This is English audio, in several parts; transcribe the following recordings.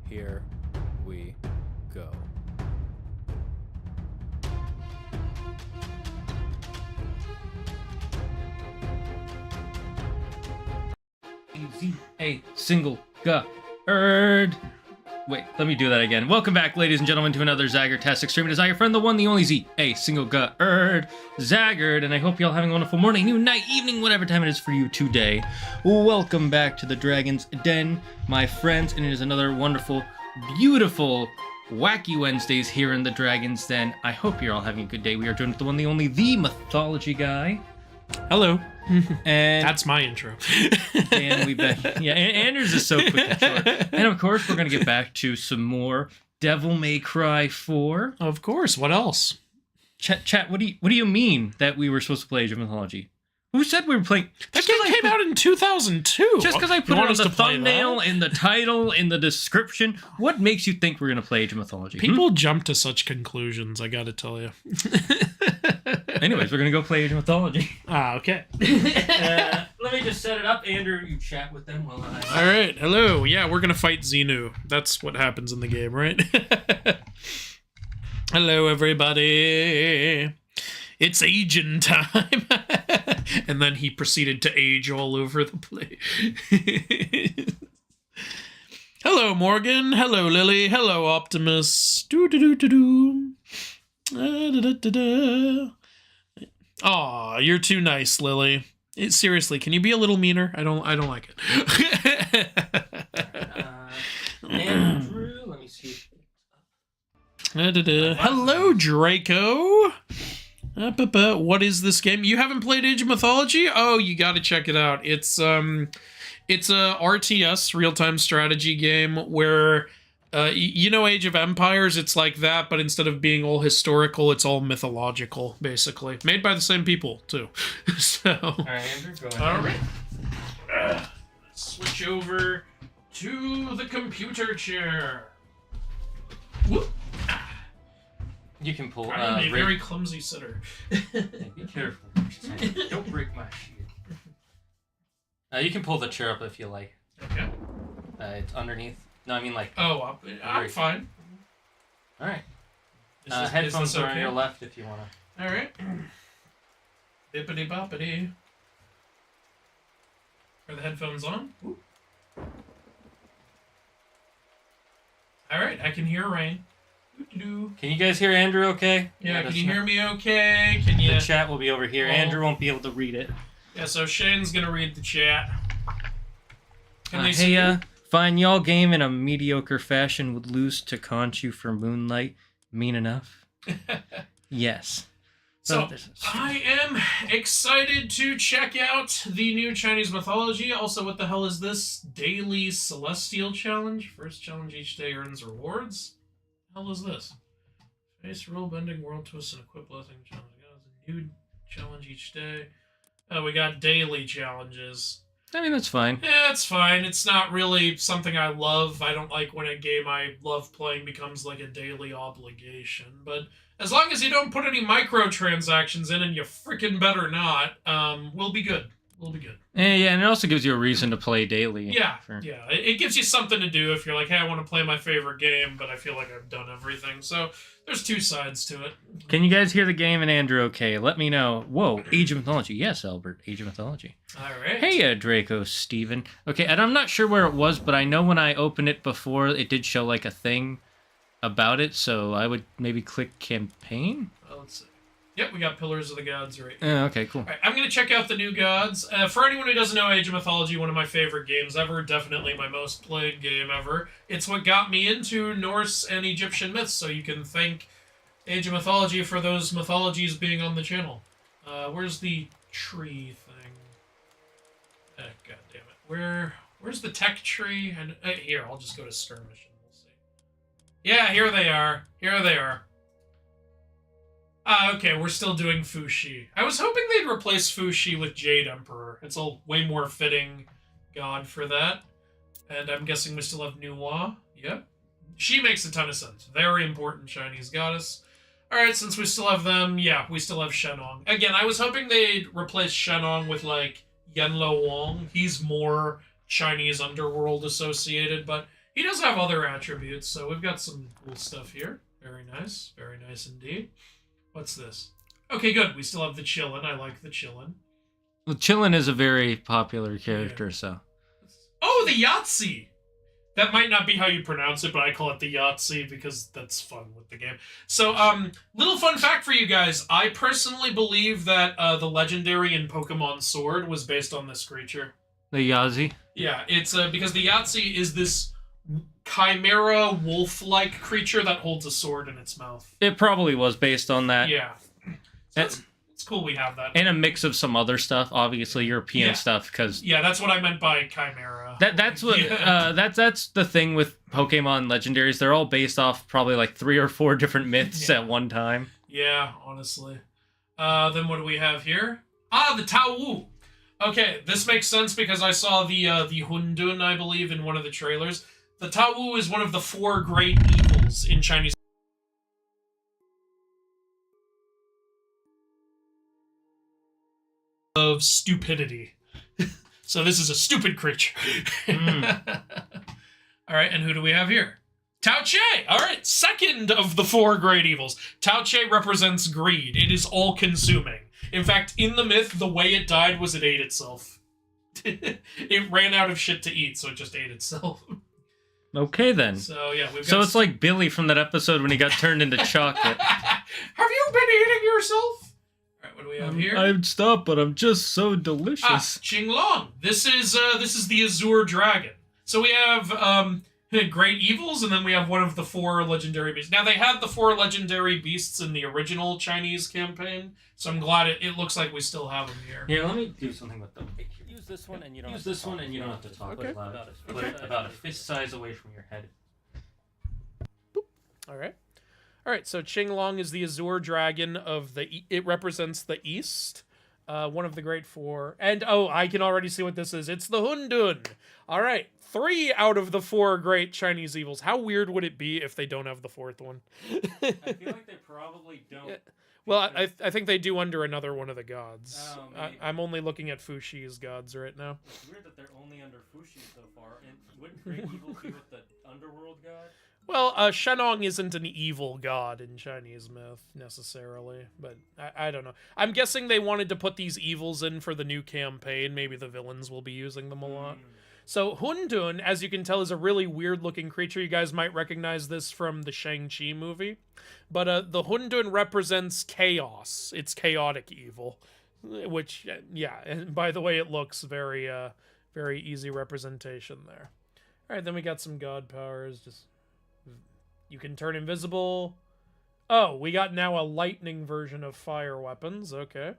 Here we go. A single bird. Wait, let me do that again. Welcome back, ladies and gentlemen, to another Zagger-tastic stream. It is I, your friend, the one, the only Z, a single Zaggard, and I hope you're all having a wonderful morning, noon, night, evening, whatever time it is for you today. Welcome back to the Dragon's Den, my friends, and it is another wonderful, beautiful, wacky Wednesdays here in the Dragon's Den. I hope you're all having a good day. We are joined with the one, the only, the Mythology Guy. Hello. And that's my intro. and we bet. Yeah, Andrew's is so quick and short. And of course, we're gonna get back to some more Devil May Cry 4. Of course. What else? Chat. What do you mean that we were supposed to play Age of Mythology? Who said we were playing? That game came out in 2002. Just because I put it on the thumbnail, in the title, in the description, what makes you think we're gonna play Age of Mythology? People jump to such conclusions. I gotta tell you. Anyways, we're gonna go play Age of Mythology. Ah, okay. Let me just set it up, Andrew. You chat with them while I. All right. Hello. Yeah, we're gonna fight Xenu. That's what happens in the game, right? Hello, everybody. It's aging time. And then he proceeded to age all over the place. Hello, Morgan. Hello, Lily. Hello, Optimus. Do. Aw, you're too nice, Lily. Seriously, can you be a little meaner? I don't like it. Andrew, let me see. Hello, Draco. What is this game? You haven't played Age of Mythology? Oh, you gotta check it out. It's a RTS, real-time strategy game, where you know Age of Empires, it's like that, but instead of being all historical, it's all mythological, basically. Made by the same people, too. So. Alright, Andrew, go ahead. Alright. Switch over to the computer chair. Whoop. You can pull. I'm a very clumsy sitter. Be careful. Don't break my shield. You can pull the chair up if you like. Okay. It's underneath. No, I mean like. Oh, I'm fine. All right. Headphones are on your left if you wanna. All right. Bippity boppity. Are the headphones on? Ooh. All right, I can hear rain. Can you guys hear Andrew okay? Yeah, can you hear me okay? Can you... The chat will be over here. Andrew won't be able to read it. Yeah, so Shane's gonna read the chat. Can they see hey, fine y'all game in a mediocre fashion would lose to Conchu for Moonlight. Mean enough? Yes. So, I am excited to check out the new Chinese mythology. Also, what the hell is this? Daily Celestial Challenge? First challenge each day earns rewards? What the hell is this? Face rule bending world twists and equip blessing challenge. A new challenge each day. Oh, we got daily challenges. I mean, that's fine. Yeah, it's fine. It's not really something I love. I don't like when a game I love playing becomes like a daily obligation. But as long as you don't put any microtransactions in, and you freaking better not, we'll be good. We'll be good. Yeah, and it also gives you a reason to play daily. Yeah, yeah. It gives you something to do if you're like, hey, I want to play my favorite game, but I feel like I've done everything. So there's two sides to it. Can you guys hear the game and Andrew okay? Let me know. Whoa, Age of Mythology. Yes, Albert, Age of Mythology. All right. Hey, Draco, Steven. Okay, and I'm not sure where it was, but I know when I opened it before, it did show like a thing about it, so I would maybe click campaign? Let's see. Yep, we got Pillars of the Gods right here. Okay, cool. All right, I'm going to check out the new gods. For anyone who doesn't know Age of Mythology, one of my favorite games ever, definitely my most played game ever. It's what got me into Norse and Egyptian myths, so you can thank Age of Mythology for those mythologies being on the channel. Where's the tree thing? God damn it. Where's the tech tree? And here, I'll just go to skirmish and we'll see. Yeah, here they are. Here they are. Okay, we're still doing Fuxi. I was hoping they'd replace Fuxi with Jade Emperor. It's a way more fitting god for that. And I'm guessing we still have Nuwa. Yep. She makes a ton of sense. Very important Chinese goddess. Alright, since we still have them, yeah, we still have Shenong. Again, I was hoping they'd replace Shenong with, like, Yanlo Wang. He's more Chinese underworld associated, but He does have other attributes, so we've got some cool stuff here. Very nice indeed. What's this? Okay, good. We still have the Chillin. I like the Chillin. Well, Chillin is a very popular character, Yeah. so. Oh, the Yahtzee! That might not be how you pronounce it, but I call it the Yahtzee because that's fun with the game. So, little fun fact for you guys. I personally believe that the legendary in Pokemon Sword was based on this creature. The Yazi? Yeah, it's because the Yahtzee is this chimera wolf-like creature that holds a sword in its mouth. It probably was based on that. Yeah. So it's cool we have that. And a mix of some other stuff, obviously European stuff, because yeah, that's what I meant by chimera. that's what that's the thing with Pokemon legendaries. They're all based off probably like 3 or 4 different myths at one time. Yeah, honestly. Then what do we have here? Ah, the Tao Wu. Okay, this makes sense because I saw the Hundun, I believe, in one of the trailers. The Tao Wu is one of the 4 great evils in Chinese of stupidity. So this is a stupid creature. All right, and who do we have here? Tao Che! All right, second of the 4 great evils. Tao Che represents greed. It is all-consuming. In fact, in the myth, the way it died was it ate itself. It ran out of shit to eat, so it just ate itself. Okay, then. So, yeah, we've got... So it's like Billy from that episode when he got turned into chocolate. Have you been eating yourself? All right, what do we have here? I'd stop, but I'm just so delicious. Qinglong. This is the Azure Dragon. So we have great evils, and then we have one of the 4 legendary beasts. Now, they had the 4 legendary beasts in the original Chinese campaign, so I'm glad it looks like we still have them here. Here, let me do something with them. Use this one, and you don't have to talk Okay. loud. Put it about a fist size away from your head. All right. So Qinglong is the Azure Dragon of the. It represents the East. One of the great 4. And I can already see what this is. It's the Hundun. All right. 3 out of the 4 great Chinese evils. How weird would it be if they don't have the 4th one? I feel like they probably don't. Well, I think they do under another one of the gods. Oh, maybe. I'm only looking at Fushi's gods right now. It's weird that they're only under Fushi so far. And wouldn't Great Evil be with the Underworld god? Well, Shenong isn't an evil god in Chinese myth, necessarily, but I don't know. I'm guessing they wanted to put these evils in for the new campaign. Maybe the villains will be using them a lot. So, Hundun, as you can tell, is a really weird-looking creature. You guys might recognize this from the Shang-Chi movie. But the Hundun represents chaos. It's chaotic evil. Which, yeah, and by the way, it looks very, very easy representation there. All right, then we got some god powers. Just... You can turn invisible. Oh, we got now a lightning version of fire weapons. Okay.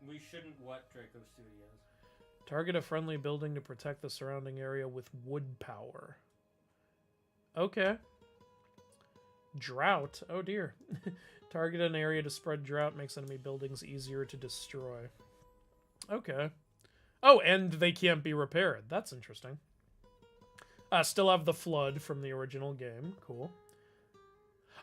We shouldn't what Draco Studios. Target a friendly building to protect the surrounding area with wood power. Okay. Drought. Oh dear. Target an area to spread drought, makes enemy buildings easier to destroy. Okay. Oh, and they can't be repaired. That's interesting. Still have the flood from the original game. Cool.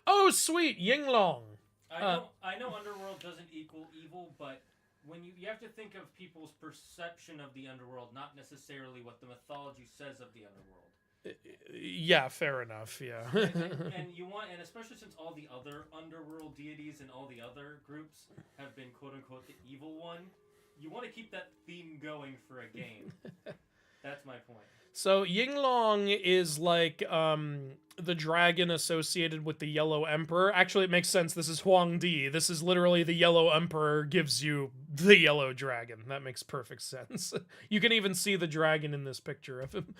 Oh, sweet! Yinglong! I know Underworld doesn't equal evil, but when you have to think of people's perception of the Underworld, not necessarily what the mythology says of the Underworld. Yeah, fair enough, yeah. and you want, and especially since all the other Underworld deities and all the other groups have been quote-unquote the evil one, you want to keep that theme going for a game. That's my point. So Yinglong is like the dragon associated with the Yellow Emperor. Actually, it makes sense. This is Huangdi. This is literally the Yellow Emperor gives you the yellow dragon. That makes perfect sense. You can even see the dragon in this picture of him.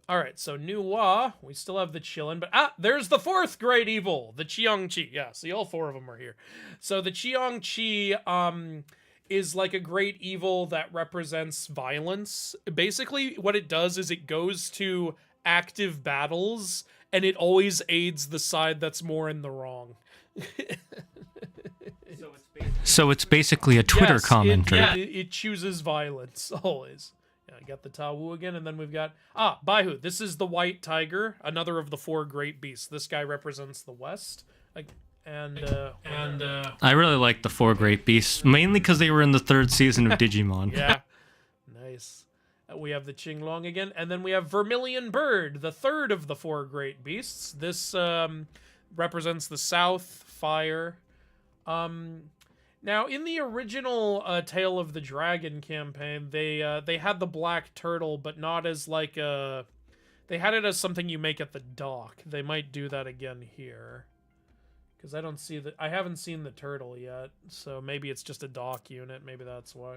All right, so Nuwa. We still have the Chillin, but there's the 4th great evil, the Qiangqi. Yeah, see, all 4 of them are here. So the Qiangqi is like a great evil that represents violence. Basically, what it does is it goes to active battles, and it always aids the side that's more in the wrong. So it's basically a Twitter commenter. It chooses violence, always. Yeah, I got the Tao Wu again, and then we've got... Baihu. This is the White Tiger, another of the 4 great beasts. This guy represents the West. I really like the 4 great beasts, mainly because they were in the 3rd season of Digimon. Yeah, nice. We have the Qinglong again, and then we have Vermilion Bird, the third of the 4 great beasts. This represents the south, fire. Now, in the original Tale of the Dragon campaign, they had the black turtle, but not as like a... They had it as something you make at the dock. They might do that again here. Because I haven't seen the turtle yet, so maybe it's just a dock unit. Maybe that's why.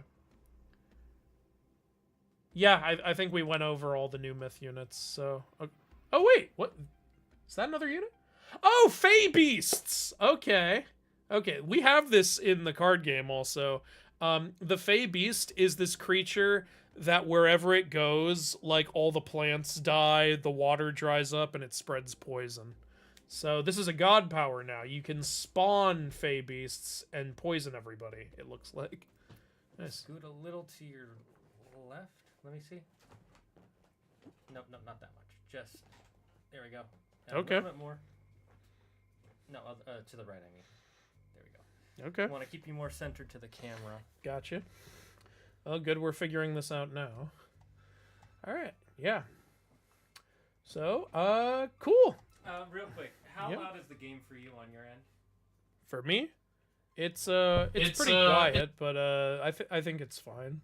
Yeah, I think we went over all the new myth units, so... Oh, wait! What? Is that another unit? Oh, Fey Beasts! Okay. Okay, we have this in the card game also. The Fey Beast is this creature that wherever it goes, like, all the plants die, the water dries up, and it spreads poison. So this is a god power now. You can spawn Fey Beasts and poison everybody, it looks like. Nice. Scoot a little to your left. Let me see. Nope, not that much. Just, there we go. And okay. A little bit more. No, to the right, I mean. There we go. Okay. I want to keep you more centered to the camera. Gotcha. Oh, good. We're figuring this out now. All right. Yeah. So, cool. Real quick, how Yep. loud is the game for you on your end? For me, it's pretty quiet, but I think it's fine.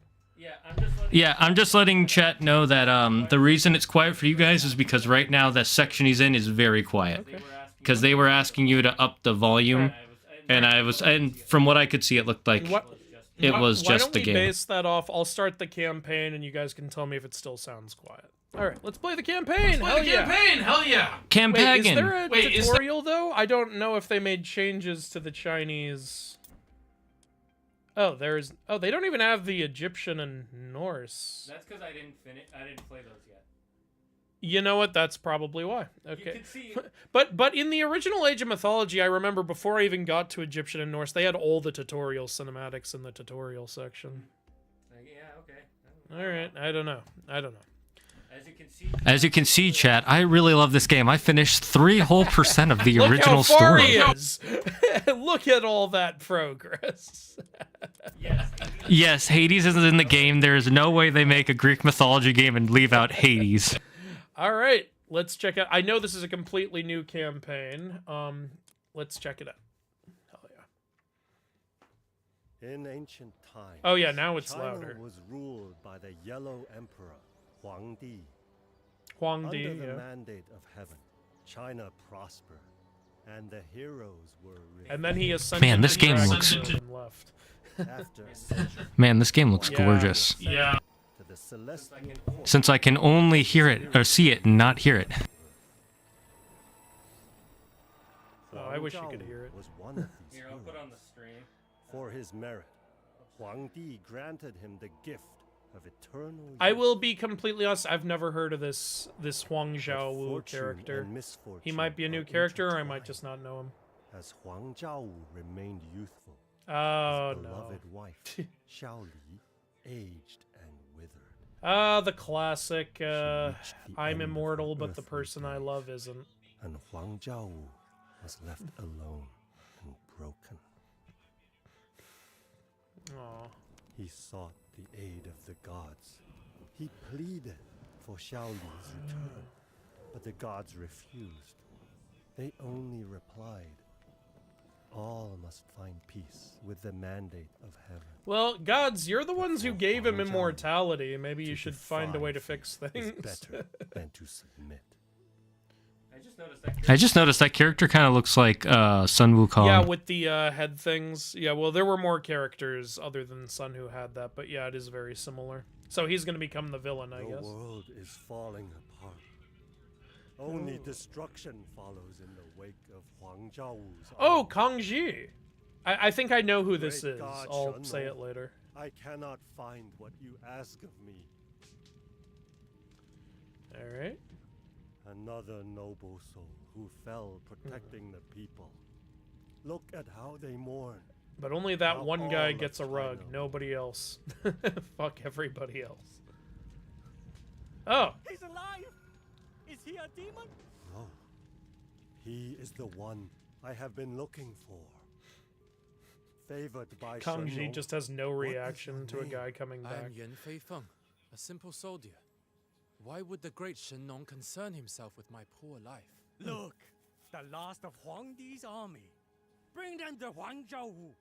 Yeah, I'm just letting Chet know that the reason it's quiet for you guys is because right now the section he's in is very quiet. Okay. Because they were asking you to up the volume, and from what I could see, it looked like it was just the game. Why don't we base that off? I'll start the campaign, and you guys can tell me if it still sounds quiet. All right, let's play the campaign. Hell yeah! Campaign. Wait, is there a tutorial though? I don't know if they made changes to the Chinese. Oh, they don't even have the Egyptian and Norse. That's because I didn't play those yet. You know what? That's probably why. Okay. You can see. But in the original Age of Mythology, I remember before I even got to Egyptian and Norse, they had all the tutorial cinematics in the tutorial section. Yeah, okay. All right, I don't know. As you can see, chat, I really love this game. I finished 3% whole of the original Look how far story. he is. Look at all that progress. Yes, Hades is in the game. There is no way they make a Greek mythology game and leave out Hades. All right, let's check out. I know this is a completely new campaign. Let's check it out. Hell yeah. In ancient times, Oh yeah, now it's China louder. was ruled by the Yellow Emperor, Huangdi. Huangdi, Under the yeah. mandate of heaven, China prospered, and the heroes were rich. And then he ascended. Man, this to game dragon looks- and left. After ascension Man, this game looks Yeah. gorgeous. Yeah. to the celestial court, Since I can only hear it or see it and not hear it. Oh, I wish you Huang could Zhao hear it. was one of these heroes. the stream. For his merit, Huangdi granted him the gift of eternal I youth. will be completely honest. I've never heard of this Huang But Zhao Wu fortune character. and misfortune He might be a new are character, or I might intertwined, just not know him. as Huang Zhao remained youthful. Oh His no. beloved wife, Xiao Li, aged and withered. The classic. reached the I'm end of immortal, her but the earthly person I days. love isn't. And Huang Zhao was left alone and broken. Aw. He sought the aid of the gods. He pleaded for Xiao Li's return, but the gods refused. They only replied, "All must find peace with the mandate of heaven." Well, gods, you're the ones who gave him Huang Zhao immortality. Maybe you To should find a way to defy fix fate is things. better than to submit. I just noticed that character kind of looks like Sun Wukong. Yeah, with the head things. Yeah, well, there were more characters other than Sun who had that, but yeah, it is very similar. So he's going to become the villain, I The guess. world is falling apart. Only destruction follows in the wake of Huang Zhao's Oh, army. Kang Ji. I think I know who this Great is. God, I'll Shen say Lo. it later. I cannot find what you ask of me. All right. Another noble soul who fell protecting the people. Look at how they mourn. But only that Now one guy all of gets a rug. China. Nobody else. Fuck everybody else. Oh. He's alive! Is he a demon? No. He is the one I have been looking for. Favored by Kang Ji Shen Lo, just has no is reaction your to a name? guy coming I back. am Yuan Feifeng, A simple soldier. Why would the great Shenong concern himself with my poor life? Look, the last of Huang Di's army. Bring them to Huangzhou.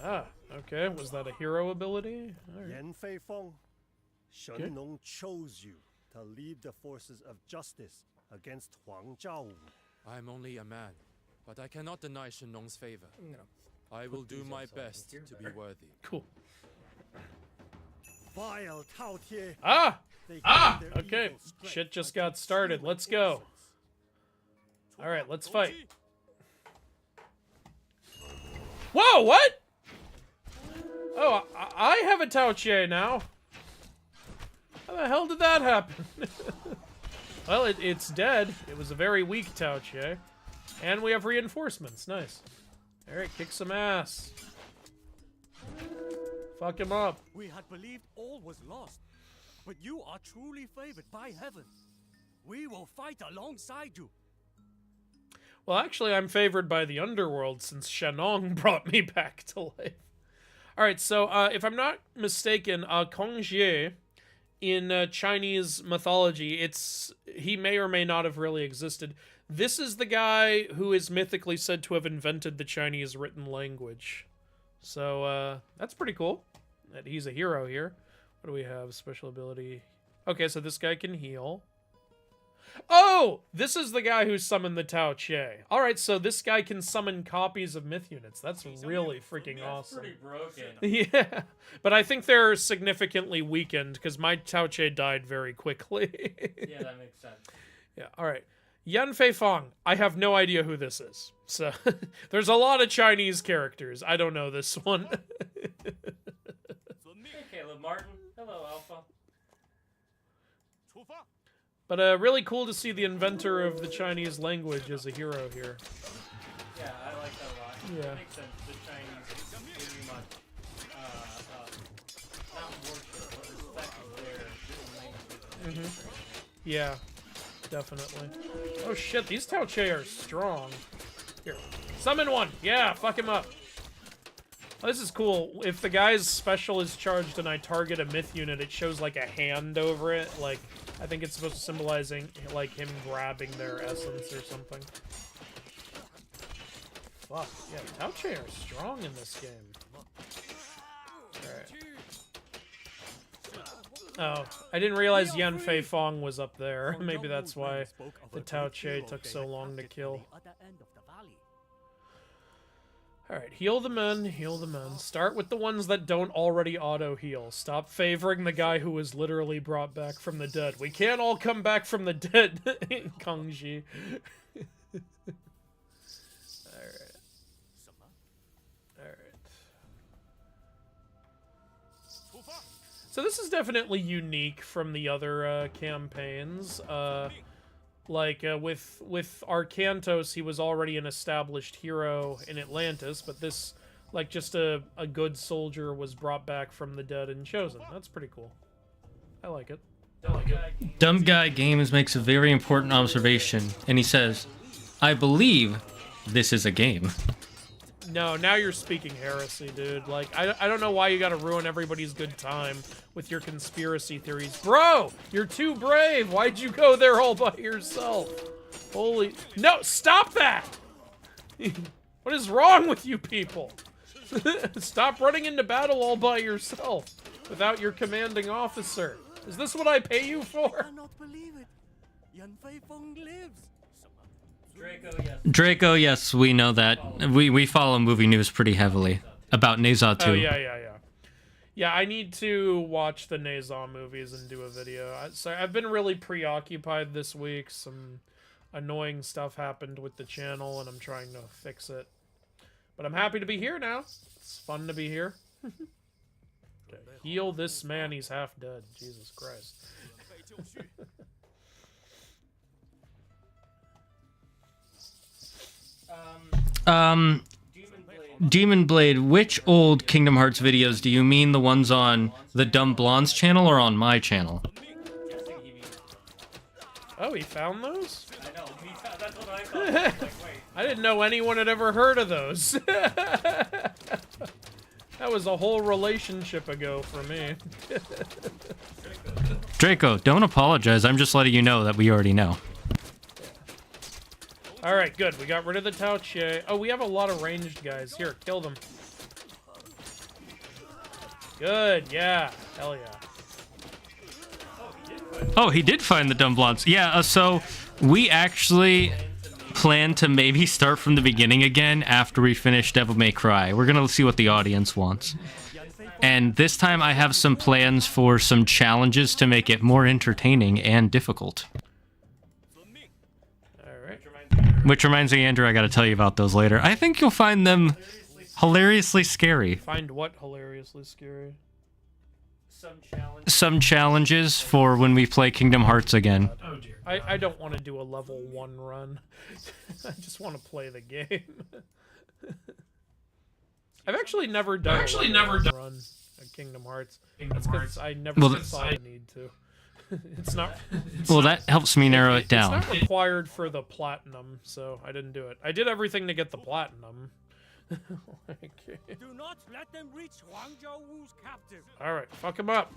Ah, okay. Was that a hero ability? All right. Yan Fei Feng, Shen Nong chose you to lead the forces of justice against Huang Zhao. I am only a man, but I cannot deny Shenong's favor. I will do my best to be worthy. Cool. Vile Tao Tie. Ah! They Ah! gain their Okay, evil strength shit just got against started. human Let's go. innocence. Alright, let's fight. Whoa, what? Oh, I have a Tao Che now. How the hell did that happen? Well, it's dead. It was a very weak Tao Che. And we have reinforcements. Nice. Alright, kick some ass. Fuck him up. We had believed all was lost, but you are truly favored by heaven. We will fight alongside you. Well, actually, I'm favored by the underworld since Shenong brought me back to life. Alright, so if I'm not mistaken, Kong Jie in Chinese mythology, he may or may not have really existed. This is the guy who is mythically said to have invented the Chinese written language. So, that's pretty cool that he's a hero here. What do we have? Special ability. Okay, so this guy can heal. Oh! This is the guy who summoned the Tao Che. Alright, so this guy can summon copies of myth units. That's really freaking awesome. Pretty broken. Yeah, but I think they're significantly weakened because my Tao Che died very quickly. Yeah, that makes sense. Yeah, alright. Yan Fei Feng, I have no idea who this is. So, there's a lot of Chinese characters. I don't know this one. Hey, Caleb Martin. Hello, Alpha. But really cool to see the inventor of the Chinese language as a hero here. Yeah, I like that a lot. Yeah. It makes sense. The Chinese very much not worship, but respect their language. Yeah, definitely. Oh shit, these Tao Che are strong. Here, summon one! Yeah, fuck him up. Oh, this is cool. If the guy's special is charged and I target a myth unit, it shows like a hand over it. Like, I think it's supposed to symbolizing like him grabbing their essence or something. Fuck, yeah, Tao Che are strong in this game. Alright. Oh, I didn't realize Yan Fei Feng was up there. Maybe that's why the Tao Che took so long to kill. Alright, heal the men, heal the men. Start with the ones that don't already auto-heal. Stop favoring the guy who was literally brought back from the dead. We can't all come back from the dead, Kongji. Alright. Alright. So this is definitely unique from the other campaigns. With Arcantos, he was already an established hero in Atlantis, but this, like, just a good soldier was brought back from the dead and chosen. That's pretty cool. I like it. Dumb Guy Games makes a very important observation, and he says, I believe this is a game. No, now you're speaking heresy, dude. Like, I don't know why you gotta ruin everybody's good time with your conspiracy theories. Bro, you're too brave. Why'd you go there all by yourself? Holy... No, stop that! What is wrong with you people? Stop running into battle all by yourself without your commanding officer. Is this what I pay you for? I cannot believe it. Yan Fei Feng lives. Draco, yes, we know that. We follow movie news pretty heavily about Neza too. Oh, yeah. Yeah, I need to watch the Neza movies and do a video. So I've been really preoccupied this week. Some annoying stuff happened with the channel, and I'm trying to fix it. But I'm happy to be here now. It's fun to be here. Okay, heal this man, he's half dead. Jesus Christ. Demon Blade, which old Kingdom Hearts videos do you mean? The ones on the Dumb Blondes channel or on my channel? Oh, he found those? I know, that's what I thought. I didn't know anyone had ever heard of those. That was a whole relationship ago for me. Draco, don't apologize. I'm just letting you know that we already know. Alright, good. We got rid of the Tauche. Oh, we have a lot of ranged guys. Here, kill them. Good, yeah. Hell yeah. Oh, he did find the Dumblons. Yeah, so we actually plan to maybe start from the beginning again after we finish Devil May Cry. We're gonna see what the audience wants. And this time I have some plans for some challenges to make it more entertaining and difficult. Which reminds me, Andrew, I gotta tell you about those later. I think you'll find them hilariously scary. Find what hilariously scary? Some challenges for when we play Kingdom Hearts again. Oh dear. I don't want to do a level 1 run. I just want to play the game. I've actually never done a run at Kingdom Hearts. That's because I never saw the need to. It's not. Well, that helps me narrow it down. It's not required for the platinum, so I didn't do it. I did everything to get the platinum. Do not let them reach Huang Zhaowu's captive. Alright, fuck him up.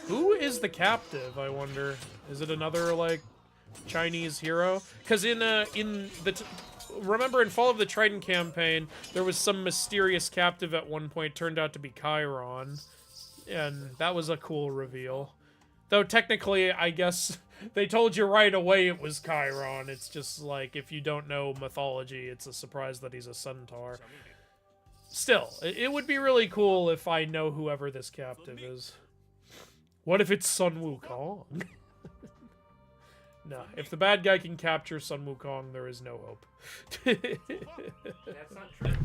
Who is the captive, I wonder? Is it another, like, Chinese hero? Because remember in Fall of the Trident campaign, there was some mysterious captive at one point, turned out to be Chiron. And that was a cool reveal. Though technically, I guess they told you right away it was Chiron. It's just like, if you don't know mythology, it's a surprise that he's a centaur. Still, it would be really cool if I know whoever this captive is. What if it's Sun Wukong? No, if the bad guy can capture Sun Wukong, there is no hope.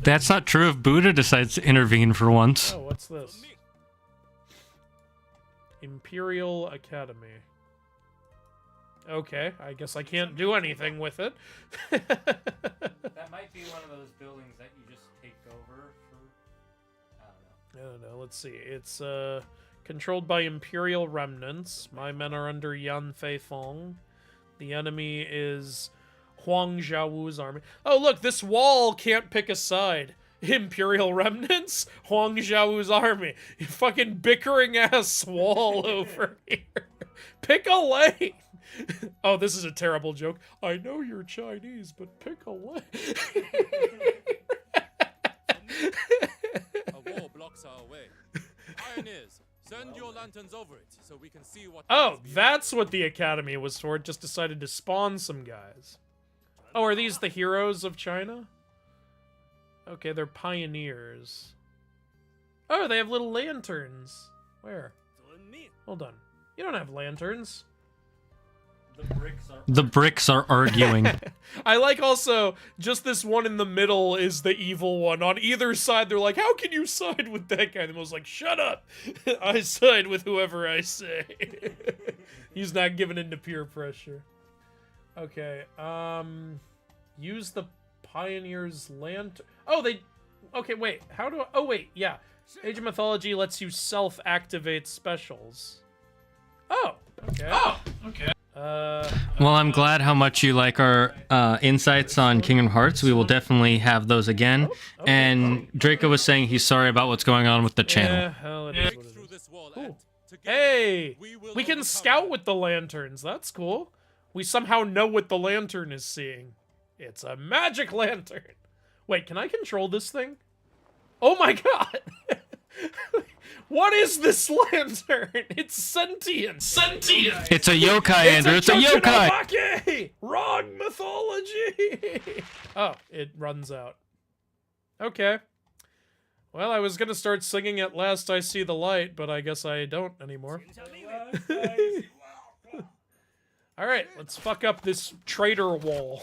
That's not true if Buddha decides to intervene for once. Oh, what's this? Imperial Academy. Okay, I guess I can't do anything with it. That might be one of those buildings that you just take over for... I don't know, let's see. It's controlled by Imperial remnants. My men are under Yan Feifeng. The enemy is Huang Zhaowu's army. Oh, look, this wall can't pick a side. Imperial remnants, Huang Zhaowu's army. You fucking bickering ass wall over here. Pick a lane. Oh, this is a terrible joke. I know you're Chinese, but pick a lane. A wall blocks our way. Pioneers, send your lanterns over it so we can see what. Oh, that's what the academy was for. It just decided to spawn some guys. Oh, are these the heroes of China? Okay, they're pioneers. Oh, they have little lanterns. Where? Hold on. You don't have lanterns. The bricks are arguing. I like also, just this one in the middle is the evil one. On either side, they're like, how can you side with that guy? And the most like, shut up. I side with whoever I say. He's not giving in to peer pressure. Okay, use the Pioneer's lantern. Oh, they... Okay, wait. How do I... Oh, wait, yeah. Age of Mythology lets you self-activate specials. Oh, okay. Oh, okay. Well, I'm glad how much you like our insights on Kingdom Hearts. We will definitely have those again. Okay. And Draco was saying he's sorry about what's going on with the channel. Yeah, hell, it is what it is. Ooh. Hey! We can scout with the lanterns. That's cool. We somehow know what the lantern is seeing. It's a magic lantern. Wait, can I control this thing? Oh my god! What is this lantern? It's sentient. Sentient! It's a yokai, Andrew. It's a yokai! Choconomake! Wrong mythology! Oh, it runs out. Okay. Well, I was gonna start singing At Last I See the Light, but I guess I don't anymore. Alright, let's fuck up this traitor wall.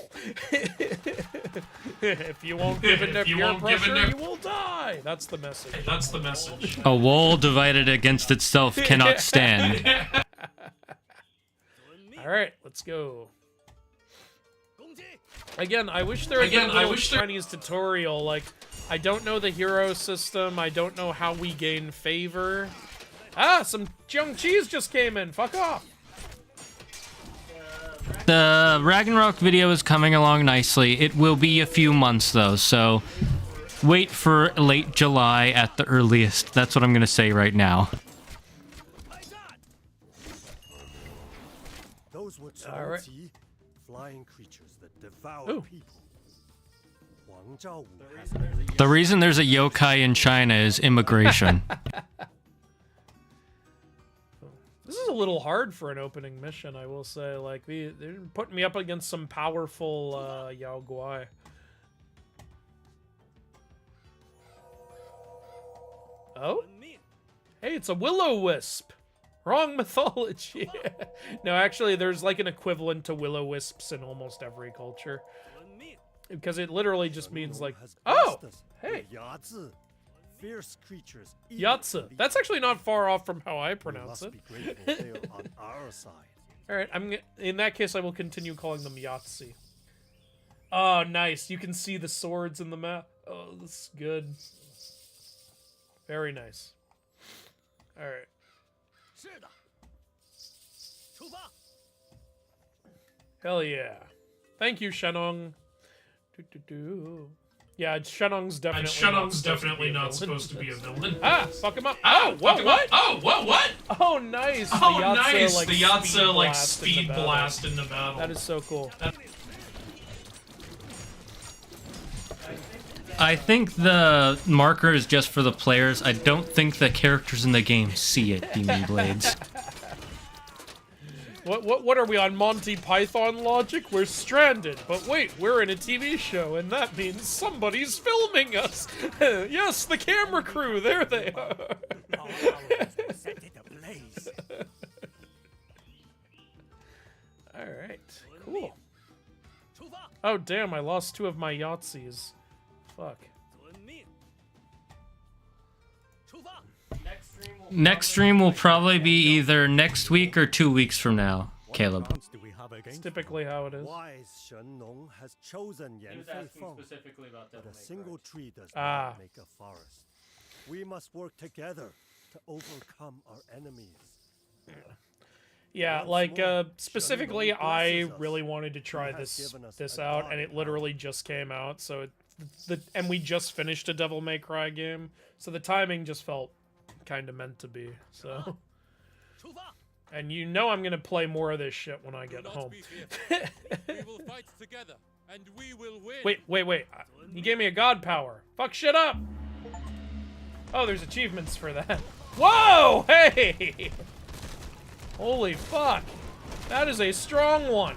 If you won't give in to peer pressure, you will die! That's the message. That's the message. A wall divided against itself cannot stand. Alright, let's go. Again, I wish there was a Chinese tutorial. Like, I don't know the hero system. I don't know how we gain favor. Ah, some junk cheese just came in. Fuck off. The Ragnarok video is coming along nicely. It will be a few months, though, so Wait for late July at the earliest. That's what I'm gonna say right now. Those were All right. flying creatures that devour Ooh. people. Wang Zhaowu has The reason there's a yokai in China is immigration. This is a little hard for an opening mission, I will say. Like, they're putting me up against some powerful Yao Guai. Oh? Hey, it's a will-o-wisp. Wrong mythology. No, actually, there's like an equivalent to will-o-wisps in almost every culture. Because it literally just means like, oh, hey, fierce creatures. Yatsu. That's actually not far off from how I pronounce it. Be grateful they are on our side. All right, in that case, I will continue calling them Yahtzee. Oh, nice. You can see the swords in the map. Oh, this is good. Very nice. All right. Hell yeah. Thank you, Shenong. Yeah, Shenong's definitely not supposed to be a villain. Ah, fuck him up. Oh, what? Oh, what? Oh, nice. Oh, the Yatsu, nice. Like, the Yatsu, like, speed speed blast into battle. That is so cool. I think the marker is just for the players. I don't think the characters in the game see it, Demon Blades. What are we on, Monty Python logic? We're stranded, but wait, we're in a TV show, and that means somebody's filming us. Yes, the camera crew, there they are. All right, cool. Oh damn, I lost 2 of my Yahtzees. Fuck. Next stream will probably be either next week or 2 weeks from now, Caleb. It's typically how it is. Wise Shen Nong has chosen Yan Fei Feng, but a single tree does Ah. not make a forest. We must work together to overcome our enemies. Yeah, Once like, more, specifically, Shen Nong I blesses us. really wanted to try He has this given us this a out, god and it in literally just came out, so and we just finished a Devil May Cry game, so the timing just felt kind of meant to be, so... And you know I'm gonna play more of this shit when I get home. We will fight together, and we will win. Wait. You gave me a god power. Fuck shit up! Oh, there's achievements for that. Whoa! Hey! Holy fuck. That is a strong one.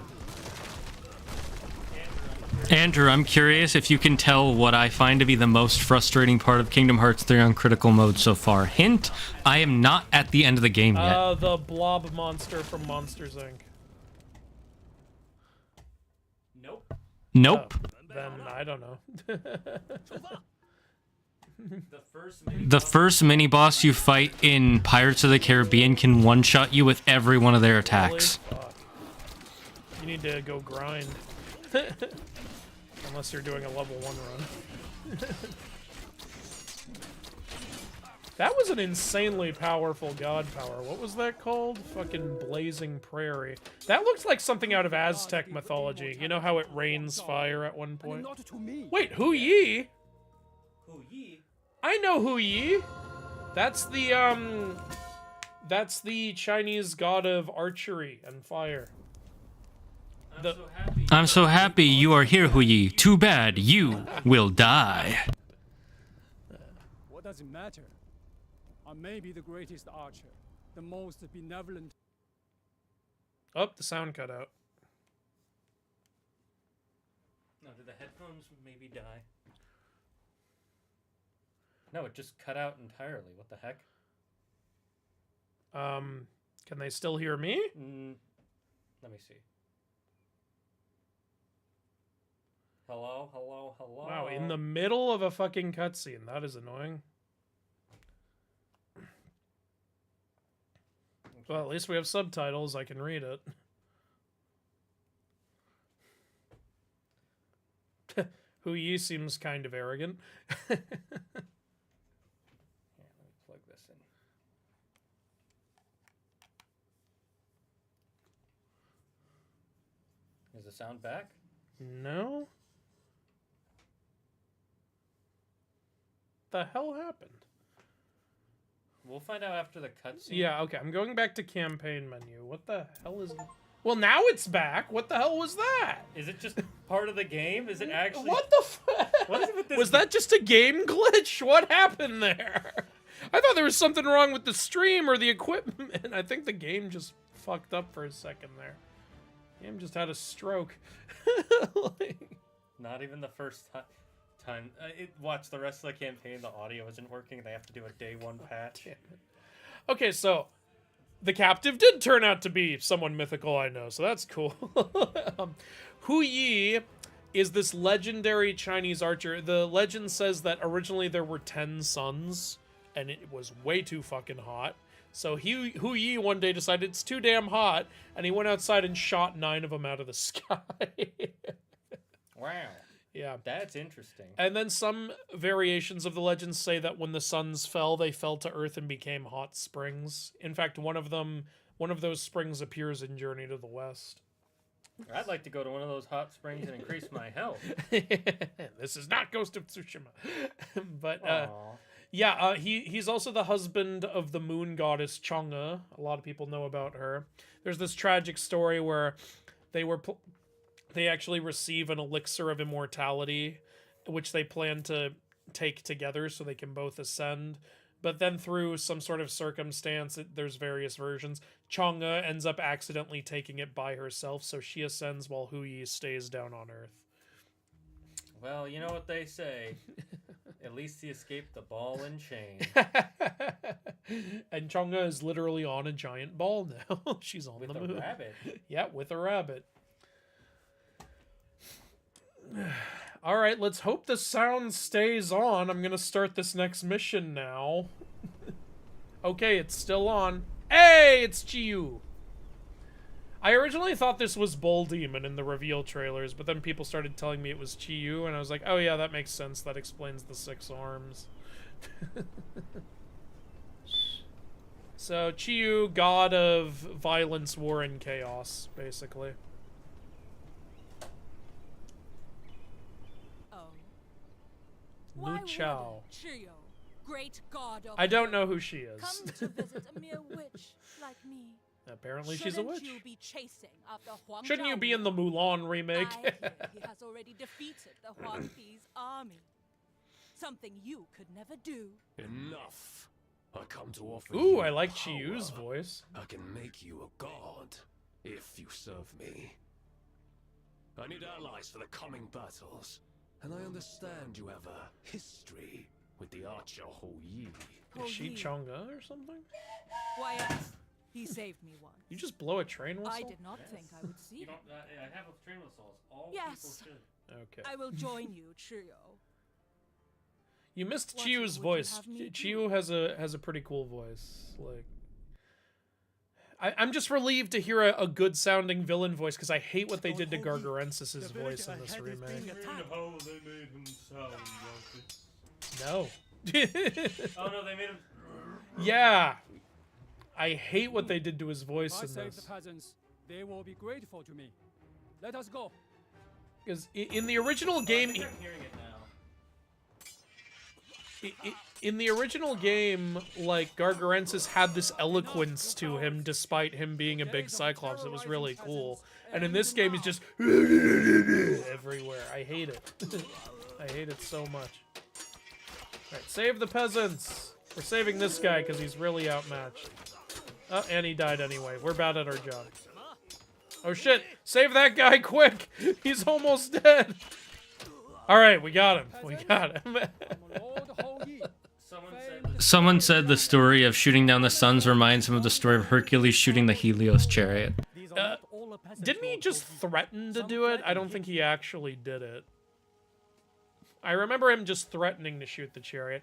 Andrew, I'm curious if you can tell what I find to be the most frustrating part of Kingdom Hearts 3 on critical mode so far. Hint, I am not at the end of the game yet. The blob monster from Monsters, Inc. Nope. Then I don't know. The first mini-boss you fight in Pirates of the Caribbean can one-shot you with every one of their attacks. Holy fuck. You need to go grind. Unless you're doing a level 1 run. That was an insanely powerful god power. What was that called? Fucking Blazing Prairie. That looks like something out of Aztec mythology. You know how it rains fire at one point? Wait, Hu Yi? I know Hu Yi. That's the Chinese god of archery and fire. I'm so happy you are here, Hu Yi. Too bad you will die. What does it matter? I may be the greatest archer, the most benevolent. Oh, the sound cut out. No, did the headphones maybe die? No, it just cut out entirely. What the heck? Can they still hear me? Let me see. Hello? Wow, in the middle of a fucking cutscene. That is annoying. Well, at least we have subtitles. I can read it. Hu Yi seems kind of arrogant. Here, let me plug this in. Is the sound back? No? the hell happened? We'll find out after the cutscene. Yeah, okay. I'm going back to campaign menu. What the hell is... Well, now it's back. What the hell was that? Is it just part of the game? Is it actually... What the fuck? What is it with this Was that just a game glitch? What happened there? I thought there was something wrong with the stream or the equipment. I think the game just fucked up for a second there. Game just had a stroke. Like... Not even the first time. Watch the rest of the campaign. The audio isn't working. They have to do a day one patch. Damn it. Okay, so the captive did turn out to be someone mythical I know, so that's cool. Hu Yi is this legendary Chinese archer. The legend says that originally there were 10 suns, and it was way too fucking hot. So Hu Yi one day decided it's too damn hot, and he went outside and shot 9 of them out of the sky. Wow. Yeah. That's interesting. And then some variations of the legends say that when the suns fell, they fell to earth and became hot springs. In fact, one of those springs appears in Journey to the West. I'd like to go to one of those hot springs and increase my health. This is not Ghost of Tsushima. But Aw. yeah, he's also the husband of the moon goddess Chang'e. A lot of people know about her. There's this tragic story where they actually receive an elixir of immortality, which they plan to take together so they can both ascend. But then through some sort of circumstance, there's various versions, Chang'e ends up accidentally taking it by herself, so she ascends while Hu Yi stays down on Earth. Well, you know what they say. At least he escaped the ball and chain. And Chang'e is literally on a giant ball now. She's on With the a moon. rabbit. Yeah, with a rabbit. All right, let's hope the sound stays on. I'm gonna start this next mission now. Okay, it's still on. Hey, it's Chiyu. I originally thought this was Bull Demon in the reveal trailers, but then people started telling me it was Chiyu, and I was like, oh yeah, that makes sense. That explains the 6 arms. So, Chiyu, god of violence, war, and chaos, basically. Lu Chao. Chiyo, great god of I don't know who she is. come to visit a mere witch like me. Apparently she's a witch. Shouldn't you be chasing after Huang Shouldn't you Zhao be in the Yu? Mulan remake? I hear he has already defeated the Huang Pi's army. Something you could never do. Enough. I come to offer Ooh, you I like power. Chiyu's voice. I can make you a god if you serve me. I need allies for the coming battles, and I understand you have a history with the archer Hu Yi. Is she Yi. Chang'e or something? Why else? He saved me once. You just blow a train whistle? I did not think I would see You him. don't. I have a train whistles. All Yes. people should. Okay. I will join you, Chiyo. You missed What Chiyu's would you voice. have me do? Chiyu has a pretty cool voice. Like, I'm just relieved to hear a good sounding villain voice because I hate what they did to Gargarensis' voice in this remake. No. Oh no, they made him. Yeah. I hate what they did to his voice I in save the this. peasants. They will be grateful to me. Let us go. Because in the original game, I'm hearing it now. in the original game, like, Gargarensis had this eloquence to him despite him being a big Cyclops. It was really cool. And in this game, he's just everywhere. I hate it. I hate it so much. Alright, save the peasants! We're saving this guy because he's really outmatched. Oh, and he died anyway. We're bad at our job. Oh shit! Save that guy quick! He's almost dead! Alright, we got him. We got him. Lord Hu Yi. Someone said the story of shooting down the suns reminds him of the story of Hercules shooting the Helios chariot. These are not all the peasants, Didn't he Lord just Hu Yi. threaten to Some do it? I threatened don't think he actually did it. I remember him just threatening to shoot the chariot.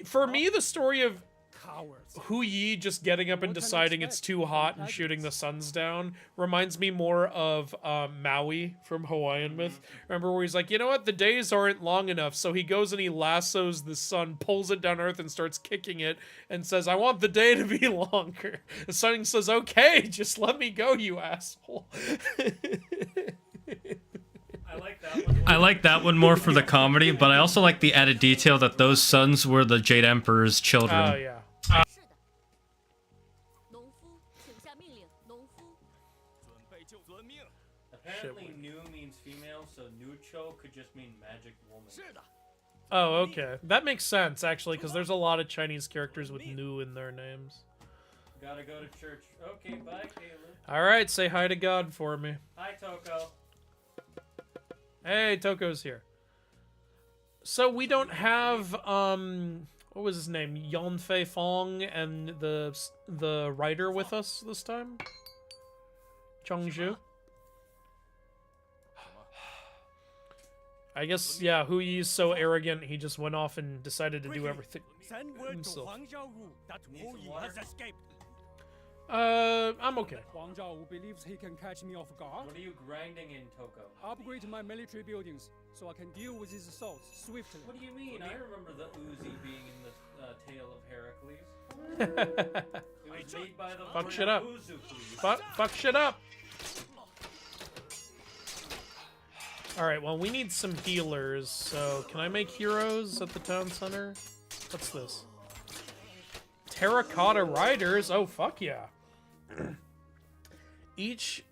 For me, the story of Cowards. Hu Yi just getting up and What can deciding expect it's too from hot and shooting the suns down reminds me more of Maui from Hawaiian Myth. Remember where he's like, you know what, the days aren't long enough, so he goes and he lassos the sun, pulls it down Earth and starts kicking it and says, I want the day to be longer. The sun says, okay, just let me go, you asshole. I like I like that one more for the comedy, but I also like the added detail that those sons were the Jade Emperor's children. Oh yeah. 是的，农夫，请下命令，农夫。 Apparently, Nu means female, so Nucho could just mean magic woman. Oh, okay. That makes sense, actually, because there's a lot of Chinese characters with Nu in their names. Gotta go to church. Okay, bye, Caleb. Alright, say hi to God for me. Hi, Toko. Hey, Toko's here. So we don't have, what was his name? Yanfei Fong and the writer with us this time? Chongzhu? I guess, yeah, Hu Yi's so arrogant, he just went off and decided to do everything Send word to himself. Huang Zhaowu that Hu Yi has escaped. I'm okay. Huang Zhaowu believes he can catch me off guard. What are you grinding in, Toko? Upgrade my military buildings so I can deal with his assaults swiftly. What do you mean? I remember the Uzi being in the Tale of Heracles. It was made by the Fuck shit up. Uzu, please. Fuck shit up. Alright, well, we need some healers, so can I make heroes at the town center? What's this? Terracotta Riders? Oh, fuck yeah. Each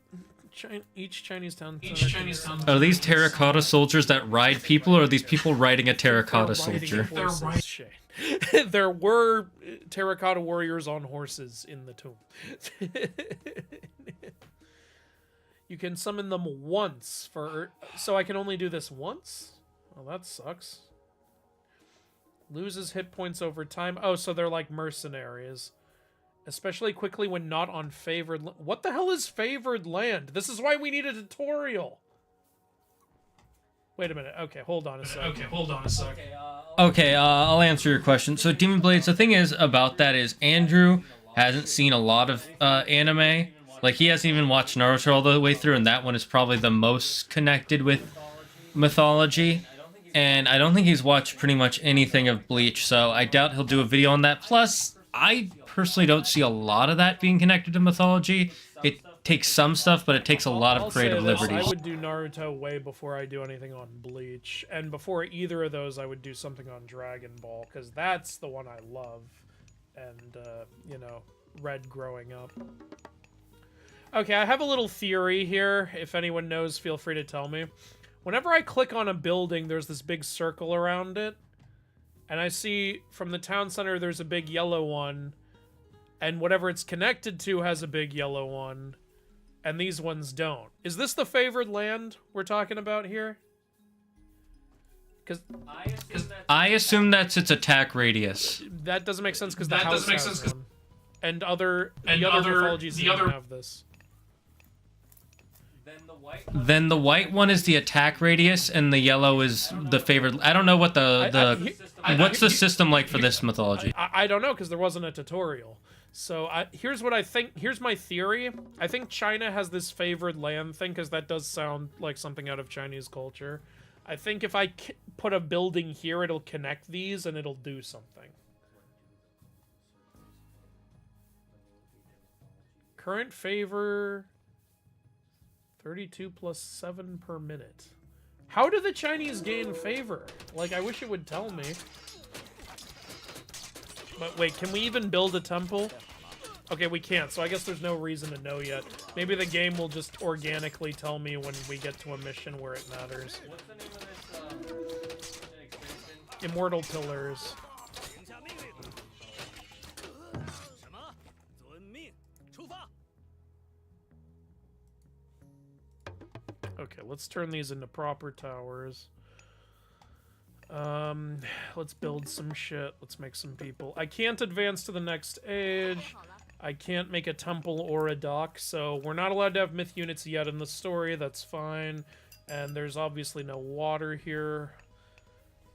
Chinese town center. Are these terracotta soldiers that ride people, or are these people riding a terracotta soldier? There were terracotta warriors on horses in the tomb. You can summon them once for... So I can only do this once? Well, that sucks. Loses hit points over time. Oh, so they're like mercenaries. Especially quickly when not on favored... What the hell is favored land? This is why we need a tutorial. Wait a minute. Okay, hold on a sec. Okay, I'll answer your question. So Demon Blades, the thing is about that is Andrew hasn't seen a lot of anime. Like, he hasn't even watched Naruto all the way through, and that one is probably the most connected with mythology. And I don't think he's watched pretty much anything of Bleach, so I doubt he'll do a video on that. Plus, I personally don't see a lot of that being connected to mythology. It takes some stuff, but it takes a lot of creative liberties. I would do Naruto way before I do anything on Bleach. And before either of those, I would do something on Dragon Ball, because that's the one I love. And, you know, read growing up. Okay, I have a little theory here. If anyone knows, feel free to tell me. Whenever I click on a building, there's this big circle around it. And I see from the town center, there's a big yellow one. And whatever it's connected to has a big yellow one. And these ones don't. Is this the favored land we're talking about here? Because I assume that's its attack radius. that doesn't make sense because the house has one. And the other mythologies don't have this. Then the white one is the attack radius, and the yellow is the favored. I don't know what what's the system like for this mythology. I don't know because there wasn't a tutorial. So here's what I think. Here's my theory. I think China has this favored land thing because that does sound like something out of Chinese culture. I think if I put a building here, it'll connect these and it'll do something. Current favor 32 plus 7 per minute. How do the Chinese gain favor? Like, I wish it would tell me. But wait, can we even build a temple? Okay, we can't, so I guess there's no reason to know yet. Maybe the game will just organically tell me when we get to a mission where it matters. What's the name of this expansion? Immortal Pillars. Okay, let's turn these into proper towers. Let's build some shit. Let's make some people. I can't advance to the next age. I can't make a temple or a dock, so we're not allowed to have myth units yet in the story. That's fine. And there's obviously no water here.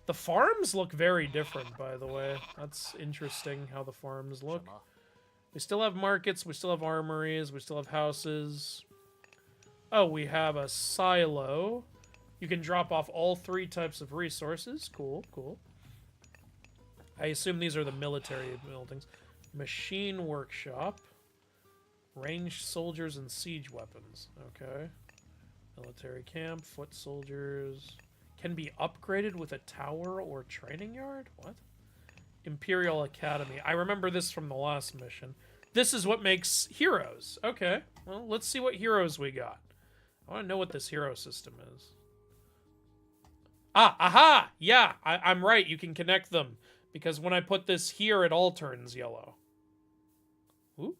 The farms look very different, by the way. That's interesting how the farms look. We still have markets, we still have armories, we still have houses. Oh, we have a silo. You can drop off all 3 types of resources. Cool, cool. I assume these are the military buildings. Machine workshop. Ranged soldiers and siege weapons. Okay. Military camp, foot soldiers. Can be upgraded with a tower or training yard? What? Imperial Academy. I remember this from the last mission. This is what makes heroes. Okay. Well, let's see what heroes we got. I want to know what this hero system is. Ah, aha! Yeah, I'm right. You can connect them. Because when I put this here, it all turns yellow. Ooh.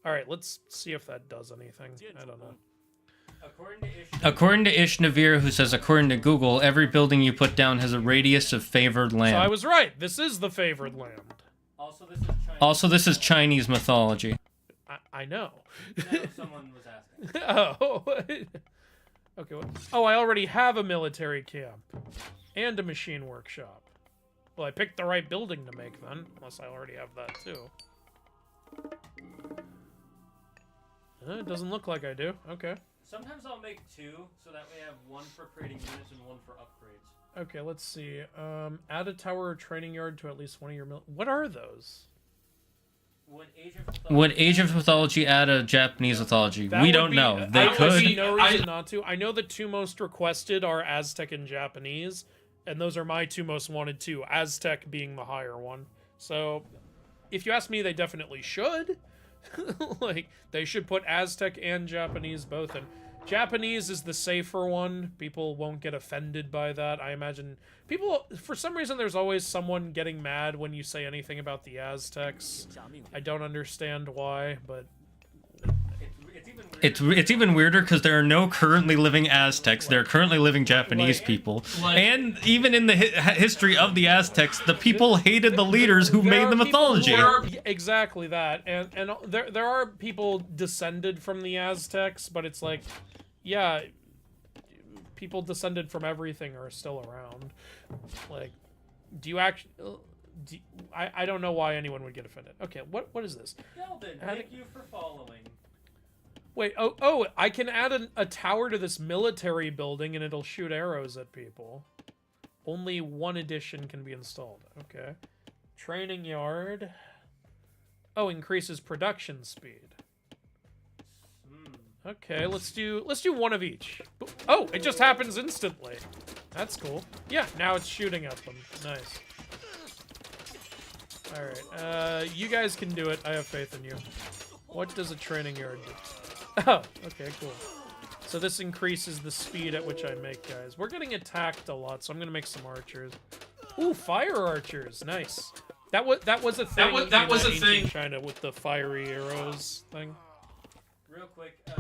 Alright, let's see if that does anything. I don't know. According to Ishnavir, who says, according to Google, every building you put down has a radius of favored land. So I was right. This is the favored land. Also, this is Chinese mythology. I know. No, someone was asking. Oh. Okay. Oh, I already have a military camp. And a machine workshop. Well, I picked the right building to make then. Unless I already have that too. It doesn't look like I do. Okay. Sometimes I'll make two, so that way I have one for creating units and one for upgrades. Okay, let's see. Add a tower or training yard to at least one of your What are those? Would Age of Mythology add a Japanese mythology? We don't know. They could. I see no reason not to. I know the two most requested are Aztec and Japanese, and those are my two most wanted too. Aztec being the higher one. So, if you ask me, they definitely should. Like, they should put Aztec and Japanese both in. Japanese is the safer one. People won't get offended by that. I imagine people, for some reason, there's always someone getting mad when you say anything about the Aztecs. I don't understand why, but It's even weirder because there are no currently living Aztecs. There are currently living Japanese people. And even in the history of the Aztecs, the people hated the leaders who made the mythology. Exactly that. And there are people descended from the Aztecs, but it's like, yeah, people descended from everything are still around. Like, do you actually... I don't know why anyone would get offended. Okay, what is this? Delvin, thank you for following. Wait, oh, I can add a tower to this military building and it'll shoot arrows at people. Only one edition can be installed. Okay. Training yard. Oh, increases production speed. Okay, let's do one of each. Oh, it just happens instantly. That's cool. Yeah, now it's shooting at them. Nice. Alright, you guys can do it. I have faith in you. What does a training yard do? Oh, okay, cool. So this increases the speed at which I make guys. We're getting attacked a lot, so I'm gonna make some archers. Ooh, fire archers, nice. That was a thing. That was a thing in China with the fiery arrows thing.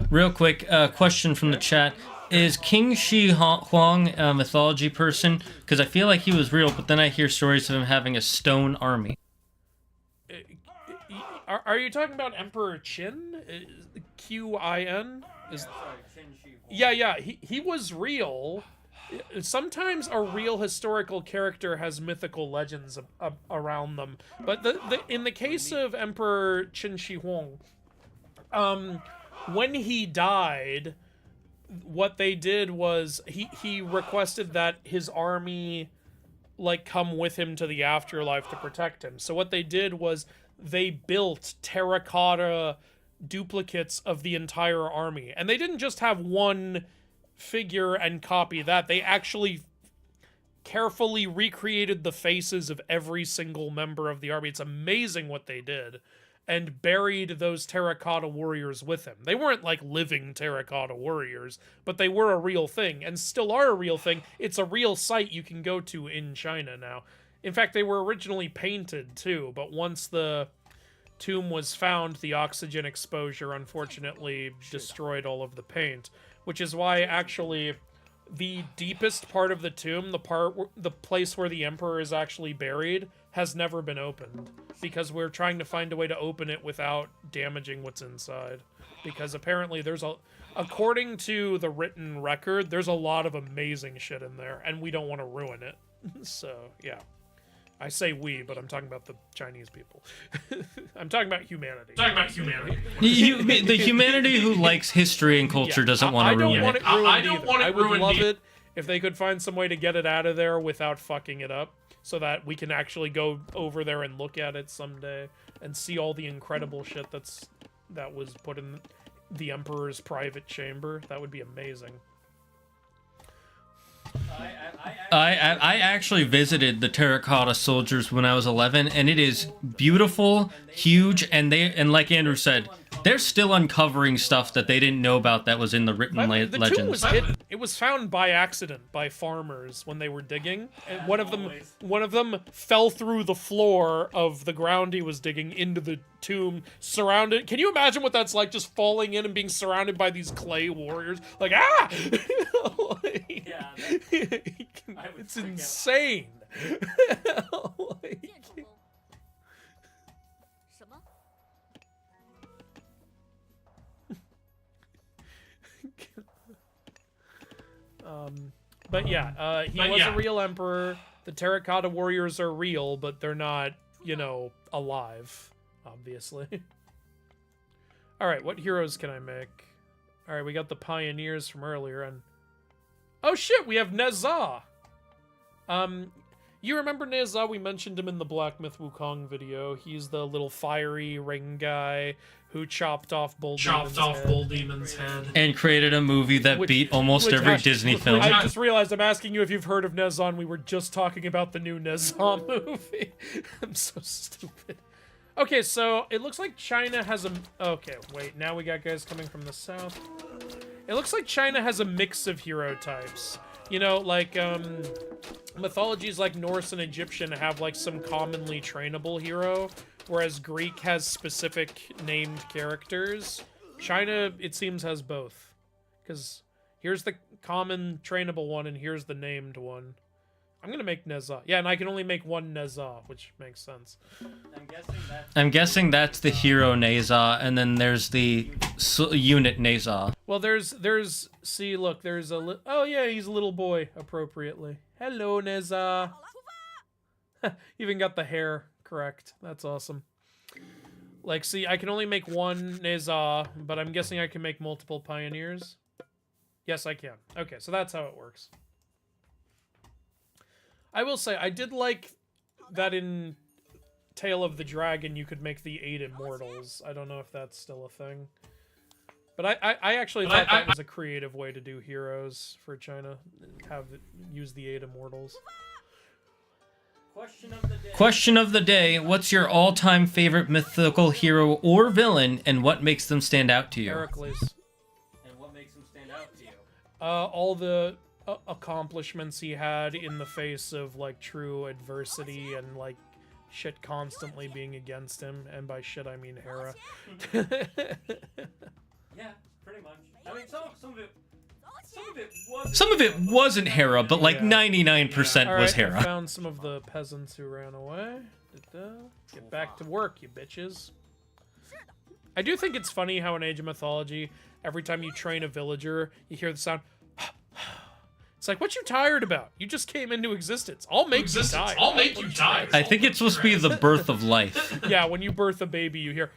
Real quick, question from the chat: is King Shi Huang a mythology person? Because I feel like he was real, but then I hear stories of him having a stone army. Are you talking about Emperor Qin? Qin? Yeah, he was real. Sometimes a real historical character has mythical legends around them. But in the case of Emperor Qin Shi Huang, when he died, what they did was he requested that his army come with him to the afterlife to protect him. So what they did was they built terracotta duplicates of the entire army. And they didn't just have one figure and copy that. They actually carefully recreated the faces of every single member of the army. It's amazing what they did. And buried those terracotta warriors with him. They weren't living terracotta warriors, but they were a real thing, and still are a real thing. It's a real site you can go to in China now. In fact, they were originally painted too, but once the tomb was found, the oxygen exposure unfortunately destroyed all of the paint, which is why actually the deepest part of the tomb, the place where the emperor is actually buried, has never been opened, because we're trying to find a way to open it without damaging what's inside. Because apparently according to the written record, there's a lot of amazing shit in there, and we don't want to ruin it. So, yeah. I say we, but I'm talking about the Chinese people. I'm talking about humanity. The humanity who likes history and culture doesn't want to ruin it. I don't want it ruined. I would love it if they could find some way to get it out of there without fucking it up, so that we can actually go over there and look at it someday and see all the incredible shit that was put in. the Emperor's private chamber. That would be amazing. I actually visited the Terracotta Soldiers when I was 11, and it is beautiful, huge, and like Andrew said, they're still uncovering stuff that they didn't know about that was in the written The legends. tomb was hidden. It was found by accident by farmers when they were digging. And one of them fell through the floor of the ground he was digging into the tomb, surrounded. Can you imagine what that's like, just falling in and being surrounded by these clay warriors? Like, ah! Like, Yeah, it's insane. 建筑工。什么？ But yeah, he was a real emperor. The terracotta warriors are real, but they're not, you know, alive, obviously. All right, what heroes can I make? All right, we got the pioneers from earlier, and oh shit, we have Nezha. You remember Nezha? We mentioned him in the Black Myth Wukong video. He's the little fiery ring guy who chopped off Bull Demon's head. And created a movie that beat almost every Disney film. I just realized I'm asking you if you've heard of Nezha, and we were just talking about the new Nezha movie. I'm so stupid. Okay, so it looks like China has a... Okay, wait, now we got guys coming from the south. It looks like China has a mix of hero types. You know, like, mythologies like Norse and Egyptian have, like, some commonly trainable hero, whereas Greek has specific named characters. China, it seems, has both. Because here's the common trainable one, and here's the named one. I'm gonna make Nezha. Yeah, and I can only make one Nezha, which makes sense. I'm guessing that's the hero Nezha, and then there's the unit Nezha. Well, there's see, look, there's a oh yeah, he's a little boy appropriately. Hello, Nezha. Even got the hair correct. That's awesome. Like, see, I can only make one Nezha, but I'm guessing I can make multiple pioneers. Yes, I can. Okay, so that's how it works. I will say, I did like that in Tale of the Dragon you could make the 8 immortals. I don't know if that's still a thing. But I actually thought that was a creative way to do heroes for China. Use the 8 immortals. Question of the day. What's your all-time favorite mythical hero or villain, and what makes them stand out to you? Heracles. And what makes him stand out to you? All the accomplishments he had in the face of, like, true adversity and, like, shit constantly being against him. And by shit, I mean Hera. Yeah, pretty much. I mean, some of it wasn't Hera, but like 99% All was right, Hera. I found some of the peasants who ran away. Get back to work, you bitches. I do think it's funny how in Age of Mythology, every time you train a villager, you hear the sound. It's like, what you tired about? You just came into existence. I'll make you tired. I'll make you tired. I think it's supposed to be the birth of life. Yeah, when you birth a baby, you hear.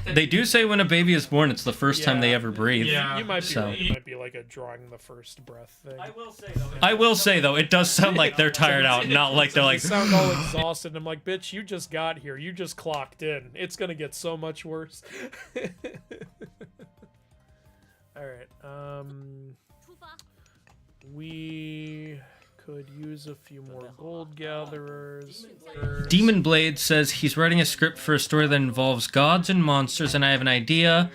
They do say when a baby is born, it's the first time they ever breathe. Yeah. You might be So. right. It might be like a drawing the first breath thing. I will say though, it does sound like they're tired out, not like they're They like. sound all exhausted. I'm like, bitch, you just got here. You just clocked in. It's gonna get so much worse. All right. We could use a few more gold gatherers. Demon Blade says he's writing a script for a story that involves gods and monsters, and I have an idea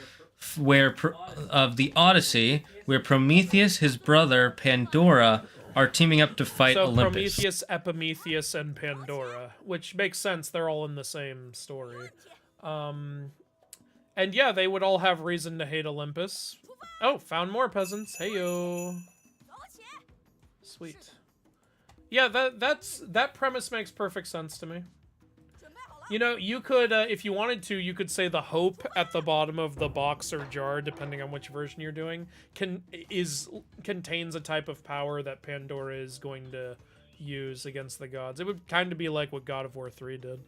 of the Odyssey, where Prometheus, his brother Pandora, are teaming up to fight Olympus. Prometheus, Epimetheus, and Pandora, which makes sense. They're all in the same story. And yeah, they would all have reason to hate Olympus. Oh, found more peasants. Heyo. Sweet. Yeah, that premise makes perfect sense to me. You know, you could, if you wanted to, you could say the hope at the bottom of the box or jar, depending on which version you're doing, contains a type of power that Pandora is going to use against the gods. It would kind of be like what God of War 3 did.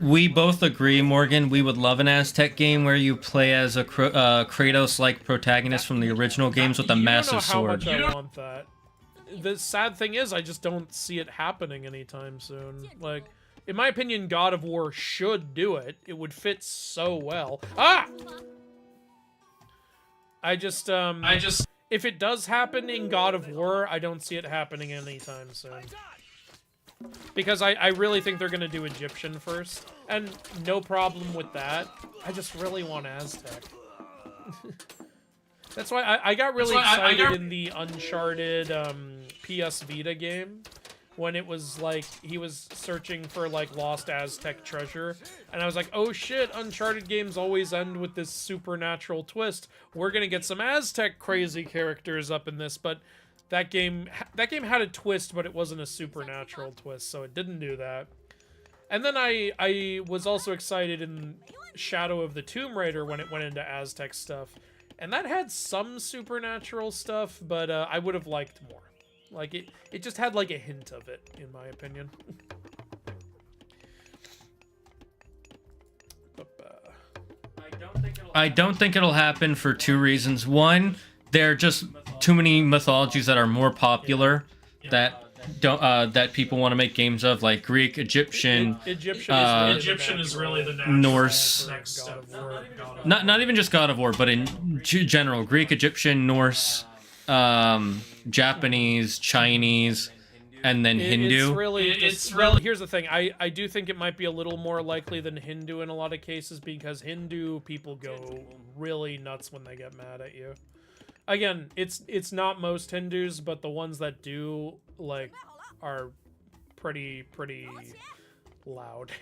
We both agree, Morgan. We would love an Aztec game where you play as a Kratos-like protagonist from the original games with a massive sword. You don't know how much I want that. The sad thing is, I just don't see it happening anytime soon. Like, in my opinion, God of War should do it. It would fit so well. Ah! I just if it does happen in God of War, I don't see it happening anytime soon. Because I really think they're gonna do Egyptian first. And no problem with that. I just really want Aztec. That's why I got really excited in the Uncharted PS Vita game. When it was like, he was searching for like lost Aztec treasure. And I was like, oh shit, Uncharted games always end with this supernatural twist. We're gonna get some Aztec crazy characters up in this, but that game had a twist, but it wasn't a supernatural twist, so it didn't do that. And then I was also excited in Shadow of the Tomb Raider when it went into Aztec stuff. And that had some supernatural stuff, but I would have liked more. Like, it just had, like, a hint of it, in my opinion. I don't think it'll happen for two reasons. One, there are just too many mythologies that are more popular that don't that people want to make games of, like Greek, Egyptian. Egyptian is really the Norse. next step. Not even just God of War, but in general, Greek, Egyptian, Norse, Japanese, Chinese, and then Hindu. It's really here's the thing. I do think it might be a little more likely than Hindu in a lot of cases, because Hindu people go really nuts when they get mad at you. Again, it's not most Hindus, but the ones that do, like, are pretty loud.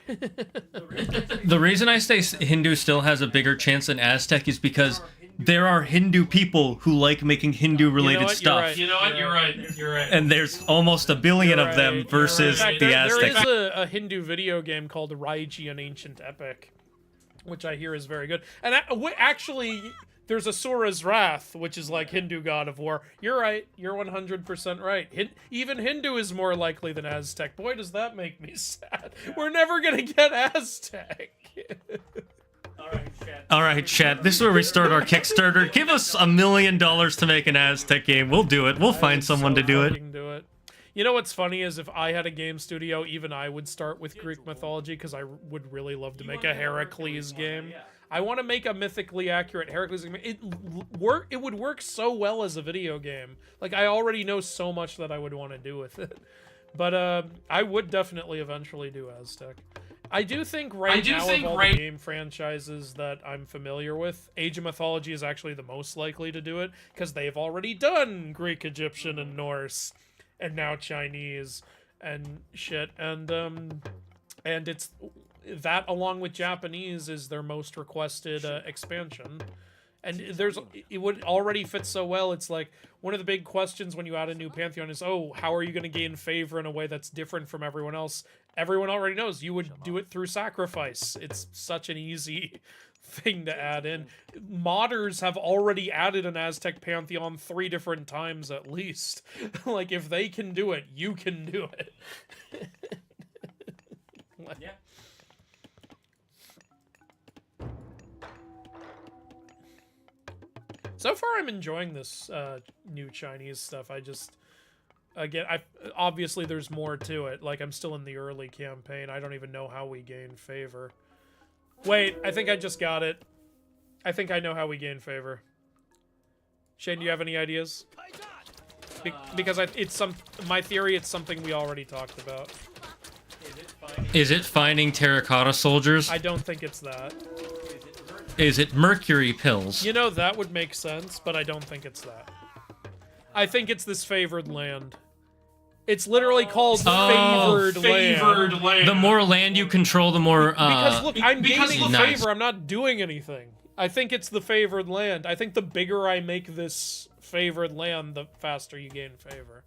The reason I say Hindu still has a bigger chance than Aztec is because there are Hindu people who like making Hindu-related stuff. You know what? You're right. You're right. And there's almost a billion of them versus the Aztec. There is a Hindu video game called Raiji: An Ancient Epic, which I hear is very good. And actually, there's Asura's Wrath, which is like Hindu God of War. You're right. You're 100% right. Even Hindu is more likely than Aztec. Boy, does that make me sad. We're never gonna get Aztec. All right, chat. This is where we start our Kickstarter. Give us $1 million to make an Aztec game. We'll do it. We'll find someone to do it. You know what's funny is if I had a game studio, even I would start with Greek mythology, because I would really love to make a Heracles game. I want to make a mythically accurate Heracles game. It would work so well as a video game. Like, I already know so much that I would want to do with it. But I would definitely eventually do Aztec. I do think of all the game franchises that I'm familiar with, Age of Mythology is actually the most likely to do it, because they've already done Greek, Egyptian, and Norse, and now Chinese, and shit, and it's that, along with Japanese, is their most requested expansion. And it would already fit so well. It's like, one of the big questions when you add a new Pantheon is, oh, how are you going to gain favor in a way that's different from everyone else? Everyone already knows you would do it through sacrifice. It's such an easy thing to add in. Modders have already added an Aztec Pantheon 3 different times at least. Like, if they can do it, you can do it. Yeah. So far, I'm enjoying this new Chinese stuff. Again, obviously there's more to it. Like, I'm still in the early campaign. I don't even know how we gain favor. Wait, I think I just got it. I think I know how we gain favor. Shane, do you have any ideas? Because my theory, it's something we already talked about. Is it finding terracotta soldiers? I don't think it's that. Is it mercury pills? You know, that would make sense, but I don't think it's that. I think it's this favored land. It's literally called favored land. The more land you control, the more because look, I'm gaining nice. favor. I'm not doing anything. I think it's the favored land. I think the bigger I make this favored land, the faster you gain favor.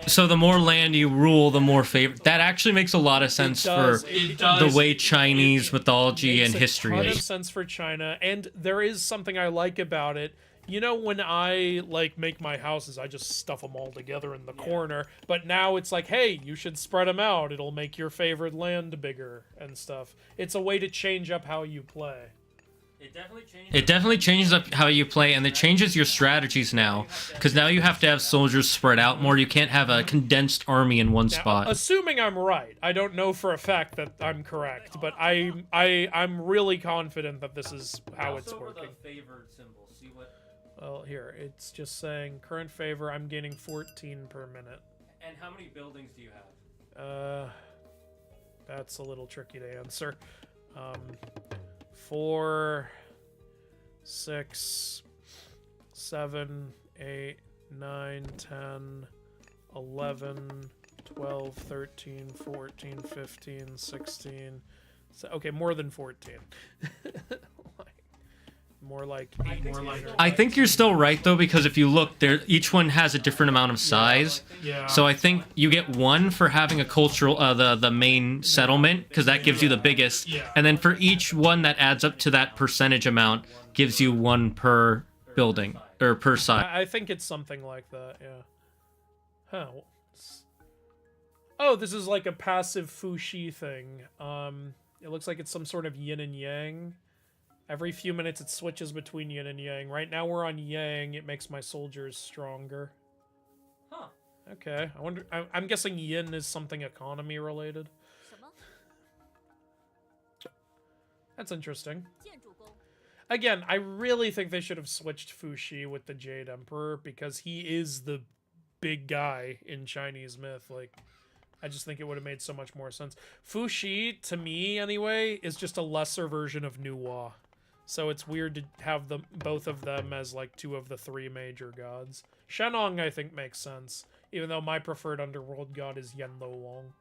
So the more land you rule, the more favor. That actually makes a lot of sense for the way Chinese mythology and history is. It makes a ton of sense for China, and there is something I like about it. You know, when I, like, make my houses, I just stuff them all together in the corner. But now it's like, hey, you should spread them out. It'll make your favored land bigger and stuff. It's a way to change up how you play. It definitely changes up how you play, and it changes your strategies now, because now you have to have soldiers spread out more. You can't have a condensed army in one Now, spot. assuming I'm right, I don't know for a fact that I'm correct, but I'm really confident that this is how it's working. Well, here, it's just saying current favor, I'm gaining 14 per minute. And how many buildings do you have? That's a little tricky to answer. 4, 6, 7, 8, 9, 10, 11, 12, 13, 14, 15, 16. So, okay, more than 14. More like 8. I think you're still right though, because if you look there, each one has a different amount of size. Yeah. So I think you get 1 for having a cultural, the main settlement, because that gives you the biggest. Yeah. And then for each one that adds up to that percentage amount, gives you 1 per building or per side. I think it's something like that, yeah. Huh. Oh, this is like a passive Fuxi thing. It looks like it's some sort of yin and yang. Every few minutes it switches between yin and yang. Right now we're on yang. It makes my soldiers stronger. Huh. Okay. I wonder. I'm guessing yin is something economy related. That's interesting. Again, I really think they should have switched Fuxi with the Jade Emperor, because he is the big guy in Chinese myth. Like, I just think it would have made so much more sense. Fuxi, to me anyway, is just a lesser version of Nuwa. So it's weird to have them, both of them as like 2 of the 3 major gods. Shenong, I think, makes sense, even though my preferred underworld god is Yanlo Wang.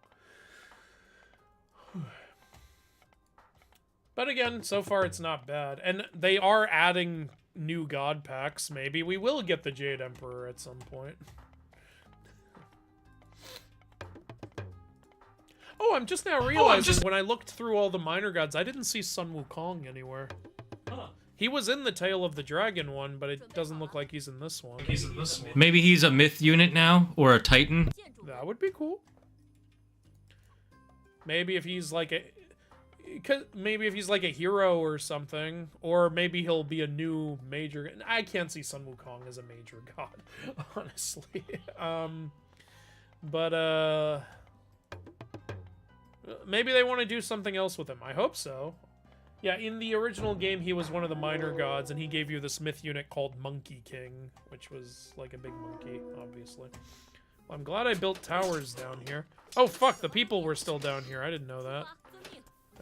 But again, so far it's not bad. And they are adding new god packs. Maybe we will get the Jade Emperor at some point. Oh, I'm just now realizing when I looked through all the minor gods, I didn't see Sun Wukong anywhere. Huh. He was in the Tale of the Dragon one, but it doesn't look like he's in this one. Maybe he's a myth unit now, or a titan. That would be cool. Maybe if he's like a... Maybe if he's like a hero or something, or maybe he'll be a new major... I can't see Sun Wukong as a major god, honestly. Maybe they want to do something else with him. I hope so. Yeah, in the original game, he was one of the minor gods, and he gave you this myth unit called Monkey King, which was like a big monkey, obviously. Well, I'm glad I built towers down here. Oh, fuck, the people were still down here. I didn't know that.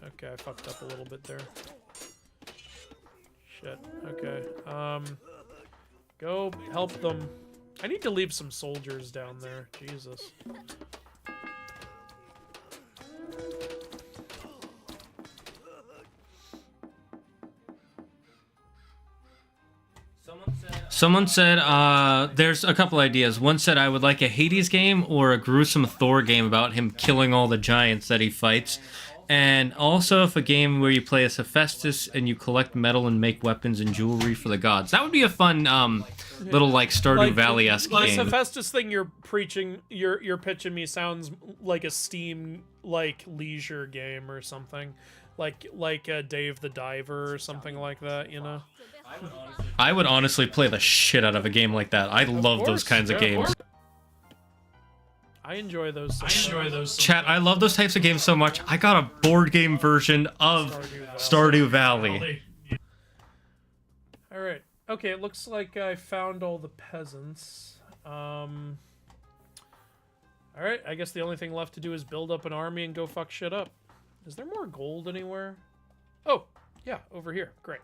Okay, I fucked up a little bit there. Shit, okay. Go help them. I need to leave some soldiers down there. Jesus. Someone said, there's a couple ideas. One said I would like a Hades game or a gruesome Thor game about him killing all the giants that he fights. And also if a game where you play as Hephaestus and you collect metal and make weapons and jewelry for the gods. That would be a fun, little, like, Stardew Valley-esque game. This Hephaestus thing you're preaching, you're pitching me sounds like a Steam, like, leisure game or something. Like Dave the Diver or something like that, you know? I would honestly play the shit out of a game like that. I love those kinds of games. I enjoy those. Chat, I love those types of games so much. I got a board game version of Stardew Valley. Alright. Okay, it looks like I found all the peasants. Alright, I guess the only thing left to do is build up an army and go fuck shit up. Is there more gold anywhere? Oh, yeah, over here. Great.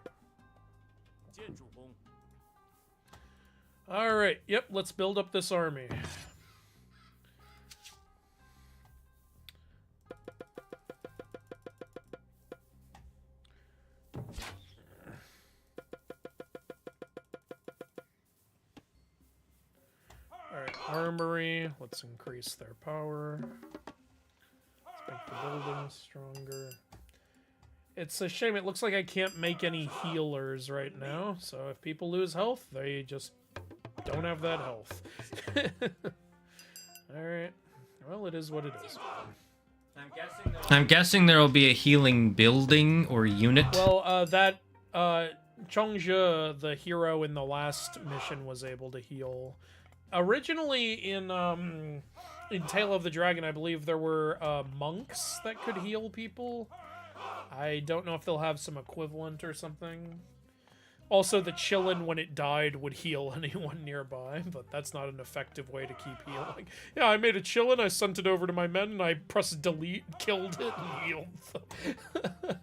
Alright, yep, let's build up this army. Alright, armory. Let's increase their power. Let's make the buildings stronger. It's a shame. It looks like I can't make any healers right now. So if people lose health, they just don't have that health. Alright. Well, it is what it is. I'm guessing there will be a healing building or unit. Well, that Chongzhe, the hero in the last mission, was able to heal. Originally in Tale of the Dragon, I believe there were monks that could heal people. I don't know if they'll have some equivalent or something. Also, the chillin, when it died, would heal anyone nearby, but that's not an effective way to keep healing. Yeah, I made a chillin, I sent it over to my men, and I pressed delete, killed it, and healed them.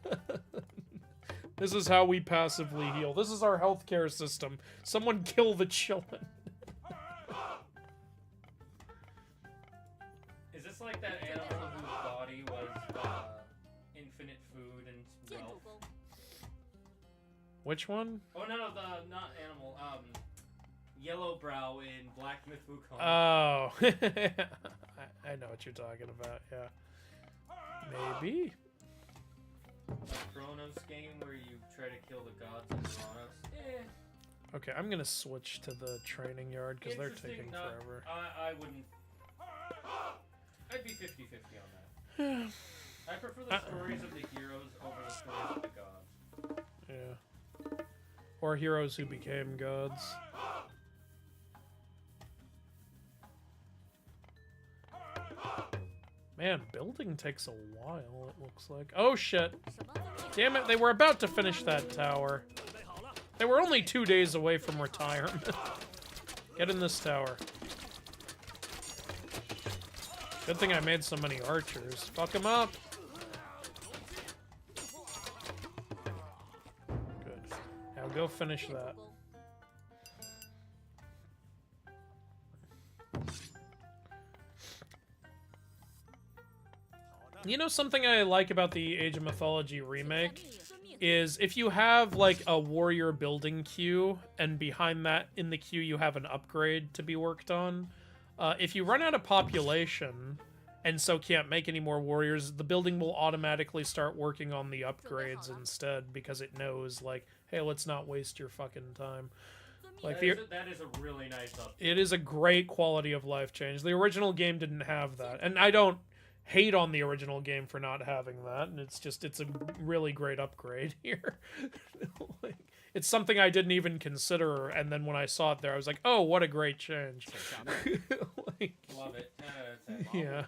This is how we passively heal. This is our healthcare system. Someone kill the chillin. Is this like that animal whose body was infinite food and wealth? Which one? Oh no, not animal. Yellowbrow in Black Myth Wukong. Oh, I know what you're talking about. Yeah, maybe. A Chronos game where you try to kill the gods in Chronos. Okay, I'm gonna switch to the training yard because they're taking forever. I wouldn't. I'd be 50-50 on that. I prefer the stories of the heroes over the stories of the gods. Yeah. Or heroes who became gods. Man, building takes a while, it looks like. Oh shit. Damn it, they were about to finish that tower. They were only 2 days away from retirement. Get in this tower. Good thing I made so many archers. Fuck them up. Good. Now go finish that. You know something I like about the Age of Mythology remake is if you have like a warrior building queue and behind that in the queue you have an upgrade to be worked on, if you run out of population and so can't make any more warriors, the building will automatically start working on the upgrades instead because it knows like, hey, let's not waste your fucking time. Like that is a really nice upgrade. It is a great quality of life change. The original game didn't have that, and I don't hate on the original game for not having that, and it's a really great upgrade here. Like, it's something I didn't even consider, and then when I saw it there, I was like, oh, what a great change. Like, love it. Yeah.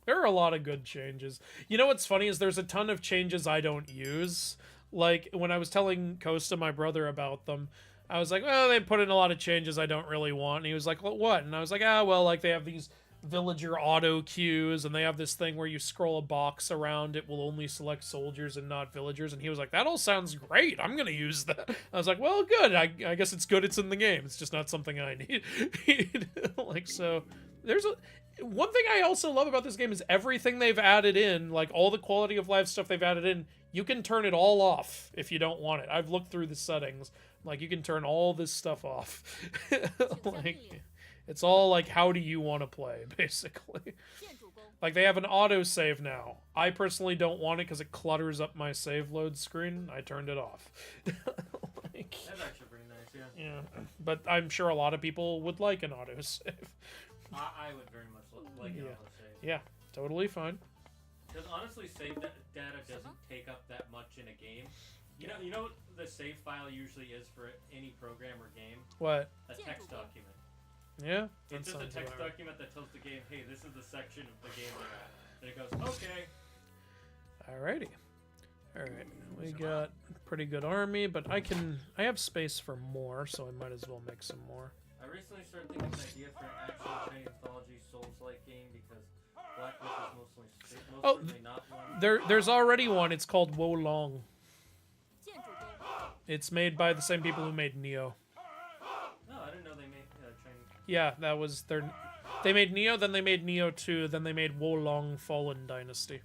There are a lot of good changes. You know what's funny is there's a ton of changes I don't use. Like, when I was telling Costa, my brother, about them, I was like, well, they put in a lot of changes I don't really want. And he was like, well, what? And I was like, well, like, they have these villager auto queues, and they have this thing where you scroll a box around, it will only select soldiers and not villagers. And he was like, that all sounds great. I'm going to use that. I was like, well, good. I guess it's good it's in the game. It's just not something I need. Like, so, there's one thing I also love about this game is everything they've added in, like, all the quality of life stuff they've added in, you can turn it all off if you don't want it. I've looked through the settings. Like, you can turn all this stuff off. Like, it's all like, how do you want to play, basically. Like, they have an autosave now. I personally don't want it because it clutters up my save load screen. I turned it off. Like, that's actually pretty nice, yeah. Yeah, but I'm sure a lot of people would like an autosave. I would very much like an autosave. Yeah, totally fine. Because honestly, save data doesn't take up that much in a game. You know what the save file usually is for any program or game? What? A text document. Yeah? It's just a text document that tells the game, hey, this is the section of the game we're at. And it goes, okay. Alrighty. Alright, we got pretty good army, but I have space for more, so I might as well make some more. I recently started thinking of an idea for an actual Chinese mythology Souls-like game because Black Myth is mostly not one. There's already one. It's called Wo Long. It's made by the same people who made Nioh. No, I didn't know they made Chinese. Yeah, that was their. They made Nioh, then they made Nioh 2, then they made Wo Long Fallen Dynasty.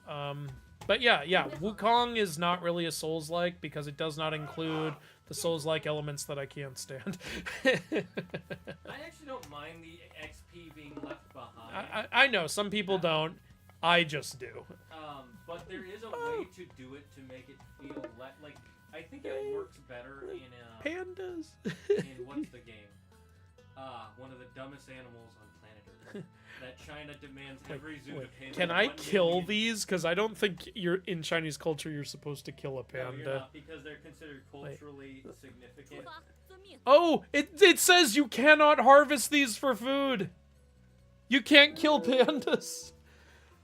But yeah, Wukong is not really a Souls-like because it does not include the Souls-like elements that I can't stand. I actually don't mind the XP being left behind. I know, some people don't. I just do. But there is a way to do it to make it feel like I think it works better in pandas. In what's the game? One of the dumbest animals on planet Earth. that China demands every zoo to pay Can them I 1 kill million. these? Because I don't think you're in Chinese culture. You're supposed to kill a No, you're panda. not, because they're considered culturally significant. Oh, it says you cannot harvest these for food. You can't kill pandas.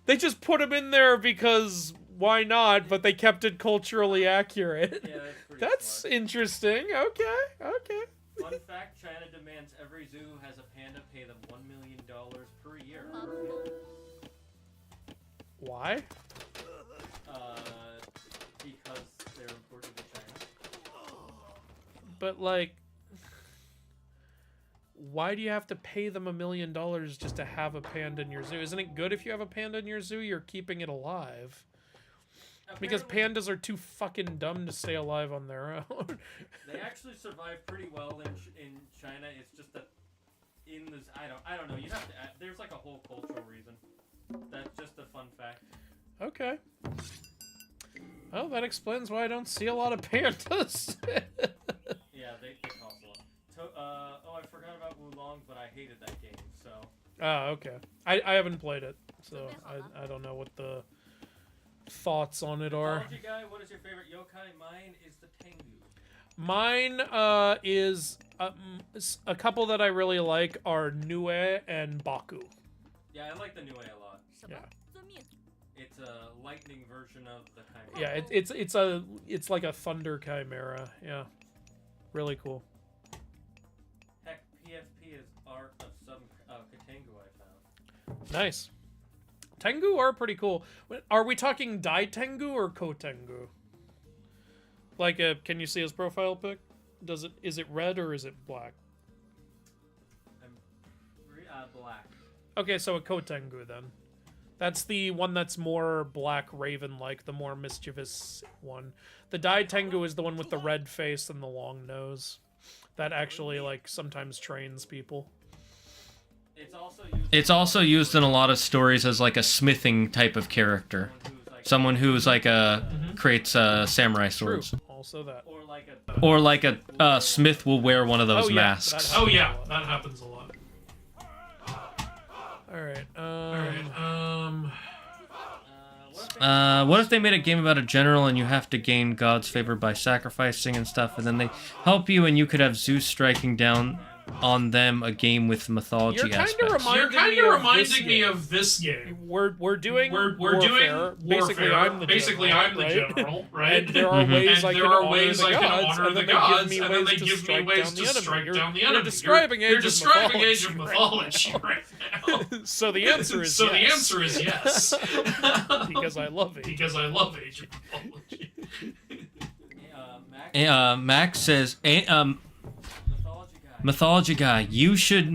They just put them in there because why not? But they kept it culturally accurate. Yeah, that's pretty That's smart. interesting. Okay. Fun fact, China demands every zoo has a panda pay them $1 million per year. Why? Because they're important to China. But like, why do you have to pay them $1 million just to have a panda in your zoo? Isn't it good if you have a panda in your zoo? You're keeping it alive. Because pandas are too fucking dumb to stay alive on their own. They actually survive pretty well in China. It's just that in this, I don't know. You have to. There's like a whole cultural reason. That's just a fun fact. Okay. Well, that explains why I don't see a lot of pandas. Yeah, they cost a lot. Oh, I forgot about Wulong, but I hated that game. So. Ah, okay. I haven't played it, so I don't know what the thoughts on it are. Mythology guy, what is your favorite yokai? Mine is the Tengu. Mine is a couple that I really like are Nue and Baku. Yeah, I like the Nue a lot. Yeah. It's a lightning version of the Chimera. Yeah, it's like a thunder chimera. Yeah, really cool. Heck, PFP is art of some Katengu I found. Nice. Tengu are pretty cool. Are we talking Dai Tengu or Ko Tengu? Like, can you see his profile pic? Is it red or is it black? Black. Okay, so a Ko Tengu then. That's the one that's more black raven-like, the more mischievous one. The Dai Tengu is the one with the red face and the long nose. That actually, like, sometimes trains people. It's also used in a lot of stories as like a smithing type of character. Someone who's like creates samurai swords. True. Also that. Or like a smith will wear one of those masks. Oh yeah, that happens a lot. Alright, what if they made a game about a general and you have to gain God's favor by sacrificing and stuff, and then they help you and you could have Zeus striking down on them a game with mythology aspects? You're kind of reminding me of this game. We're doing warfare. Basically, I'm the general, right? And there are ways I can honor the gods, and then they give me ways to strike down the enemy. You're describing Age of Mythology right now. So the answer is the answer is yes. Because I love it. Because I love Age of Mythology. Max says, Mythology guy, you should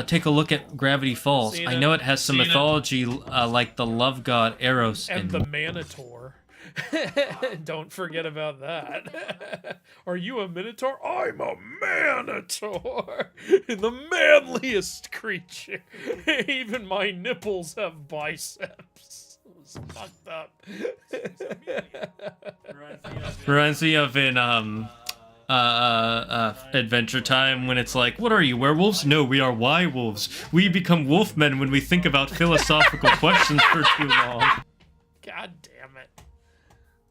take a look at Gravity Falls. I know it has some mythology like the love god Eros and in the Minotaur. Don't forget about that. Are you a Minotaur? I'm a Minotaur. The manliest creature. Even my nipples have biceps. It's fucked up. Reminds me of in Adventure Time when it's like, what are you, werewolves? No, we are Y-wolves. We become wolfmen when we think about philosophical questions for too long. God damn it.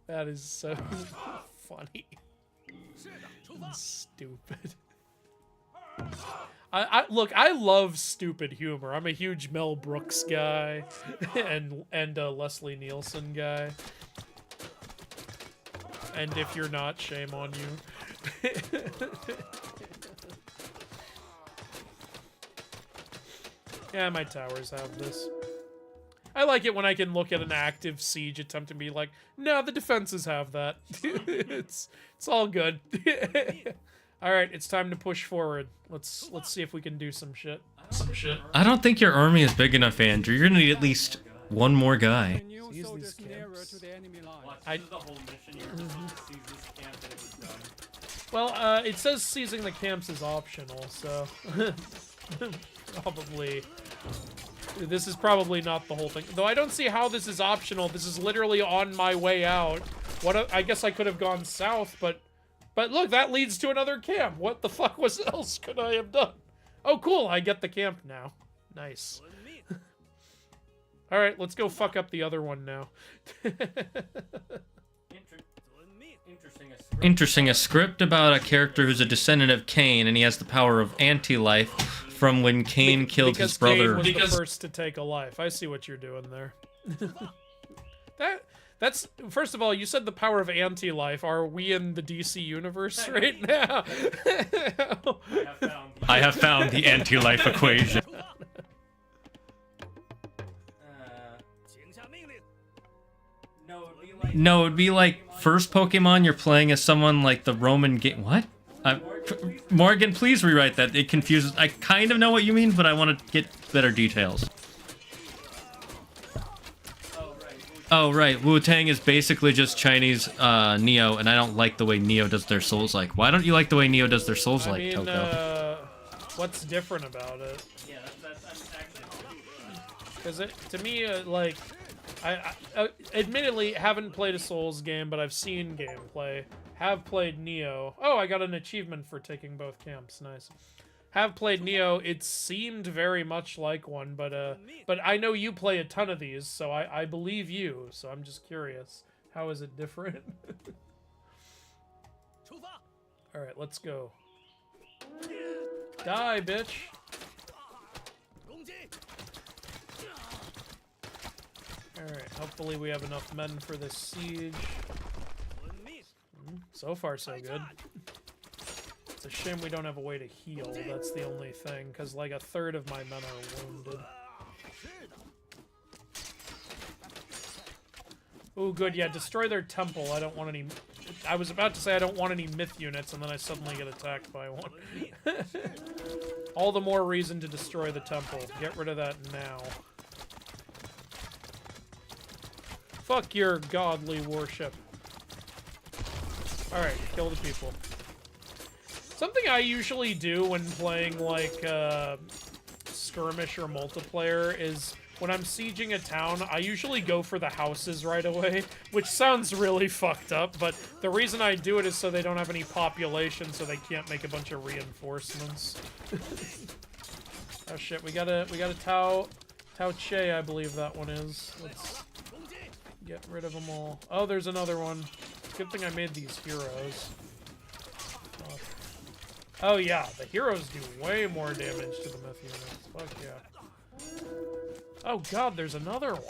That is so funny. Stupid. Look, I love stupid humor. I'm a huge Mel Brooks guy and a Leslie Nielsen guy. And if you're not, shame on you. Yeah, my towers have this. I like it when I can look at an active siege attempt and be like, no, the defenses have that. it's all good. Alright, it's time to push forward. Let's see if we can do some shit. I don't think your army is big enough, Andrew. You're gonna need at least one more guy. Use these nearer to the enemy line. Well, it says seizing the camps is optional, so probably this is probably not the whole thing. Though I don't see how this is optional. This is literally on my way out. I guess I could have gone south, but look, that leads to another camp. What the fuck else could I have done? Oh, cool, I get the camp now. Nice. All right, let's go fuck up the other one now. Interesting, a script about a character who's a descendant of Cain, and he has the power of anti-life from when Cain killed his brother. Cain was the first to take a life. I see what you're doing there. That's first of all, you said the power of anti-life. Are we in the DC universe right now? I have found the anti-life equation. No, it would be like first Pokemon you're playing as someone like the Roman game. What? Morgan, please rewrite that. It confuses. I kind of know what you mean, but I want to get better details. Oh, right. Wu-Tang is basically just Chinese Neo, and I don't like the way Neo does their Souls-like. Why don't you like the way Neo does their Souls-like, Toko? What's different about it? Yeah, that's actually... Because to me, like... I admittedly haven't played a Souls game, but I've seen gameplay. Have played Neo. Oh, I got an achievement for taking both camps. Nice. Have played Neo. It seemed very much like one, but I know you play a ton of these, so I believe you. So I'm just curious. How is it different? All right, let's go. Die, bitch. Alright, hopefully we have enough men for this siege. So far, so good. It's a shame we don't have a way to heal, that's the only thing, because like a third of my men are wounded. Ooh, good, yeah, destroy their temple. I don't want any... I was about to say I don't want any myth units, and then I suddenly get attacked by one. All the more reason to destroy the temple. Get rid of that now. Fuck your godly worship. Alright, kill the people. Something I usually do when playing, like, skirmish or multiplayer is when I'm sieging a town, I usually go for the houses right away, which sounds really fucked up, but the reason I do it is so they don't have any population, so they can't make a bunch of reinforcements. Oh shit, we got a Tao Che, I believe that one is. Let's get rid of them all. Oh, there's another one. Good thing I made these heroes. Oh yeah, the heroes do way more damage to the myth units. Fuck yeah. Oh god, there's another one.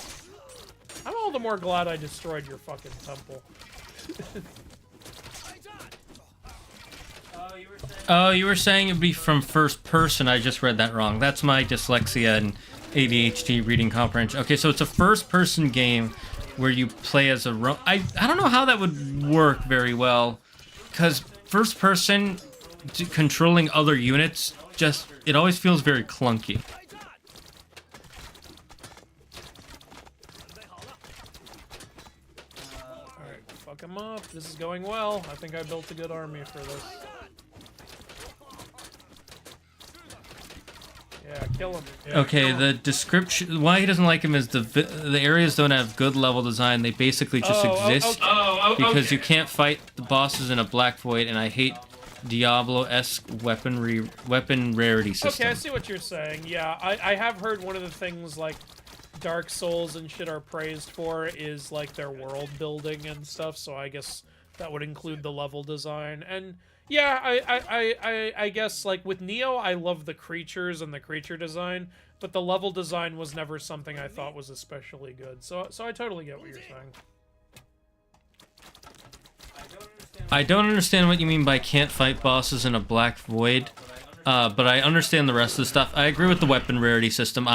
I'm all the more glad I destroyed your fucking temple. Oh, you were saying it'd be from first person. I just read that wrong. That's my dyslexia and ADHD reading comprehension. Okay, so it's a first person game where you play as a... I don't know how that would work very well, because first person controlling other units, just... It always feels very clunky. Alright, fuck him up. This is going well. I think I built a good army for this. Yeah, kill him. Yeah, okay, the description... Why he doesn't like him is the areas don't have good level design. They basically just exist because you can't fight the bosses in a black void, and I hate Diablo-esque weapon rarity system. Okay, I see what you're saying. Yeah, I have heard one of the things, like, Dark Souls and shit are praised for is, like, their world building and stuff, so I guess that would include the level design. And... yeah, I guess, like, with Neo, I love the creatures and the creature design, but the level design was never something I thought was especially good. So I totally get what you're saying. I don't understand what you mean by can't fight bosses in a black void, but I understand the rest of the stuff. I agree with the weapon rarity system.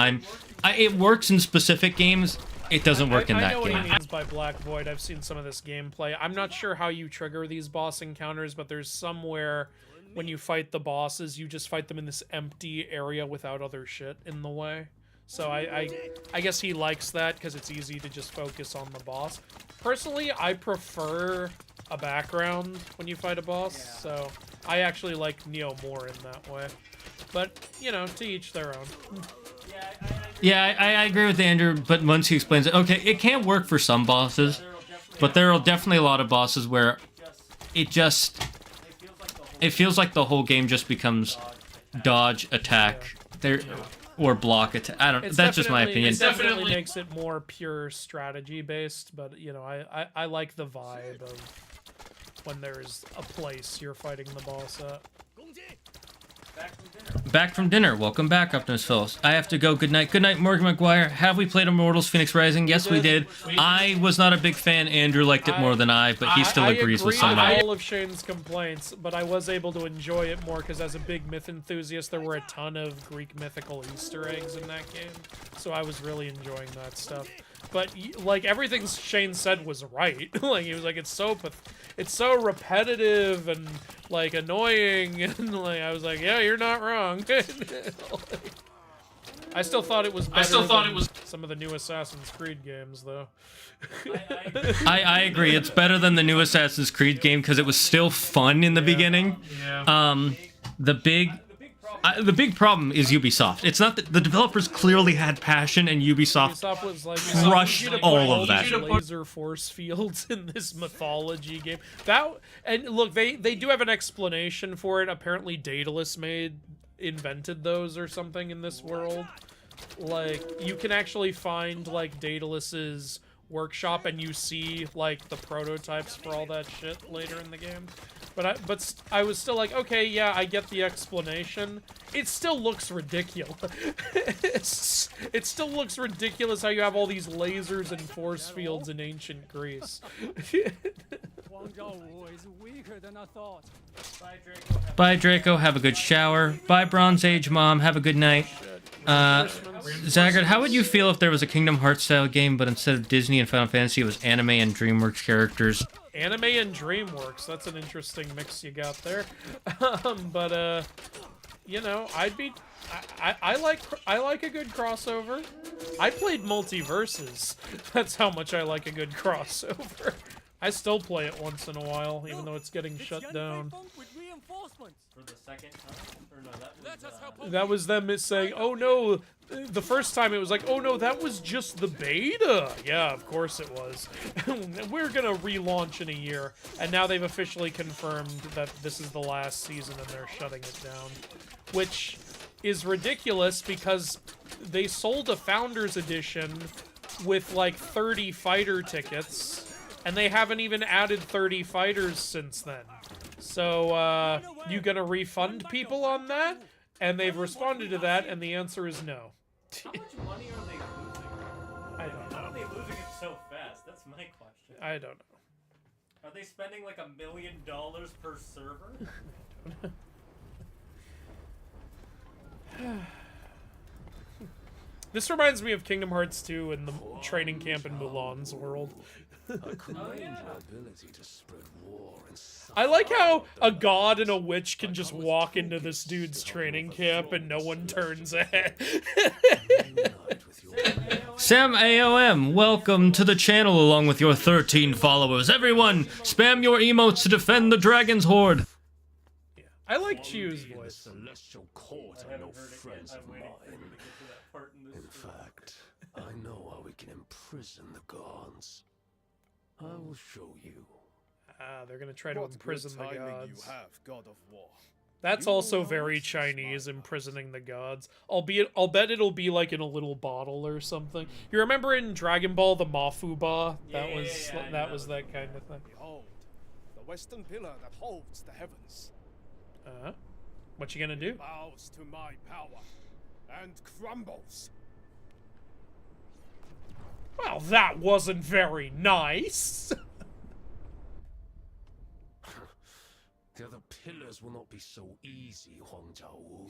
It works in specific games. It doesn't work in that game. I know what he means by Black Void. I've seen some of this gameplay. I'm not sure how you trigger these boss encounters, but there's somewhere when you fight the bosses, you just fight them in this empty area without other shit in the way. So I guess he likes that because it's easy to just focus on the boss. Personally, I prefer a background when you fight a boss, so I actually like Neo more in that way. But, you know, to each their own. Yeah, I agree with Andrew, but once he explains it, okay, it can work for some bosses, but there are definitely a lot of bosses where it feels like the whole game just becomes dodge, attack. or block attack. I don't. That's just my opinion. It definitely makes it more pure strategy based, but you know, I like the vibe of when there's a place you're fighting the boss at. Back from dinner. Welcome back, Optimus Phillips. I have to go. Good night. Good night, Morgan McGuire. Have we played Immortals Phoenix Rising? Yes, we did. I was not a big fan. Andrew liked it more than I, but he still agrees with some of I agree with all of Shane's complaints, but I was able to enjoy it more because as a big myth enthusiast, there were a ton of Greek mythical Easter eggs in that game, so I was really enjoying that stuff. But like everything Shane said was right. Like he was like, it's so repetitive and like annoying, and like I was like, yeah, you're not wrong. I still thought it was better than some of the new Assassin's Creed games, though. I agree. It's better than the new Assassin's Creed game because it was still fun in the beginning. Yeah. The big problem is Ubisoft. It's not that the developers clearly had passion, and Ubisoft was like, crushed all of that. Laser force fields in this mythology game. And look, they do have an explanation for it. Apparently, Daedalus invented those or something in this world. Like you can actually find like Daedalus's workshop, and you see like the prototypes for all that shit later in the game. But I was still like, okay, yeah, I get the explanation. It still looks ridiculous. It still looks ridiculous how you have all these lasers and force fields in ancient Greece. is weaker than I thought. Bye, Draco. Have a good shower. Bye, Bronze Age Mom. Have a good night. Zaggard, how would you feel if there was a Kingdom Hearts style game, but instead of Disney and Final Fantasy, it was anime and DreamWorks characters? Anime and DreamWorks. That's an interesting mix you got there. You know, I like a good crossover. I played Multiverses. That's how much I like a good crossover. I still play it once in a while, even though it's getting shut down. For the second time? Or no, that was them saying, oh no, the first time it was like, oh no, that was just the beta. Yeah, of course it was. We're gonna relaunch in a year. And now they've officially confirmed that this is the last season and they're shutting it down. Which is ridiculous because they sold a Founders Edition with like 30 fighter tickets. And they haven't even added 30 fighters since then. So, you gonna refund people on that? And they've responded to that, and the answer is no. How much money are they losing? I don't know. How are they losing it so fast? That's my question. I don't know. Are they spending like $1 million per server? This reminds me of Kingdom Hearts 2 and the training camp in Mulan's world. I like how a god and a witch can just walk into this dude's training camp and no one turns ahead. Sam AOM, welcome to the channel along with your 13 followers. Everyone, spam your emotes to defend the dragon's horde. Yeah. I like Chiu's voice. Celestial court are no friends of mine. In fact, I know how we can imprison the gods. I will show you. They're gonna try to imprison the gods. You have, God of War. That's also very Chinese, imprisoning the gods. I'll bet it'll be like in a little bottle or something. You remember in Dragon Ball the Mafuba? That was that kind of thing. Behold, the western pillar that holds the heavens. What you gonna do? Bows to my power and crumbles. Well, that wasn't very nice. The other pillars will not be so easy, Huang Jiawu.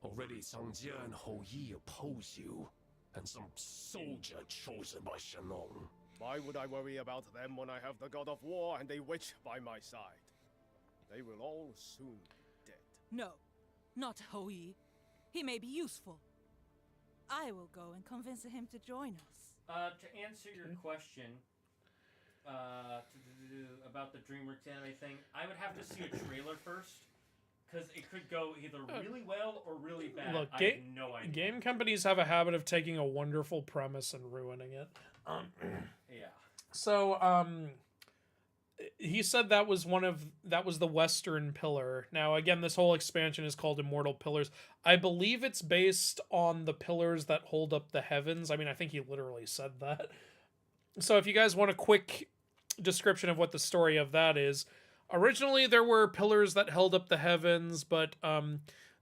Already Zhang Jie and Hou Yi oppose you, and some soldier chosen by Shenong. Why would I worry about them when I have the God of War and a witch by my side? They will all soon be dead. No, not Hou Yi. He may be useful. I will go and convince him to join us. To answer your question, about the DreamWorks anime thing, I would have to see a trailer first, because it could go either really well or really bad. Look, I have no idea. Game companies have a habit of taking a wonderful premise and ruining it. Yeah. So, he said that was the Western pillar. Now, again, this whole expansion is called Immortal Pillars. I believe it's based on the pillars that hold up the heavens. I mean, I think he literally said that. So if you guys want a quick description of what the story of that is, originally there were pillars that held up the heavens, but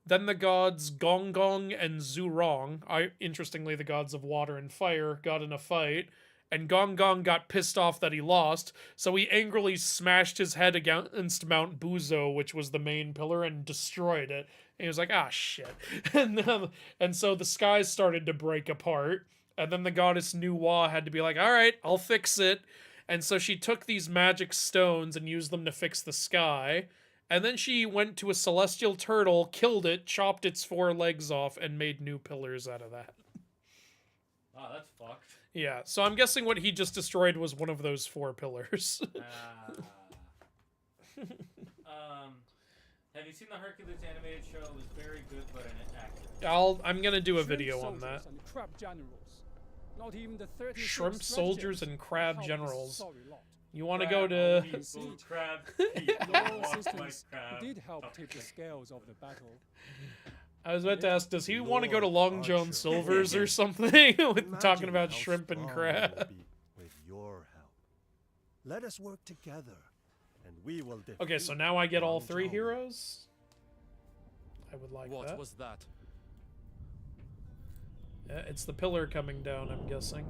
then the gods Gong Gong and Zhurong, interestingly the gods of water and fire, got in a fight, and Gong Gong got pissed off that he lost, so he angrily smashed his head against Mount Buzo, which was the main pillar, and destroyed it. And he was like, ah, shit. And so the skies started to break apart, and then the goddess Nuwa had to be like, all right, I'll fix it. And so she took these magic stones and used them to fix the sky. And then she went to a celestial turtle, killed it, chopped its 4 legs off, and made new pillars out of that. Oh, that's fucked. Yeah, so I'm guessing what he just destroyed was one of those 4 pillars. Have you seen the Hercules animated show? It was very good, but inaccurate. I'm gonna do a video on that. And crab generals. Not even the 30 Shrimp soldiers and crab generals. Sorry lot. You want to go to... crab did help tip the scales of the battle. I was about to ask, does he want to go to Long John Silver's or something? With talking about shrimp and crab. With your help. Let us work together, and we will defeat. Okay, so now I get all 3 heroes? I would like that. What was that? It's the pillar coming down, I'm guessing.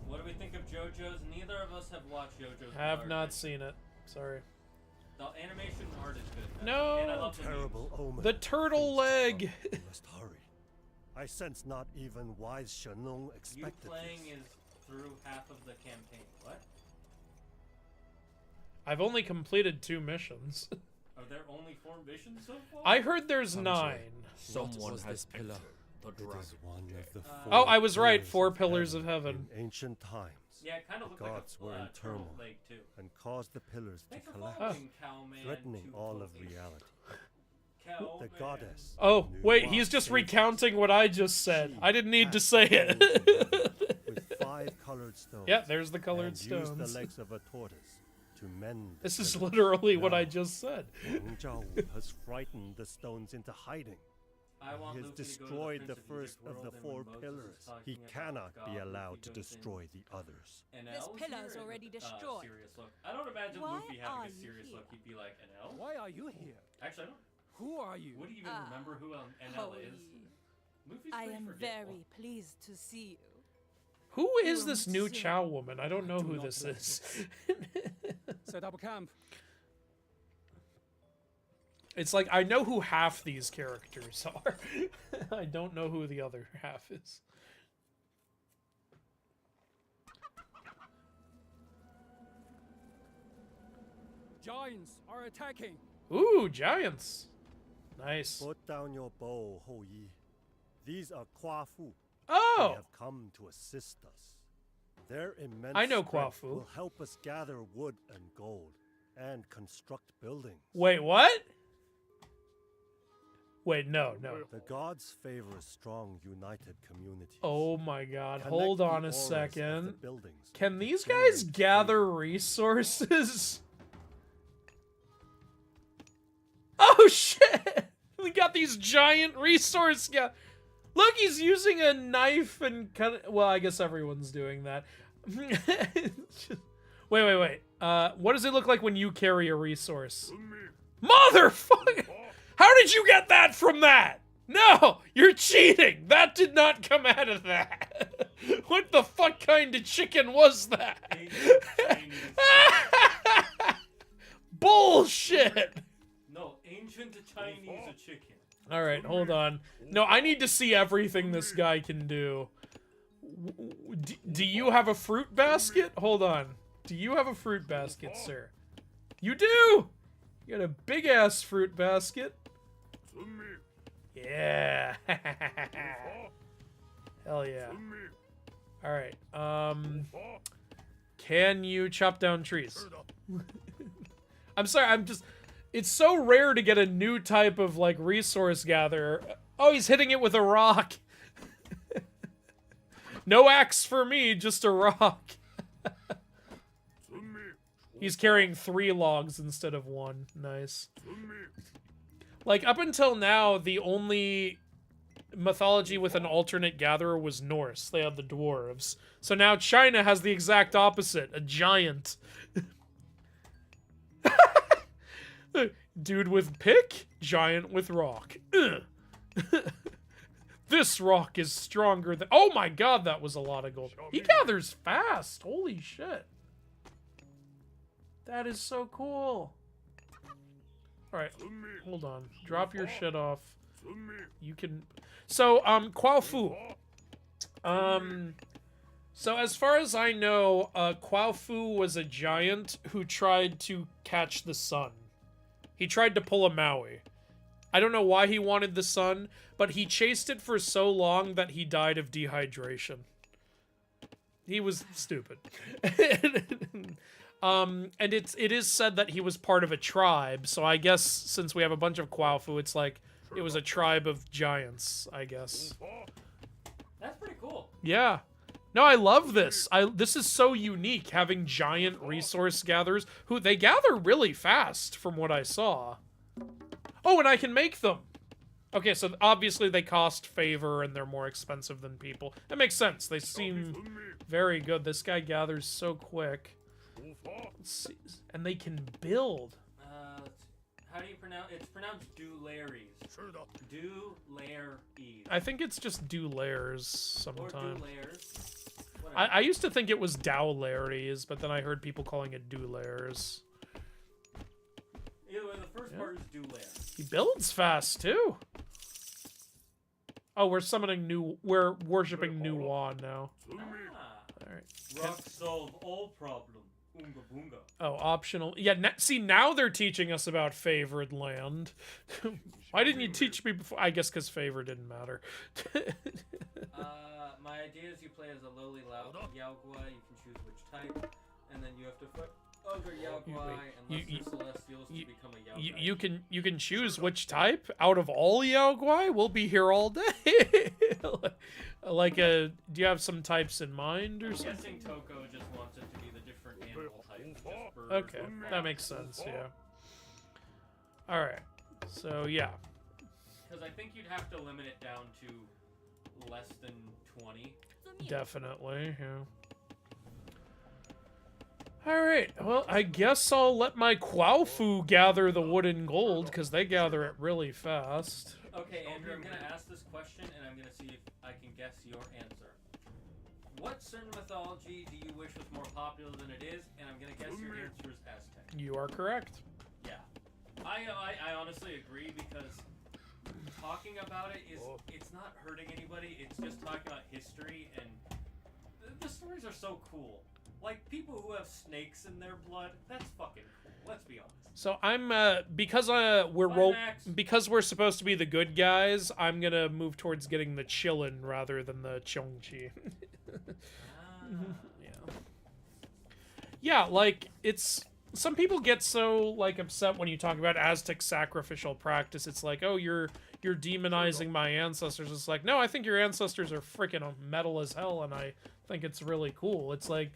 What do we think of JoJo's? Neither of us have watched JoJo's. Have not seen it. Sorry. The animation art is good. No! And I love Terrible omen. The turtle leg! We must hurry. I sense not even wise Shenong expected You playing this. is through half of the campaign. What? I've only completed 2 missions. Are there only 4 missions so far? I heard there's 9. Someone has pillar. It is one of the 4 Oh, I was right. pillars 4 pillars of heaven. In ancient times, Yeah, it kind of the looked like gods a were in turtle turmoil leg too. and caused the pillars to Thanks for collapse, following, Cowman threatening to all of focus. reality. Cowman. The goddess. Oh, wait, Nuwa he's just saved recounting what I just said. She I didn't need to passed say the it. with 5 colored stones. Yeah, there's the colored and stones. used the legs of a tortoise to mend. the This is pillars. literally what I Now, just said. Wang Zhaowu has frightened the stones into hiding. I want He has Luffy to go to destroyed the Prince of first Egypt of the world, 4 and when Moses is pillars. talking He about cannot God, be Luffy allowed to goes in destroy the others. an This L pillar's here already and, destroyed. serious look. I don't imagine Why Luffy having are a serious you look. He'd be like, an L? Why are you here? Actually, I don't. Who are you? Would he even remember who an L is? Luffy's I pretty am forgetful. very pleased to see you. Who is this new Chow woman? I don't know who not this like is. Set up a camp. It's like, I know who half these characters are. I don't know who the other half is. Giants are attacking. Ooh, giants. Nice. Put down your bow, Hou Yi. These are Kwafu. Oh! They have come to assist us. Their immense I know strength Kwafu. will help us gather wood and gold and construct buildings. Wait, what? Wait, no. The gods favor a strong, united community. Oh my god, Connect hold the on a auras of the second. buildings Can to these guys generate gather resources? Oh shit! We got these giant resource guys. Look, he's using a knife and cut it. Well, I guess everyone's doing that. Wait. What does it look like when you carry a resource? Motherfucker! How did you get that from that? No! You're cheating! That did not come out of that! What the fuck kind of chicken was that? Bullshit! No, ancient Chinese chicken. Alright, hold on. No, I need to see everything this guy can do. Do you have a fruit basket? Hold on. Do you have a fruit basket, sir? You do! You got a big-ass fruit basket. Yeah. Hell yeah. Alright, can you chop down trees? I'm sorry, I'm just... It's so rare to get a new type of, like, resource gatherer. Oh, he's hitting it with a rock. No axe for me, just a rock. He's carrying 3 logs instead of 1. Nice. Like, up until now, the only mythology with an alternate gatherer was Norse. They had the dwarves. So now China has the exact opposite. A giant. Dude with pick, giant with rock. This rock is stronger than... Oh my god, that was a lot of gold. He gathers fast. Holy shit. That is so cool. Alright, hold on. Drop your shit off. You can... So, Kuao Fu. So as far as I know, Kuao Fu was a giant who tried to catch the sun. He tried to pull a Maui. I don't know why he wanted the sun, but he chased it for so long that he died of dehydration. He was stupid. And it is said that he was part of a tribe, so I guess since we have a bunch of Kuao Fu, it's like it was a tribe of giants, I guess. That's pretty cool. Yeah. No, I love this. This is so unique, having giant resource gatherers who they gather really fast from what I saw. Oh, and I can make them. Okay, so obviously they cost favor and they're more expensive than people. That makes sense. They seem very good. This guy gathers so quick. Let's see. And they can build. How do you pronounce? It's pronounced Dularies. Dularies. I think it's just Dulares sometimes. Or Dulares. I used to think it was Dowlaries, but then I heard people calling it Dulares. Either way, the first part is Dulares. He builds fast too. Oh, we're we're worshipping New Wan now. Alright. Rock solve all problem. Oonga boonga. Oh, optional. Yeah, see, now they're teaching us about favored land. Why didn't you teach me before? I guess because favor didn't matter. My idea is you play as a lowly Yao Guai, you can choose which type, and then you have to fight other Yao Guai and lesser celestials to become a Yao Guai. You can choose which type out of all Yao Guai. We'll be here all day. Do you have some types in mind or something? I'm guessing Toko just wants it to be the different animal types. Okay, that makes sense, yeah. Alright, so yeah. Because I think you'd have to limit it down to less than 20. Definitely, yeah. Alright, well, I guess I'll let my Kuao Fu gather the wood and gold, because they gather it really fast. Okay, Andrew, I'm going to ask this question, and I'm going to see if I can guess your answer. What certain mythology do you wish was more popular than it is? And I'm going to guess your answer is Aztec. You are correct. Yeah. I honestly agree, because talking about it it's not hurting anybody, it's just talking about history, and the stories are so cool. Like, people who have snakes in their blood, that's fucking cool, let's be honest. So I'm, because we're supposed to be the good guys, I'm gonna move towards getting the Chillin rather than the Chongqi. Yeah, like, it's... Some people get so, like, upset when you talk about Aztec sacrificial practice. It's like, oh, you're demonizing my ancestors. It's like, no, I think your ancestors are freaking metal as hell, and I think it's really cool. It's like,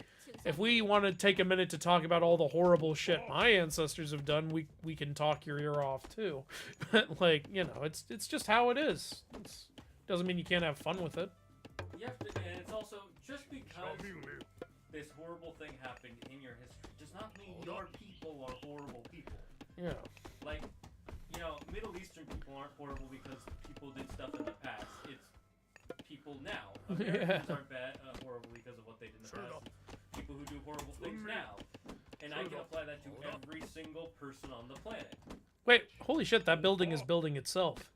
if we want to take a minute to talk about all the horrible shit my ancestors have done, we can talk your ear off, too. Like, you know, it's just how it is. Doesn't mean you can't have fun with it. You have to, and it's also, just because this horrible thing happened in your history does not mean your people are horrible people. Yeah. Like, you know, Middle Eastern people aren't horrible because people did stuff in the past. It's people now. Americans aren't horrible because of what they did in the past. People who do horrible things now. And I can apply that to every single person on the planet. Wait, holy shit, that building is building itself.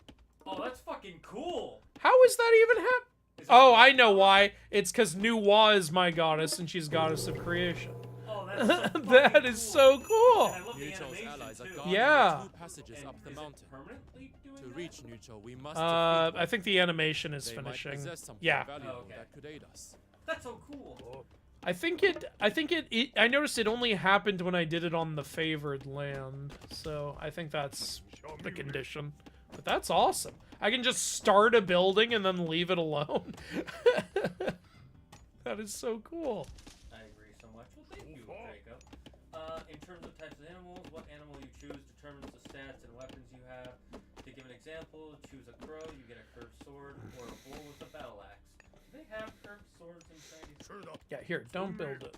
Oh, that's fucking cool! How is that even happening? Oh, I know why. It's because Nu Wa is my goddess, and she's goddess of creation. Oh, that's so that is so cool. And I love the animation, too. Yeah. Two passages up the mountain. Permanently doing to reach Nucho, we must I think the animation is they finishing. Might possess something Yeah. valuable that could aid us. That's so cool. I noticed it only happened when I did it on the favored land, so I think that's the condition. But that's awesome. I can just start a building and then leave it alone. That is so cool. I agree so much. Well, thank you, Jacob. In terms of types of animals, what animal you choose determines the stats and weapons you have. To give an example, choose a crow, you get a curved sword, or a bull with a battle axe. Do they have curved swords in Chinese? Yeah, here, don't build it.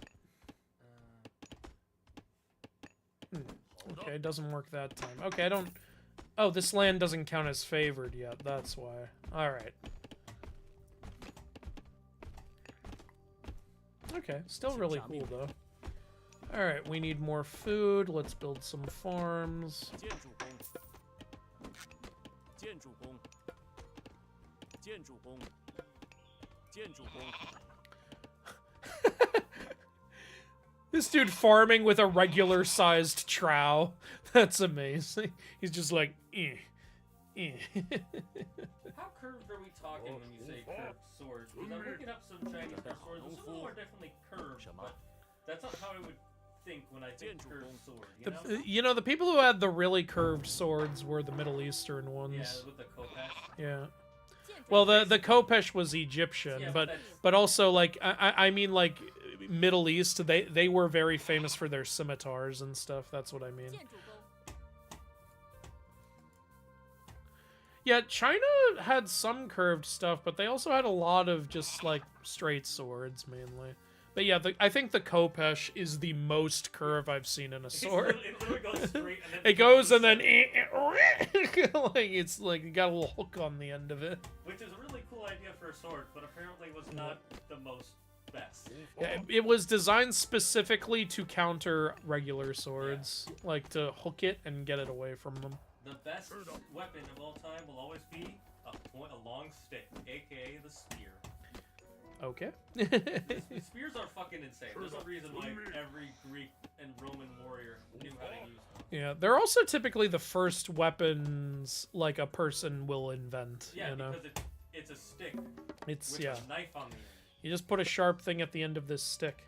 Okay, it doesn't work that time. Okay, I don't... Oh, this land doesn't count as favored yet, that's why. Alright. Okay, still really cool, though. Alright, we need more food. Let's build some farms. This dude farming with a regular-sized trowel. That's amazing. He's just like, eh. How curved are we talking when you say curved swords? Because I'm looking up some Chinese curved swords. Some of them are definitely curved, but that's not how I would think when I think curved sword, You know, the people who had the really curved swords were the Middle Eastern ones. Yeah, with the khopesh. Yeah. Well, the khopesh was Egyptian, Yeah, but also, like, I mean, like, Middle East, they were very famous for their scimitars and stuff. That's what I mean. Yeah, China had some curved stuff, but they also had a lot of just, like, straight swords, mainly. But yeah, I think the khopesh is the most curve I've seen in a sword. It literally goes straight and then... It goes and then... like, it's like, you got a little hook on the end of it. Which is a really cool idea for a sword, but apparently was not the most best. Yeah, it was designed specifically to counter regular swords. Yeah. Like, to hook it and get it away from them. The best weapon of all time will always be a long stick, aka the spear. Okay. The spears are fucking insane. There's a reason why every Greek and Roman warrior knew how to use them. Yeah, they're also typically the first weapons, like, a person will invent. Yeah, you know? because it's a stick with a knife on the end. You just put a sharp thing at the end of this stick.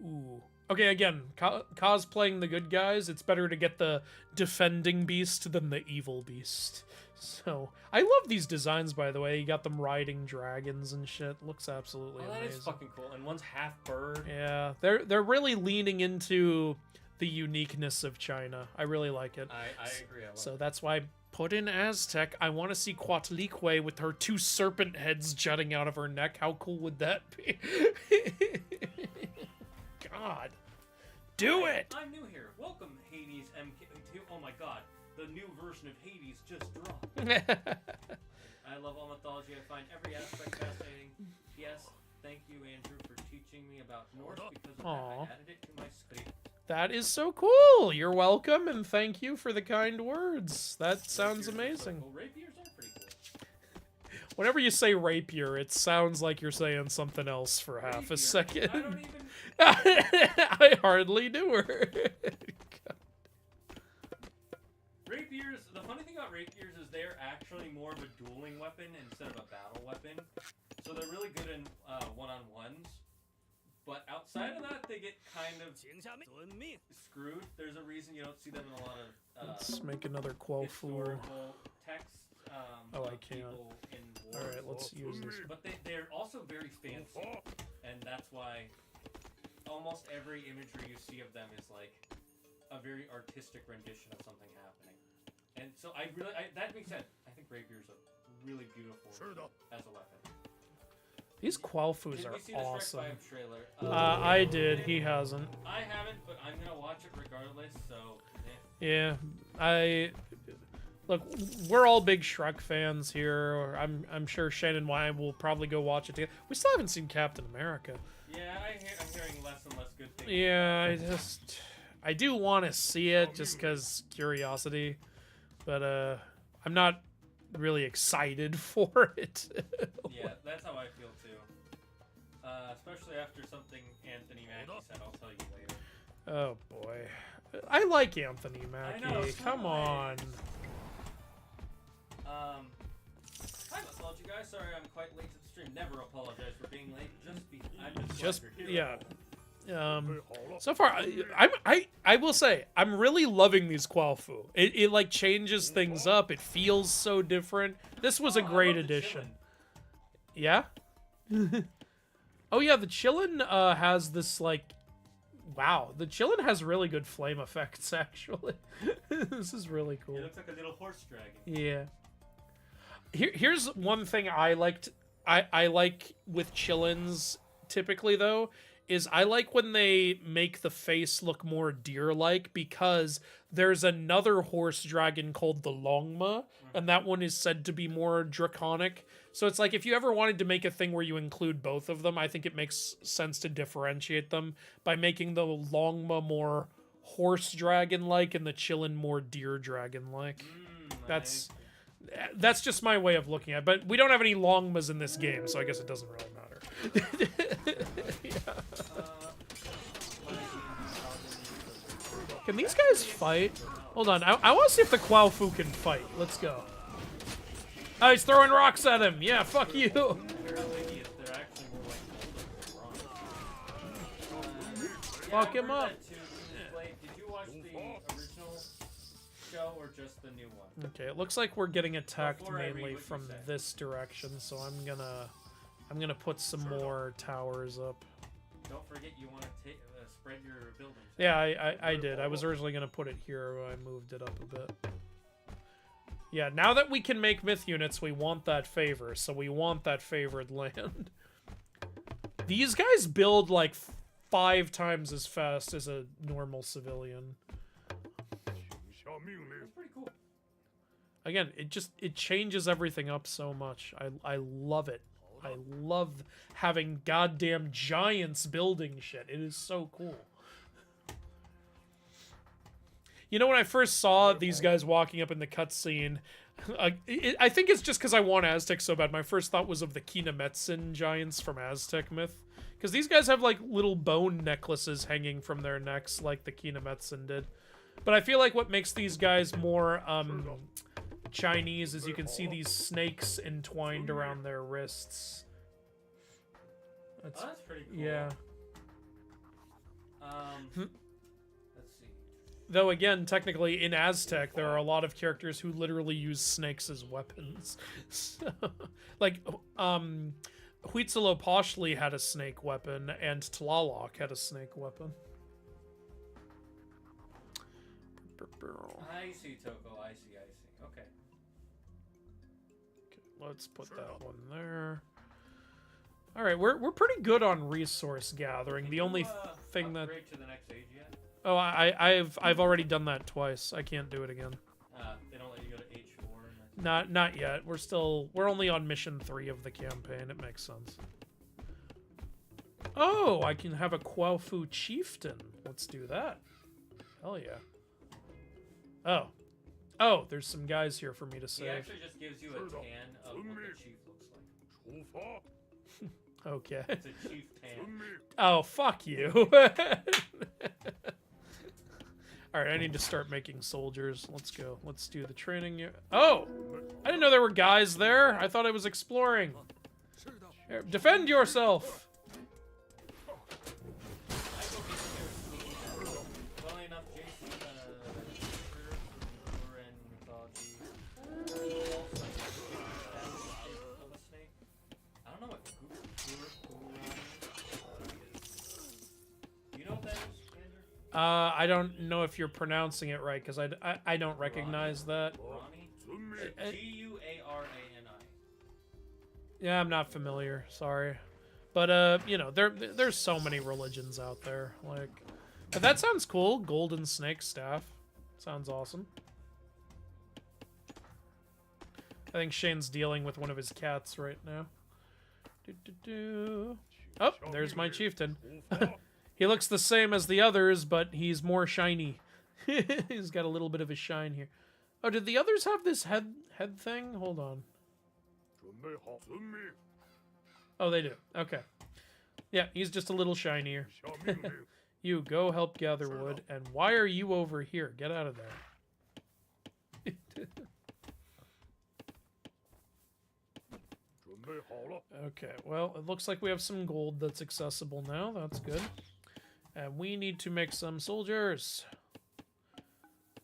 Ooh. Okay, again, cosplaying the good guys, it's better to get the defending beast than the evil beast. So, I love these designs, by the way. You got them riding dragons and shit. Looks absolutely amazing. That is fucking cool. And one's half bird. Yeah, they're really leaning into the uniqueness of China. I really like it. I agree. So that's why I put in Aztec. I want to see Quetzalcoatl with her 2 serpent heads jutting out of her neck. How cool would that be? God. Do it! I'm new here. Welcome, Hades MK2. Oh my god. The new version of Hades just dropped. I love all mythology. I find every aspect fascinating. Yes, thank you, Andrew, for teaching me about Norse. Because of that, I added it to my script. That is so cool. You're welcome, and thank you for the kind words. That sounds amazing. Well, rapiers are pretty cool. Whenever you say rapier, it sounds like you're saying something else for half a second. I don't even... I hardly knew her. Rapiers, the funny thing about rapiers is they're actually more of a dueling weapon instead of a battle weapon. So they're really good in one-on-ones. But outside of that, they get kind of screwed. There's a reason you don't see them in a lot of let's make another Quafu. Texts. Oh, I can't. Alright, let's use this. But they're also very fancy. And that's why almost every imagery you see of them is like a very artistic rendition of something happening. And so that being said, I think rapiers are really beautiful as a weapon. These Qualfus are awesome. Shrek 5 trailer? I did. He hasn't. I haven't, but I'm gonna watch it regardless. So. Yeah, look. We're all big Shrek fans here. I'm sure Shane and I will probably go watch it together. We still haven't seen Captain America. Yeah, I'm hearing less and less good things. Yeah, I do want to see it just because curiosity, but I'm not really excited for it. Yeah, that's how I feel too. Especially after something Anthony Mackie said. I'll tell you later. Oh boy, I like Anthony Mackie. I know, Come on. Hi, MythologyGuy. Sorry, I'm quite late to the stream. Never apologize for being late. So far, I will say I'm really loving these Quafu. It like changes things up. It feels so different. This was a great addition. Yeah. Oh yeah, the Chillin has this like Wow, the chillin' has really good flame effects, actually. This is really cool. It looks like a little horse dragon. Yeah. Here's one thing I liked. I like with chillins typically though, is I like when they make the face look more deer-like, because there's another horse dragon called the Longma, and that one is said to be more draconic. So it's like, if you ever wanted to make a thing where you include both of them, I think it makes sense to differentiate them by making the Longma more horse dragon-like and the Chillin more deer dragon-like. That's just my way of looking at it. But we don't have any Longmas in this game, so I guess it doesn't really matter. Yeah. Can these guys fight? Hold on, I want to see if the Quaofu can fight. Let's go. Oh, he's throwing rocks at him. Yeah, fuck you. Fuck him up. Did you watch the original show or just the new one? Okay, it looks like we're getting attacked mainly from this direction, so I'm gonna put some more towers up. Don't forget you want to spread your buildings. Yeah, I did. I was originally gonna put it here, but I moved it up a bit. Yeah, now that we can make myth units, we want that favor, so we want that favored land. These guys build like 5 times as fast as a normal civilian. That's pretty cool. Again, it changes everything up so much. I love it. I love having goddamn giants building shit. It is so cool. You know, when I first saw these guys walking up in the cutscene, I think it's just because I want Aztec so bad. My first thought was of the Kinametsin giants from Aztec myth. Because these guys have, like, little bone necklaces hanging from their necks like the Kinametsin did. But I feel like what makes these guys more Chinese is you can see these snakes entwined around their wrists. That's pretty cool. Yeah. Let's see. Though again, technically in Aztec, there are a lot of characters who literally use snakes as weapons. So, like, Huitzilopochtli had a snake weapon, and Tlaloc had a snake weapon. I see, Toko. I see. Okay. Let's put that one there. All right, we're pretty good on resource gathering. The only thing that upgrade to the next age yet? Oh, I've already done that twice. I can't do it again. They don't let you go to age 4. Not yet. We're only on mission 3 of the campaign. It makes sense. Oh, I can have a Quaofu chieftain. Let's do that. Hell yeah. Oh, there's some guys here for me to save. He actually just gives you a tan of what the chief looks like. Okay. It's a chief tan. Oh, fuck you. Alright, I need to start making soldiers. Let's go. Let's do the training. Oh! I didn't know there were guys there. I thought I was exploring. Here, defend yourself! I don't know if you're pronouncing it right, because I don't recognize that. G-U-A-R-A-N-I. Yeah, I'm not familiar. Sorry. But, you know, there's so many religions out there. Like, but that sounds cool. Golden snake staff. Sounds awesome. I think Shane's dealing with one of his cats right now. Oh, there's my chieftain. He looks the same as the others, but he's more shiny. He's got a little bit of a shine here. Oh, did the others have this head thing? Hold on. Oh, they do. Okay. Yeah, he's just a little shinier. You go help gather wood. And why are you over here? Get out of there. Okay, well, it looks like we have some gold that's accessible now. That's good. And we need to make some soldiers.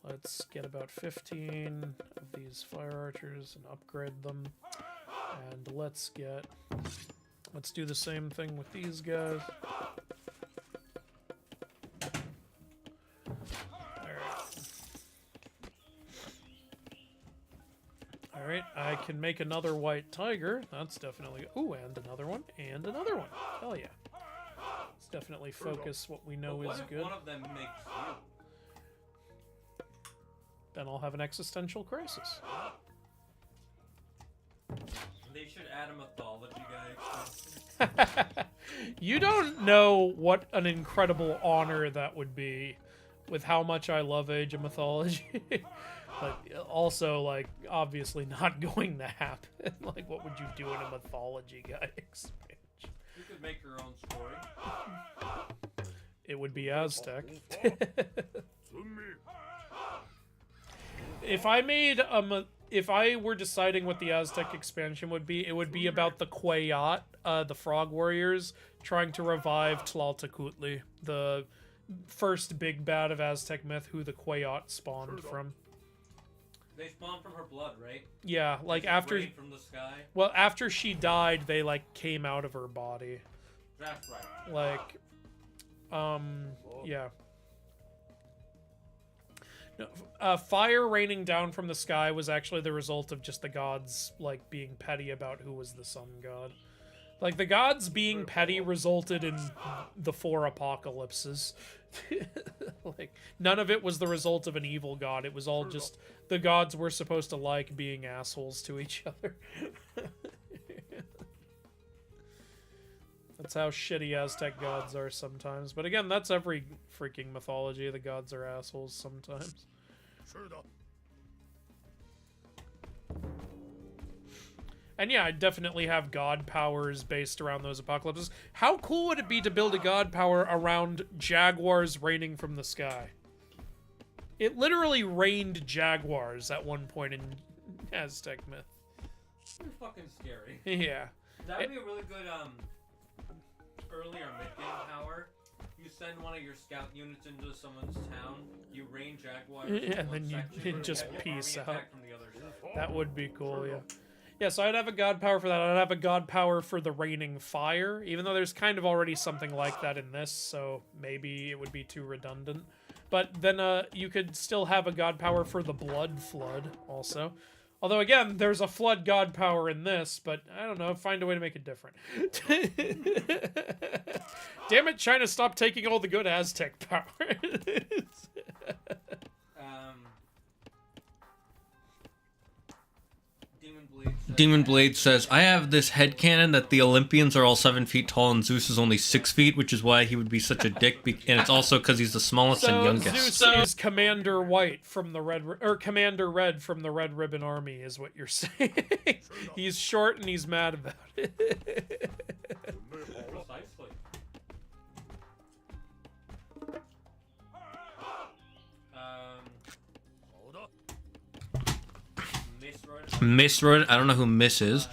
Let's get about 15 of these fire archers and upgrade them. And let's do the same thing with these guys. Alright, I can make another white tiger. That's definitely... Ooh, and another one. And another one. Hell yeah. Let's definitely focus what we know What is if good. one of them makes you? Then I'll have an existential crisis. They should add a mythology guy. You don't know what an incredible honor that would be with how much I love Age of Mythology. But also, like, obviously not going to happen. Like, what would you do in a mythology guy expansion? You could make your own story. It would be Aztec. If I made if I were deciding what the Aztec expansion would be, it would be about the qotd, the frog warriors, trying to revive Tlaltecuhtli, the first big bad of Aztec myth, who the qotd spawned from. They spawn from her blood, right? Yeah, like Does it after... rain from the sky? Well, after she died, they, like, came out of her body. That's right. Like, yeah. No, fire raining down from the sky was actually the result of just the gods, like, being petty about who was the sun god. Like, the gods being petty resulted in the 4 apocalypses. Like, none of it was the result of an evil god. It was all just the gods were supposed to like being assholes to each other. That's how shitty Aztec gods are sometimes. But again, that's every freaking mythology. The gods are assholes sometimes. And yeah, I'd definitely have god powers based around those apocalypses. How cool would it be to build a god power around jaguars raining from the sky? It literally rained jaguars at one point in Aztec myth. Pretty fucking scary. Yeah. That would be a really good earlier mid-game power. You send one of your scout units into someone's town, you rain jaguars. Yeah, and then you just peace out. That would be cool, yeah. Yeah, so I'd have a god power for that. I'd have a god power for the raining fire, even though there's kind of already something like that in this, so maybe it would be too redundant. But then you could still have a god power for the blood flood, also. Although, again, there's a flood god power in this, but I don't know, find a way to make it different. Damn it, China, stop taking all the good Aztec powers. Demon Blade says, I have this headcanon that the Olympians are all 7 feet tall and Zeus is only 6 feet, which is why he would be such a dick, and it's also because he's the smallest and youngest. Zeus is Commander White from the Commander Red from the Red Ribbon Army, is what you're saying. He's short and he's mad about it. Precisely. Misroid, I don't know who Miss is.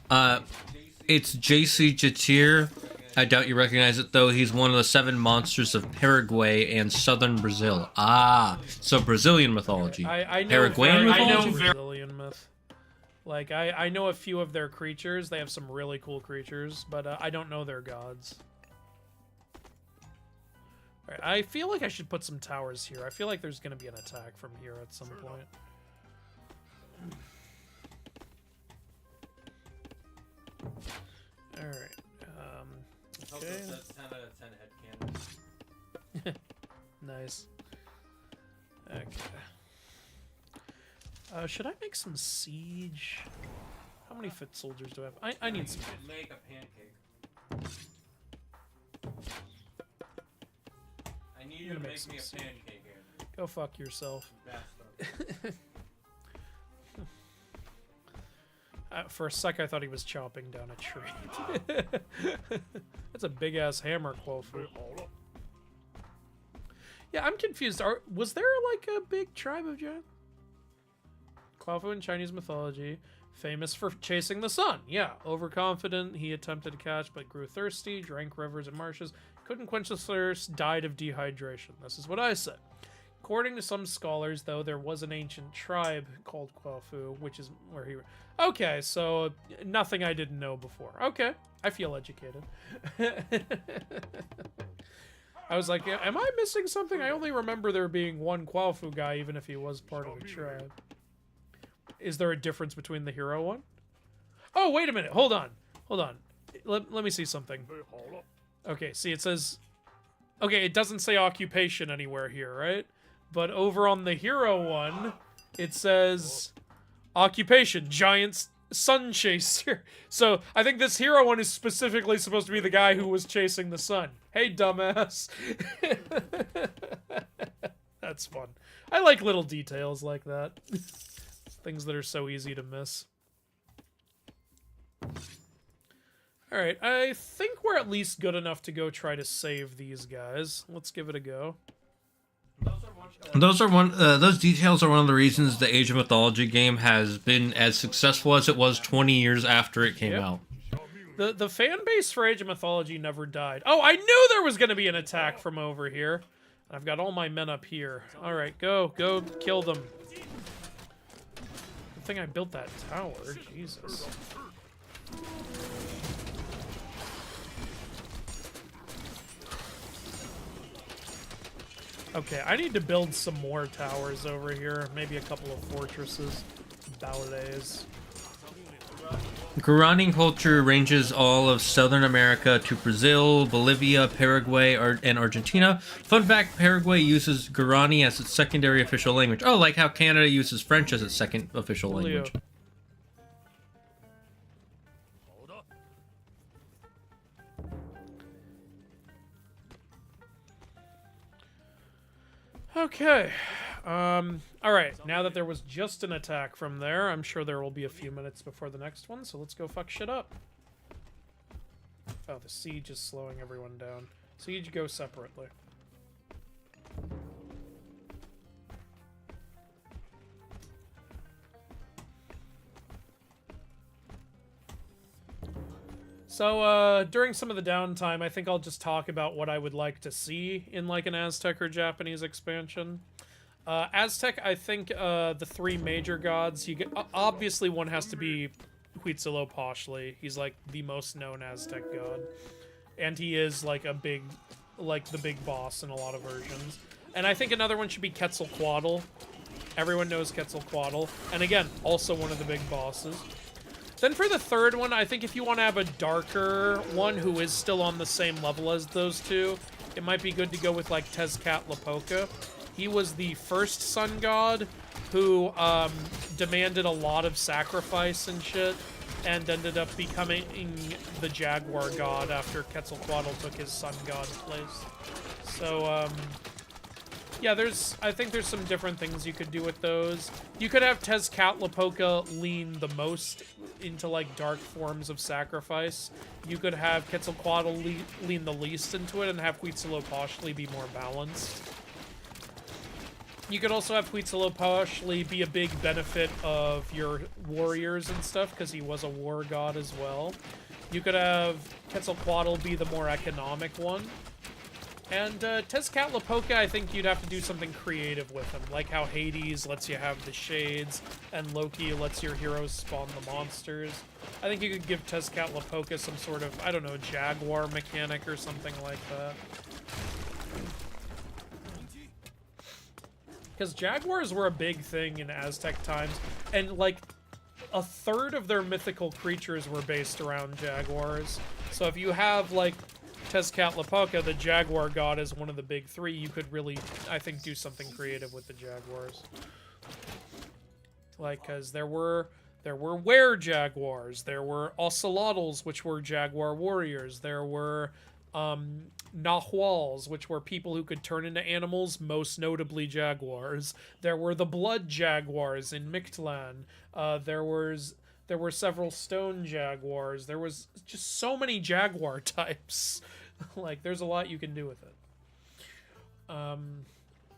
It's JC Jatir. I doubt you recognize it, though. He's one of the 7 monsters of Paraguay and southern Brazil. Ah, so Brazilian mythology. I know Paraguayan mythology? Brazilian myth. Like, I know a few of their creatures. They have some really cool creatures, but I don't know their gods. Alright, I feel like I should put some towers here. I feel like there's going to be an attack from here at some point. Alright, okay. That's 10 out of 10 headcanons. Nice. Okay. Should I make some siege? How many foot soldiers do I have? I need some. Make a pancake. I need you to make me a pancake here. Go fuck yourself. For a sec, I thought he was chopping down a tree. That's a big-ass hammer, Quofu. Yeah, I'm confused. Was there, like, a big tribe of giants? Quofu in Chinese mythology, famous for chasing the sun. Yeah, overconfident, he attempted to catch but grew thirsty, drank rivers and marshes, couldn't quench the thirst, died of dehydration. This is what I said. According to some scholars, though, there was an ancient tribe called Quofu, which is where he... Okay, so nothing I didn't know before. Okay, I feel educated. I was like, am I missing something? I only remember there being one Quofu guy, even if he was part of the tribe. Is there a difference between the hero one? Oh, wait a minute. Hold on. Hold on. Let me see something. Okay, see, it says... Okay, it doesn't say occupation anywhere here, right? But over on the hero one, it says... Occupation, giant sun chaser. So, I think this hero one is specifically supposed to be the guy who was chasing the sun. Hey, dumbass. That's fun. I like little details like that. Things that are so easy to miss. Alright, I think we're at least good enough to go try to save these guys. Let's give it a go. Those details are one of the reasons the Age of Mythology game has been as successful as it was 20 years after it came out. The fan base for Age of Mythology never died. Oh, I knew there was going to be an attack from over here. I've got all my men up here. Alright, go kill them. Good thing I built that tower. Jesus. Okay, I need to build some more towers over here. Maybe a couple of fortresses. Ballades. Guarani culture ranges all of Southern America to Brazil, Bolivia, Paraguay, and Argentina. Fun fact, Paraguay uses Guarani as its secondary official language. Oh, like how Canada uses French as its second official language. Okay. Alright, now that there was just an attack from there, I'm sure there will be a few minutes before the next one, so let's go fuck shit up. Oh, the siege is slowing everyone down. Siege, go separately. So, during some of the downtime, I think I'll just talk about what I would like to see in, like, an Aztec or Japanese expansion. Aztec, I think, the three major gods, you get... obviously, one has to be Huitzilopochtli. He's, like, the most known Aztec god. And he is, like, a big... like, the big boss in a lot of versions. And I think another one should be Quetzalcoatl. Everyone knows Quetzalcoatl. And again, also one of the big bosses. Then for the third one, I think if you want to have a darker one who is still on the same level as those two, it might be good to go with, like, Tezcatlipoca. He was the first sun god who demanded a lot of sacrifice and shit, and ended up becoming the jaguar god after Quetzalcoatl took his sun god place. So, yeah, I think there's some different things you could do with those. You could have Tezcatlipoca lean the most into, like, dark forms of sacrifice. You could have Quetzalcoatl lean the least into it and have Huitzilopochtli be more balanced. You could also have Huitzilopochtli be a big benefit of your warriors and stuff, because he was a war god as well. You could have Quetzalcoatl be the more economic one. And Tezcatlipoca, I think you'd have to do something creative with him, like how Hades lets you have the shades, and Loki lets your heroes spawn the monsters. I think you could give Tezcatlipoca some sort of, I don't know, jaguar mechanic or something like that. Because jaguars were a big thing in Aztec times, and, like, a third of their mythical creatures were based around jaguars. So if you have, like, Tezcatlipoca, the jaguar god, is one of the big three, you could really, I think, do something creative with the jaguars. Like, because there were were-jaguars, there were ocelotls, which were jaguar warriors, there were nahuals, which were people who could turn into animals, most notably jaguars. There were the blood jaguars in Mictlan. There were several stone jaguars. There was just so many jaguar types. Like, there's a lot you can do with it.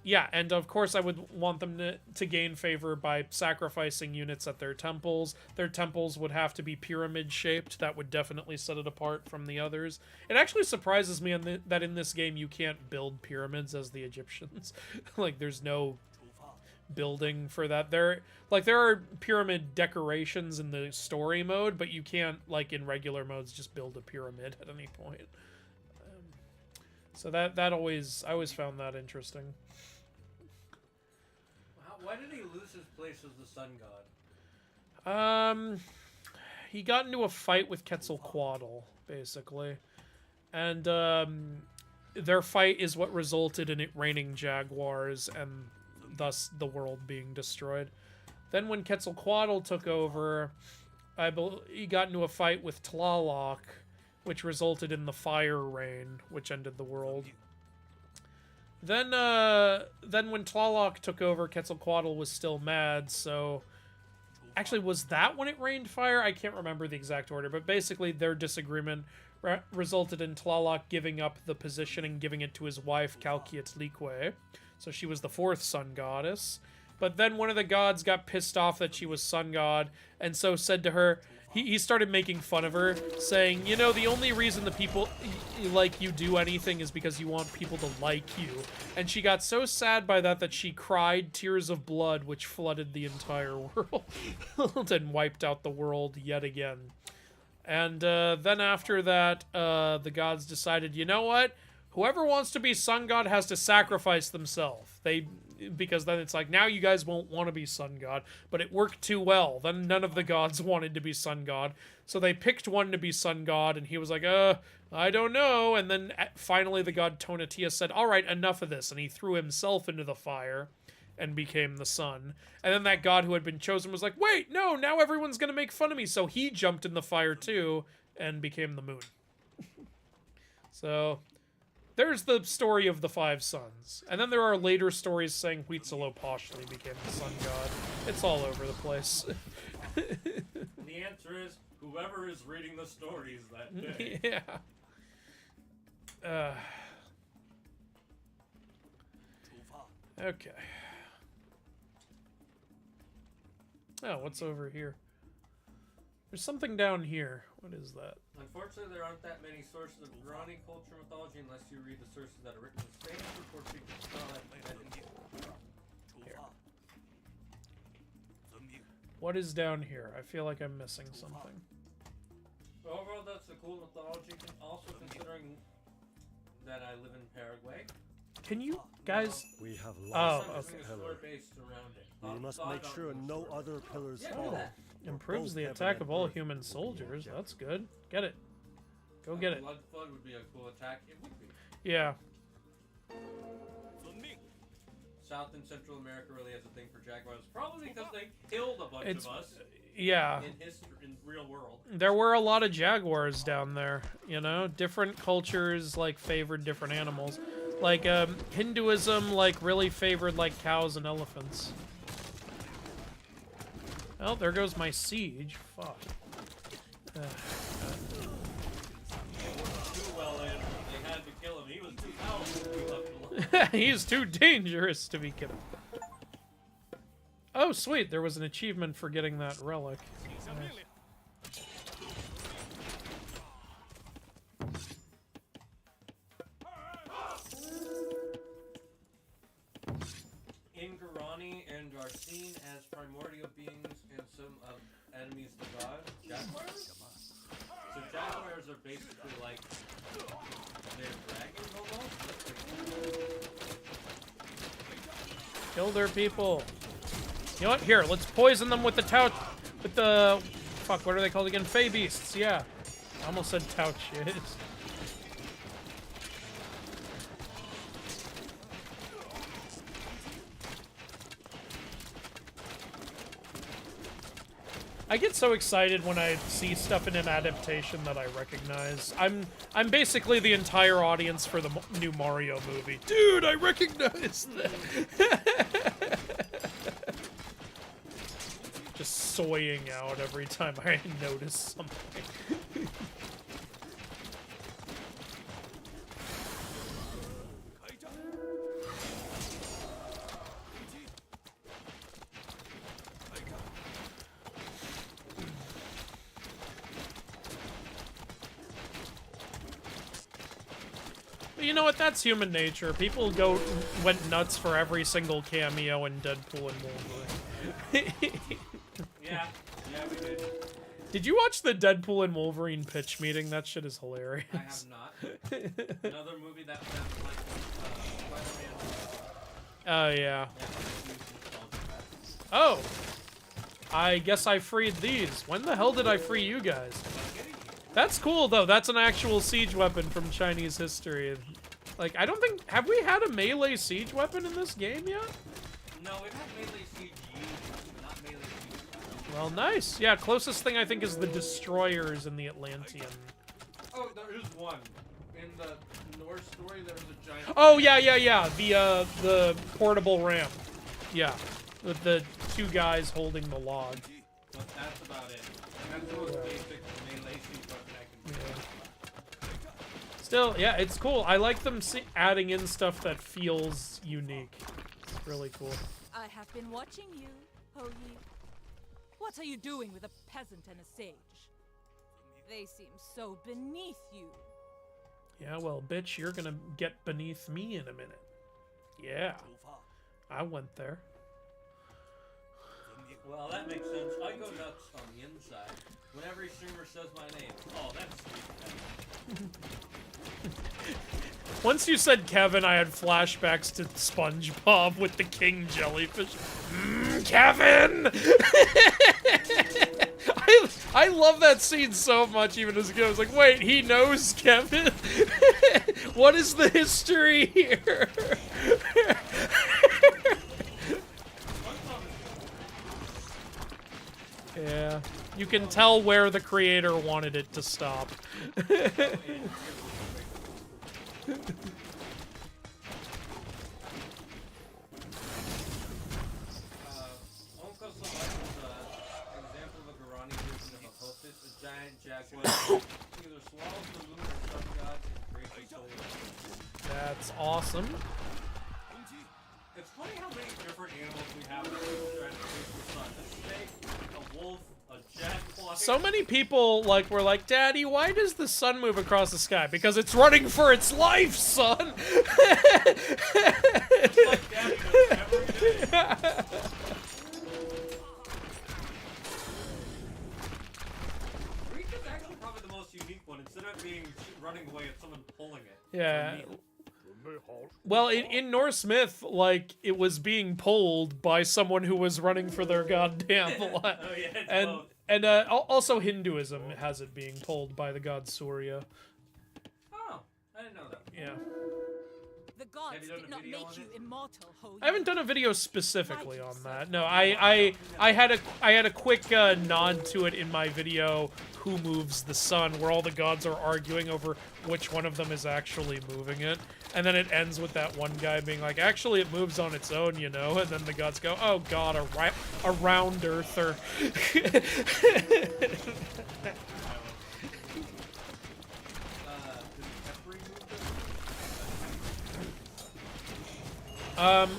Yeah, and of course I would want them to gain favor by sacrificing units at their temples. Their temples would have to be pyramid-shaped. That would definitely set it apart from the others. It actually surprises me that in this game you can't build pyramids as the Egyptians. Like, there's no building for that. There are pyramid decorations in the story mode, but you can't, like, in regular modes, just build a pyramid at any point. So I always found that interesting. Why did he lose his place as the sun god? He got into a fight with Quetzalcoatl, basically. And, their fight is what resulted in it raining jaguars and thus the world being destroyed. Then when Quetzalcoatl took over, he got into a fight with Tlaloc, which resulted in the fire rain, which ended the world. Then when Tlaloc took over, Quetzalcoatl was still mad, so... Actually, was that when it rained fire? I can't remember the exact order, but basically their disagreement resulted in Tlaloc giving up the position and giving it to his wife, Calquiatlique. So she was the 4th sun goddess. But then one of the gods got pissed off that she was sun god, and so said to her... He started making fun of her, saying, you know, the only reason the people like you do anything is because you want people to like you. And she got so sad by that that she cried tears of blood, which flooded the entire world and wiped out the world yet again. And then after that, the gods decided, you know what? Whoever wants to be sun god has to sacrifice themselves. Because then it's like, now you guys won't want to be sun god, but it worked too well. Then none of the gods wanted to be sun god, so they picked one to be sun god, and he was like, I don't know. And then finally the god Tonatiuh said, all right, enough of this, and he threw himself into the fire and became the sun. And then that god who had been chosen was like, wait, no, now everyone's gonna make fun of me, so he jumped in the fire too and became the moon. So... there's the story of the 5 sons. And then there are later stories saying Huitzilopochtli became the sun god. It's all over the place. The answer is, whoever is reading the stories that day. Yeah. Okay. Oh, what's over here? There's something down here. What is that? Unfortunately, there aren't that many sources of Quranic culture mythology unless you read the sources that are written in Spanish or Portuguese. Here. What is down here? I feel like I'm missing something. Overall, that's a cool mythology. Also, considering that I live in Paraguay. Can you guys? We have lost this pillar. We must make sure no other pillars fall. Improves the attack of all human soldiers. That's good. Get it. Go get it. Blood flood would be a cool attack. It would be. Yeah. South and Central America really has a thing for jaguars, probably because they killed a bunch of us. Yeah. In history, in real world. There were a lot of jaguars down there. You know, different cultures like favored different animals. Like Hinduism, like really favored like cows and elephants. Well, there goes my siege. Fuck. They had to kill him. He was too powerful to be left alone. He's too dangerous to be killed. Oh, sweet. There was an achievement for getting that relic. Nice. Ingarani and are seen as primordial beings and some of enemies of the god. Jaguars? So jaguars are basically like they're dragons almost. Kill their people. You know what? Here, let's poison them with the fuck, what are they called again? Fey beasts, yeah. I almost said tout shit. I get so excited when I see stuff in an adaptation that I recognize. I'm basically the entire audience for the new Mario movie. Dude, I recognize that. Just soying out every time I notice something. You know what? That's human nature. People went nuts for every single cameo in Deadpool and Wolverine. Yeah, we did. Did you watch the Deadpool and Wolverine pitch meeting? That shit is hilarious. I have not. Another movie that sounds like weatherman. Oh, yeah. Oh! I guess I freed these. When the hell did I free you guys? That's cool, though. That's an actual siege weapon from Chinese history. Like, I don't think... Have we had a melee siege weapon in this game yet? No, we've had melee siege but not melee siege. Well, nice. Yeah, closest thing I think is the destroyers in the Atlantean. Oh, there is one. In the Norse story, there was a giant... Oh, yeah. The portable ram. Yeah. With the two guys holding the log. But that's about it. That's the most basic melee siege weapon I can do. Still, yeah, it's cool. I like them adding in stuff that feels unique. It's really cool. I have been watching you, Ho Yi. What are you doing with a peasant and a sage? They seem so beneath you. Yeah, well, bitch, you're gonna get beneath me in a minute. Yeah. I went there. Well, that makes sense. I go nuts on the inside. When every streamer says my name. Oh, that's sweet. Once you said Kevin, I had flashbacks to SpongeBob with the king jellyfish. Kevin! I love that scene so much, even as a kid. I was like, wait, he knows Kevin? What is the history here? Yeah, you can tell where the creator wanted it to stop. That's awesome. It's funny how many different animals we have trying to chase the sun. A snake, a wolf, a jaguar. So many people were like, Daddy, why does the sun move across the sky? Because it's running for its life, son! It's like Daddy knows every day. Reach is actually probably the most unique one. Instead of being running away, it's someone pulling it. Yeah. Well, in Norse myth, like, it was being pulled by someone who was running for their goddamn life. Oh, yeah, and also Hinduism has it being pulled by the god Surya. Oh, I didn't know that. Yeah. The gods did not make you immortal, Ho Yi. I haven't done a video specifically on that. No, I had a quick nod to it in my video, Who Moves the Sun, where all the gods are arguing over which one of them is actually moving it. And then it ends with that one guy being like, actually it moves on its own, you know? And then the gods go, oh god, a round earther.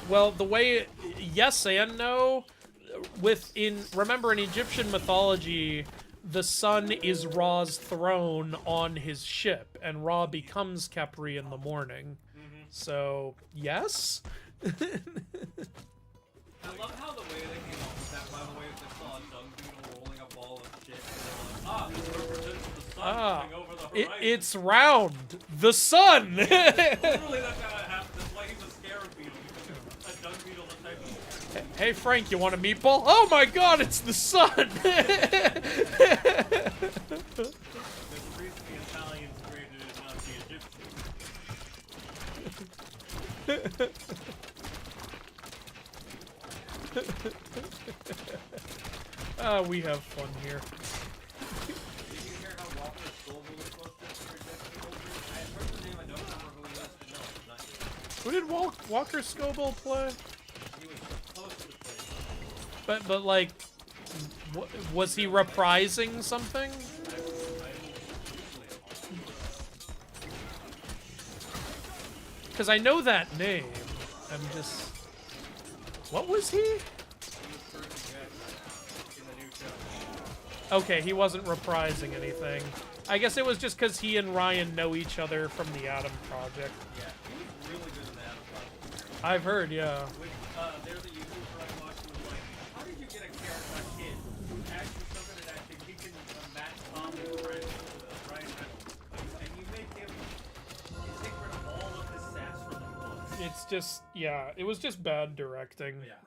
Well, the way, yes and no. Remember in Egyptian mythology, the sun is Ra's throne on his ship, and Ra becomes Khepri in the morning. So, yes? I love how the way they came up with that, by the way, if they saw a dung beetle rolling a ball of shit, and they're like, this represents the sun coming over the horizon. It's round. The sun! Literally, that's how it happened. That's why he's a scarab beetle, because a dung beetle is a type of... Hey, Frank, you want a meatball? Oh my god, it's the sun! There's a reason the Italians created it, not the Egyptians. We have fun here. Did you hear how Walker Scoville was supposed to reject the culture? I had heard the name, I don't remember who he was, but no, it's not you. Who did Walker Scoville play? He was supposed to play. But like, was he reprising something? Because I know that name. I'm just... What was he? Okay, he wasn't reprising anything. I guess it was just because he and Ryan know each other from the Adam Project. Yeah, he was really good in the Adam Project. I've heard, yeah. There's a YouTuber I watched who was like, how did you get a character, a kid, who actually so good at acting, he can match Tom and Ryan Reynolds, and you make him, you take rid of all of his sass from the book. It's just, yeah, it was just bad directing. Yeah.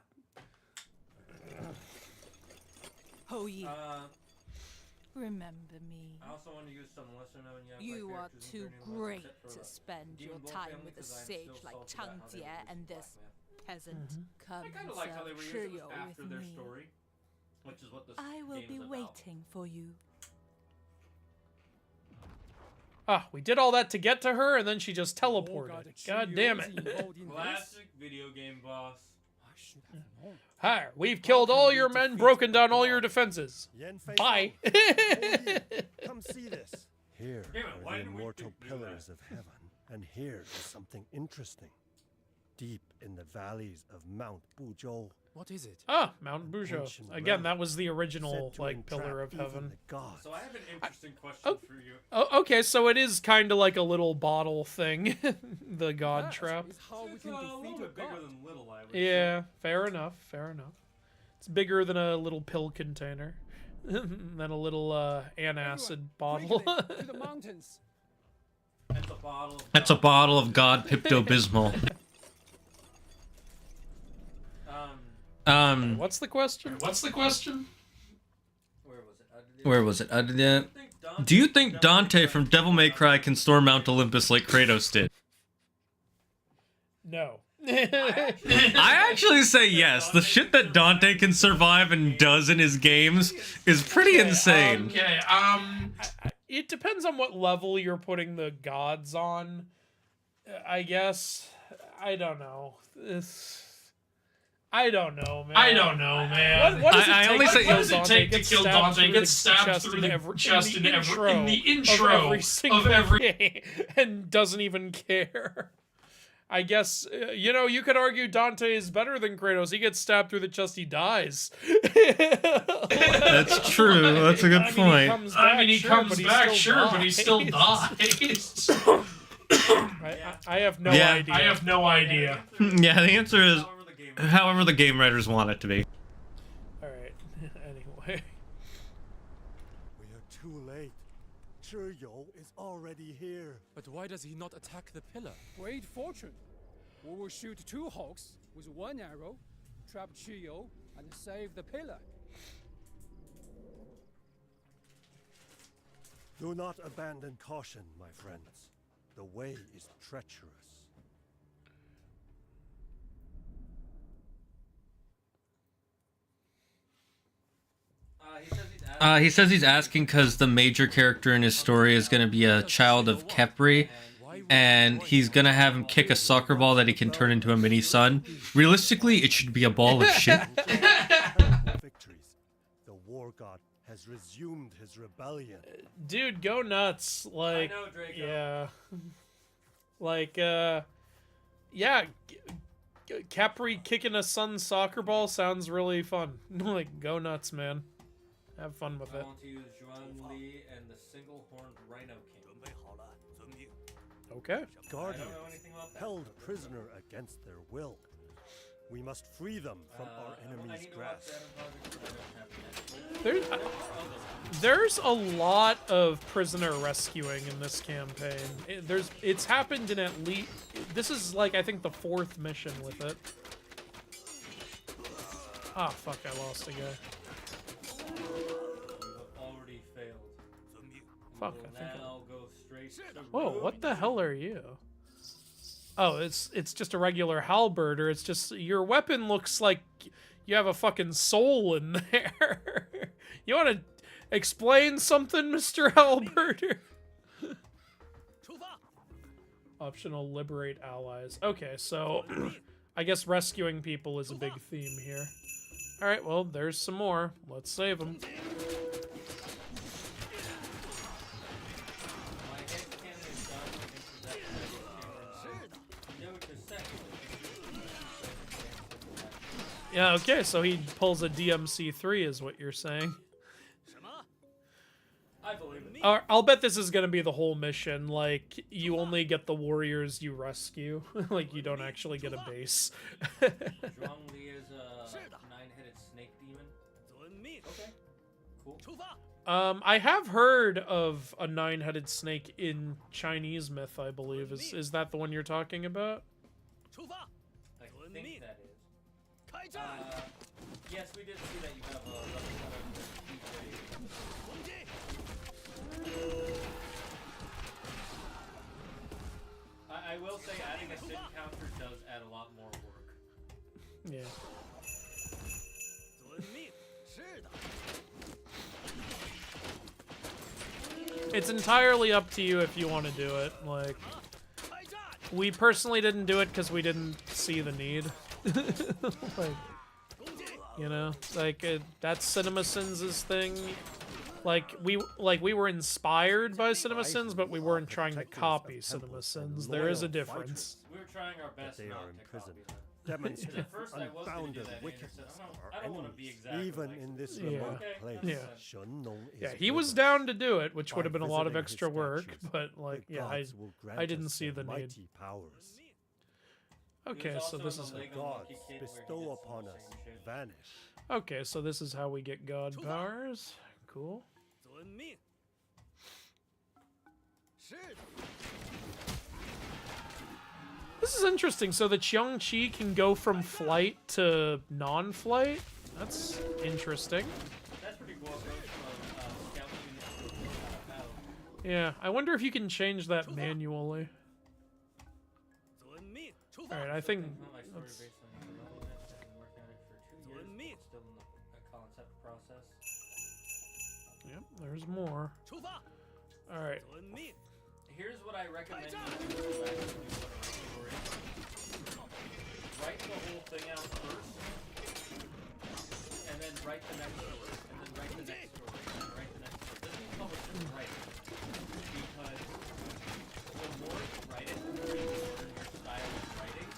Ho Yi. Remember me. I also want to use some lesser known young You are characters in too Journey great except for to the spend your Demon Bull time family, with a 'cause I'm sage still like salty Chang about how they Jie released and this Black peasant. Come I kind and of like how they serve released it Shiryo after with their me. story, which is what this I will game be is about. waiting for you. Ah, we did all that to get to her, and then she just teleported. God damn it. Classic video game boss. I should have known. Hi, we've killed all your men, broken down all your defenses. Yen Fei Bye. Feng, Ho Yi, come see this. Here Damn it, why are the didn't we immortal do pillars that? of heaven, and here is something interesting. Deep in the valleys of Mount Buzhou, What is it? Ah, Mount Buzhou. ancient Again, that relic was the original, said to like, pillar entrap of even heaven. the gods. So I have an interesting question oh. for you. Oh, okay, so it is kind of like a little bottle thing, the god That trap. is how we It's can a little defeat a bit bigger god. than little, I would Yeah, fair enough, fair enough. It's bigger than a little pill container, than a little antacid bottle. Quickly, to the mountains. say. It's a bottle. Of That's a bottle of God Pepto-Bismol. What's the question? What's the question? Where was it? Where was it? Do you think Dante from Devil May Cry can storm Mount Olympus like Kratos did? No. I actually say yes. The shit that Dante can survive and does in his games is pretty insane. Okay, It depends on what level you're putting the gods on, I guess. I don't know. I don't know, man. I don't know, man. What does it I take only to say- kill What does it Dante? take to kill Dante? He gets stabbed through the chest in the intro of every game and doesn't even care. I guess, you know, you could argue Dante is better than Kratos. He gets stabbed through the chest, he dies. That's true. That's a good point. He comes back, sure, but he still dies. I have no idea. I have no idea. Yeah, the answer is however the game writers want it to be. Alright, anyway. We are too late. Shiryo is already here. But why does he not attack the pillar? Great fortune. We will shoot 2 hawks with 1 arrow, trap Chiyo, and save the pillar. Do not abandon caution, my friends. The way is treacherous. He says he's asking because the major character in his story is going to be a child of Khepri, and he's going to have him kick a soccer ball that he can turn into a mini sun. Realistically, it should be a ball of shit. Victories. The war god has resumed his rebellion. Dude, go nuts. Like, I know, Draco. yeah. Like, yeah. Capri kicking a sun soccer ball sounds really fun. Like, go nuts, man. Have fun with I it. want to use Zhuan Li and the single-horned Rhino King. Okay. Guardians know anything about that. held prisoner against their will. We must free them from our enemy's grasp. There's a lot of prisoner rescuing in this campaign. It's happened in at least, this is like, I think the 4th mission with it. Ah, fuck, I lost a guy. Already failed. Fuck, Will I think now go straight to Whoa, what the hell are you? Oh, it's just a regular halberder. It's just your weapon looks like you have a fucking soul in there. You want to explain something, Mr. Halberder? Optional liberate allies. Okay, so I guess rescuing people is a big theme here. All right, well, there's some more. Let's save them. Yeah, okay, so he pulls a DMC3 is what you're saying. I believe it. I'll bet this is going to be the whole mission. Like, you only get the warriors you rescue. Like, you don't actually get a base. Zhuang Li is a 9-headed snake demon. Okay. Cool. I have heard of a 9-headed snake in Chinese myth, I believe. Is that the one you're talking about? I think that is. Yes, we did see that you have a I will say adding a sin counter does add a lot more work. Yeah. It's entirely up to you if you want to do it. Like, we personally didn't do it because we didn't see the need. Like, you know, like that's CinemaSins' thing. Like we were inspired by CinemaSins, but we weren't trying to copy CinemaSins. There is a difference. We were trying our best They not are to imprisoned. copy them. Demonstrate At first I was gonna do unbounded that, and Andrew said, wickedness of I our don't want to be enemies, exactly even like in this Yeah. remote Okay, place. Yeah. Shunnong is Yeah, he with was us. down to do it, which would By have been a lot of visiting his extra work, statues, but like, the yeah, gods will grant I didn't us see their the need. mighty powers. Okay, so this is The gods bestow upon us vanish. okay. So this is how we get god powers. Cool. This is interesting. So the Qiang-Chi can go from flight to non-flight. That's interesting. That's pretty cool. It goes from scout unit to battle. Yeah, I wonder if you can change that manually. Alright, I think My story that's... based on development. I've been working on it for 2 years. Still in the concept process. Yep, there's more. Alright. Here's what I recommend you do to actually do what a story. Write the whole thing out first, and then write the next story, and then write the next story, and then write the next story. This is published as writing, because the more you write it, the more you learn your style of writing,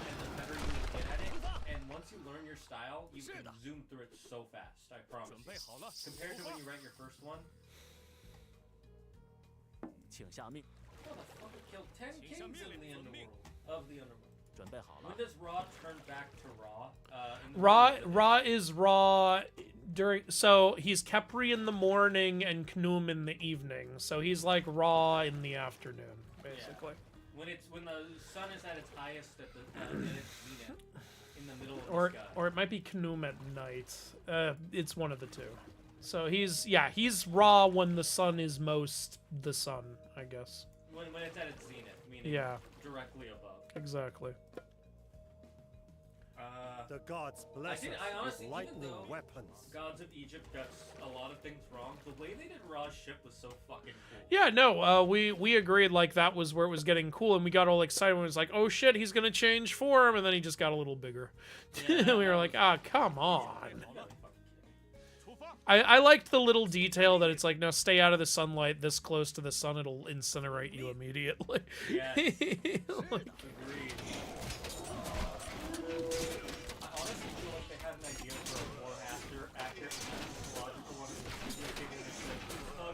and the better you will get at it. And once you learn your style, you can zoom through it so fast. I promise you. Compared to when you write your first one. 请下命。 How the fuck it killed 10 kings in the underworld of the underworld? 准备好了 When。does Ra turn back to Ra? In the Ra middle of the Ra is Ra during, so he's Kepri in the morning and Knum in the evening. So he's like Ra in the afternoon, basically. Yeah. When the sun is at its highest at its zenith in the middle of Or the sky. or it might be Knum at night. It's one of the two. So he's Ra when the sun is most the sun, I guess. When it's at its zenith, meaning directly above. Exactly. The gods bless us I honestly, with lightning even though weapons. Gods of Egypt got a lot of things wrong, the way they did Ra's ship was so fucking cool. Yeah, no, we agreed like that was where it was getting cool, and we got all excited when it was like, oh shit, he's gonna change form, and then he just got a little bigger. Yeah, we were like, ah, come on. I liked the little detail that it's like, no, stay out of the sunlight this close to the sun, it'll incinerate you immediately. Yes. Like, Agreed. I honestly feel like they had an idea for a more accurate mythological one.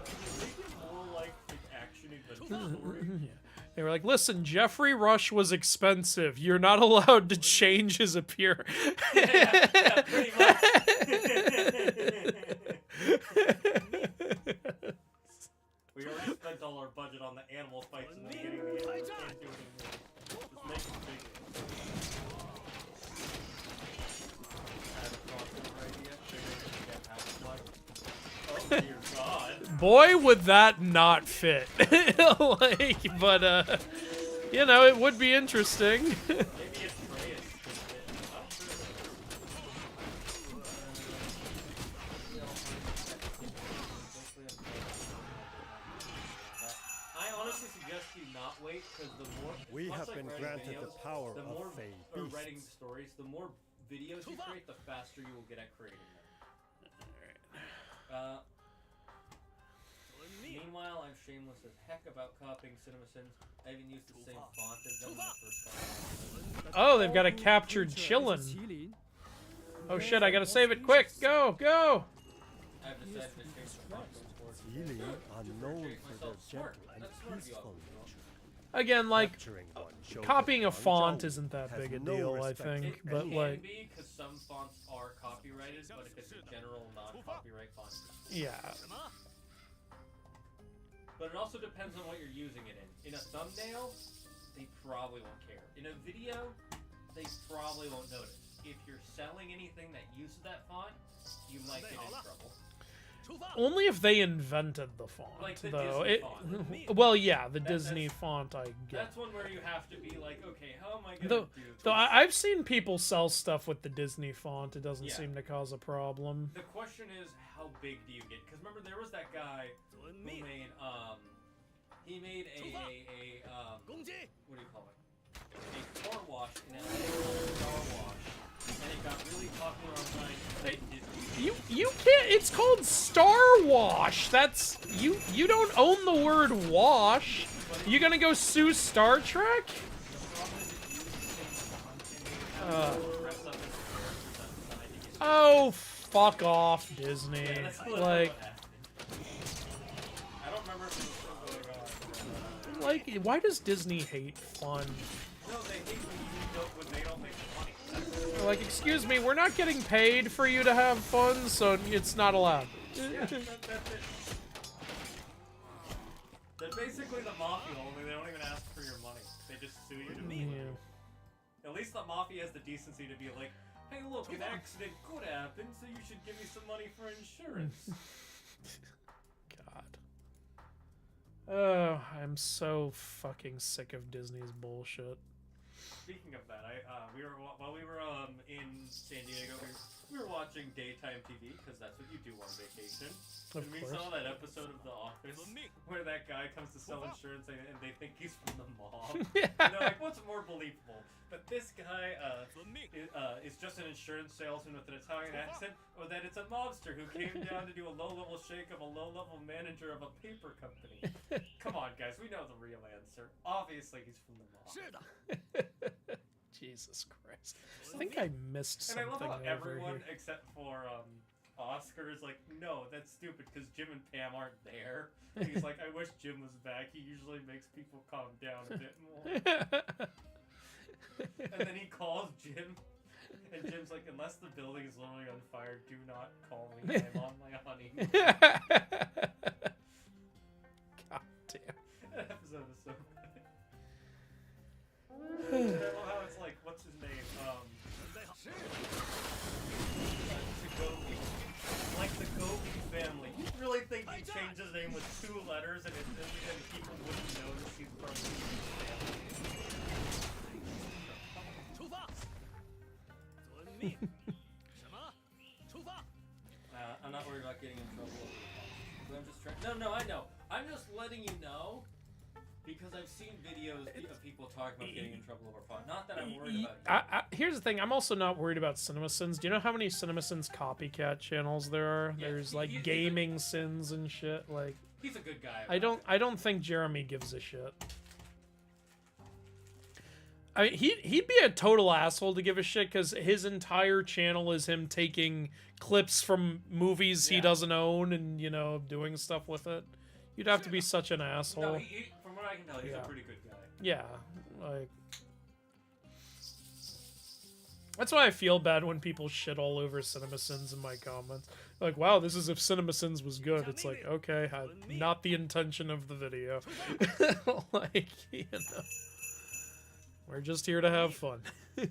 Can you make it more like an action adventure story? They were like, listen, Jeffrey Rush was expensive. You're not allowed to change his appearance. yeah, pretty much. We already spent all our budget on the animal fights in the beginning of the game. We can't do it anymore. Just make it bigger. I have a crossover idea. Oh dear God. Boy, would that not fit. Like, but, you know, it would be interesting. Maybe it's Reyes could fit. I'm sure. I honestly suggest you not wait, because the more We much have like been writing granted videos, the power the of more Fey or beasts. writing stories, the more videos you create, the faster you will get at creating them. Meanwhile, I'm shameless as heck about copying CinemaSins. I even used the same font as them in the first time. Oh, they've got a captured chillin'. Oh shit, I gotta save it quick. Go, go. I've decided to change the font going forward. Yili are known for their gentle and That's smart of you all. peaceful nature. Again, like, Capturing one shows copying a that font Zhao isn't that has big a no deal, I respect think. for But, It like, can be, because some fonts are copyrighted, but if it's a general non-copyright font. yeah. But it also depends on what you're using it in. In a thumbnail, they probably won't care. In a video, they probably won't notice. if you're selling anything that uses that font, you might get in trouble. Only if they invented the font, Like the though. Disney font. Well, yeah, the Disney font, I get. That's one where you have to be like, okay, how am I gonna Though, do though this? I've seen people sell stuff with the Disney font. It doesn't Yeah. seem to cause a problem. The question is, how big do you get? Because remember, there was that guy who made he made what do you call it? A car wash in LA called Star Wash, and it got really popular online. Hey, you can't. It's called Star Wash. That's you don't own the word wash. You gonna go sue Star Trek? Oh, fuck off, Disney. Yeah, that's Like, what happened. I don't remember if it was still going on. like, why does Disney hate fun? No, they hate when they don't make money. They're like, excuse me, we're not getting paid for you to have fun, so it's not allowed. Yeah, that's it. They're basically the mafia, only they don't even ask for your money. They just sue you to be. Yeah. At least the mafia has the decency to be like, hey, look, an accident could happen, so you should give me some money for insurance. God. Oh, I'm so fucking sick of Disney's bullshit. Speaking of that, while we were in San Diego, we were watching daytime TV because that's what you do on vacation. Of And we course. saw that episode of The Office where that guy comes to sell insurance and they think he's from the mob. And they're like, what's more believable? That this guy is just an insurance salesman with an Italian accent, or that it's a mobster who came down to do a low-level shake of a low-level manager of a paper company? Come on, guys, we know the real answer. Obviously, he's from the mob. Jesus Christ. I think I missed And I something love how over everyone here. except for Oscar is like, no, that's stupid because Jim and Pam aren't there. And he's like, I wish Jim was back. He usually makes people calm down a bit more. And then he calls Jim, and Jim's like, unless the building is literally on fire, do not call me. I'm on my honeymoon. God damn. That episode was so good. And I love how it's like, what's his name? Tagomi. Like the Gobi family. You really think he changed his name with 2 letters and people wouldn't notice he's from the family? I'm not worried about getting in trouble. I'm just trying. No, I know. I'm just letting you know because I've seen videos of people talking about getting in trouble over font. Not that I'm worried about you. Here's the thing. I'm also not worried about CinemaSins. Do you know how many CinemaSins copycat channels there are? Yeah, There's like gaming sins and shit. Like, he's a good guy. I don't think Jeremy gives a shit. I mean, he'd be a total asshole to give a shit because his entire channel is him taking clips from movies he doesn't own and, you know, doing stuff with it. You'd have to be such an asshole. No, from what I can tell, he's a pretty good guy. Yeah, like... That's why I feel bad when people shit all over CinemaSins in my comments. Like, wow, this is if CinemaSins was good. It's like, okay, not the intention of the video. Like, you know... We're just here to have fun. Draco,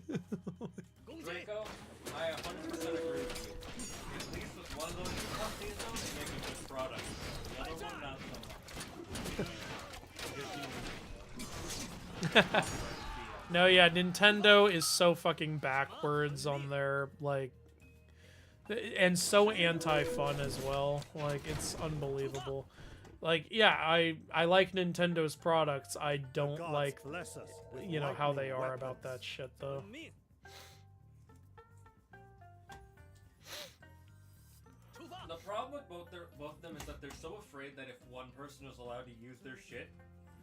I 100% agree with you. At least with one of those two companies, though, they make a good product. The other one, not so much. No, yeah, Nintendo is so fucking backwards on their, like... And so anti-fun as well. Like, it's unbelievable. Like, yeah, I like Nintendo's products. I don't like, you know, how they are about that shit, though. The problem with both of them is that they're so afraid that if one person is allowed to use their shit,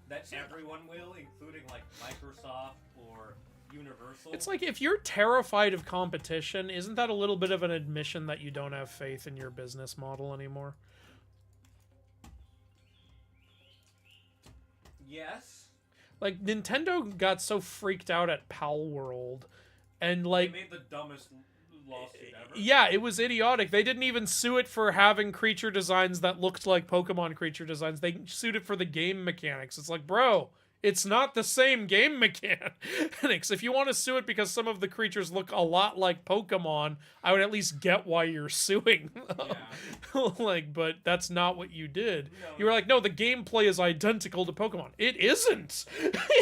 that everyone will, including, like, Microsoft or Universal. It's like, if you're terrified of competition, isn't that a little bit of an admission that you don't have faith in your business model anymore? Yes. Like, Nintendo got so freaked out at Pal World, and, like... They made the dumbest lawsuit ever. Yeah, it was idiotic. They didn't even sue it for having creature designs that looked like Pokemon creature designs. They sued it for the game mechanics. It's like, bro, It's not the same game mechanics. If you want to sue it because some of the creatures look a lot like Pokemon, I would at least get why you're suing them. Like, but that's not what you did. You were like, no, the gameplay is identical to Pokemon. It isn't.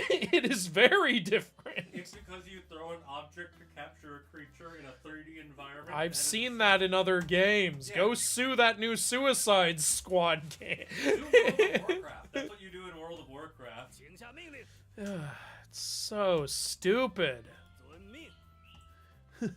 It is very different. It's because you throw an object to capture a creature in a 3D environment. I've seen that in other games. Go sue that new Suicide Squad game. Sue World of Warcraft. That's what you do in World of Warcraft. It's so stupid. There's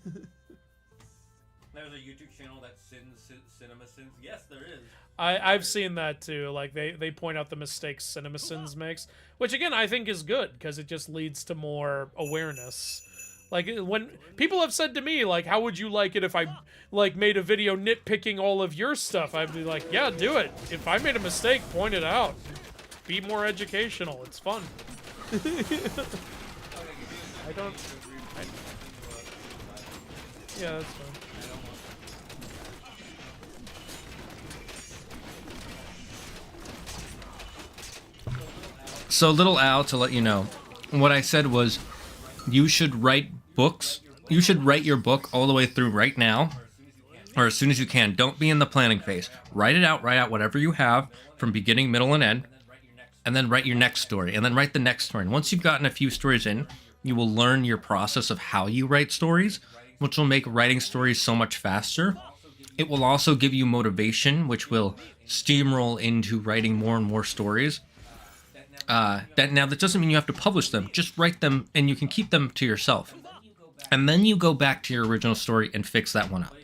a YouTube channel that Cinema Sins. Yes, there is. I've seen that too. Like they point out the mistakes CinemaSins makes, which again I think is good because it just leads to more awareness. Like when people have said to me like, how would you like it if I like made a video nitpicking all of your stuff? I'd be like, yeah, do it. If I made a mistake, point it out. Be more educational. It's fun. I don't. Yeah, that's fine. So, little Al, to let you know, what I said was, you should write books. You should write your book all the way through right now, or as soon as you can. Don't be in the planning phase. Write it out, write out whatever you have from beginning, middle, and end, and then write your next story, and then write the next story. And once you've gotten a few stories in, you will learn your process of how you write stories, which will make writing stories so much faster. It will also give you motivation, which will steamroll into writing more and more stories. That doesn't mean you have to publish them. Just write them, and you can keep them to yourself. And then you go back to your original story and fix that one up.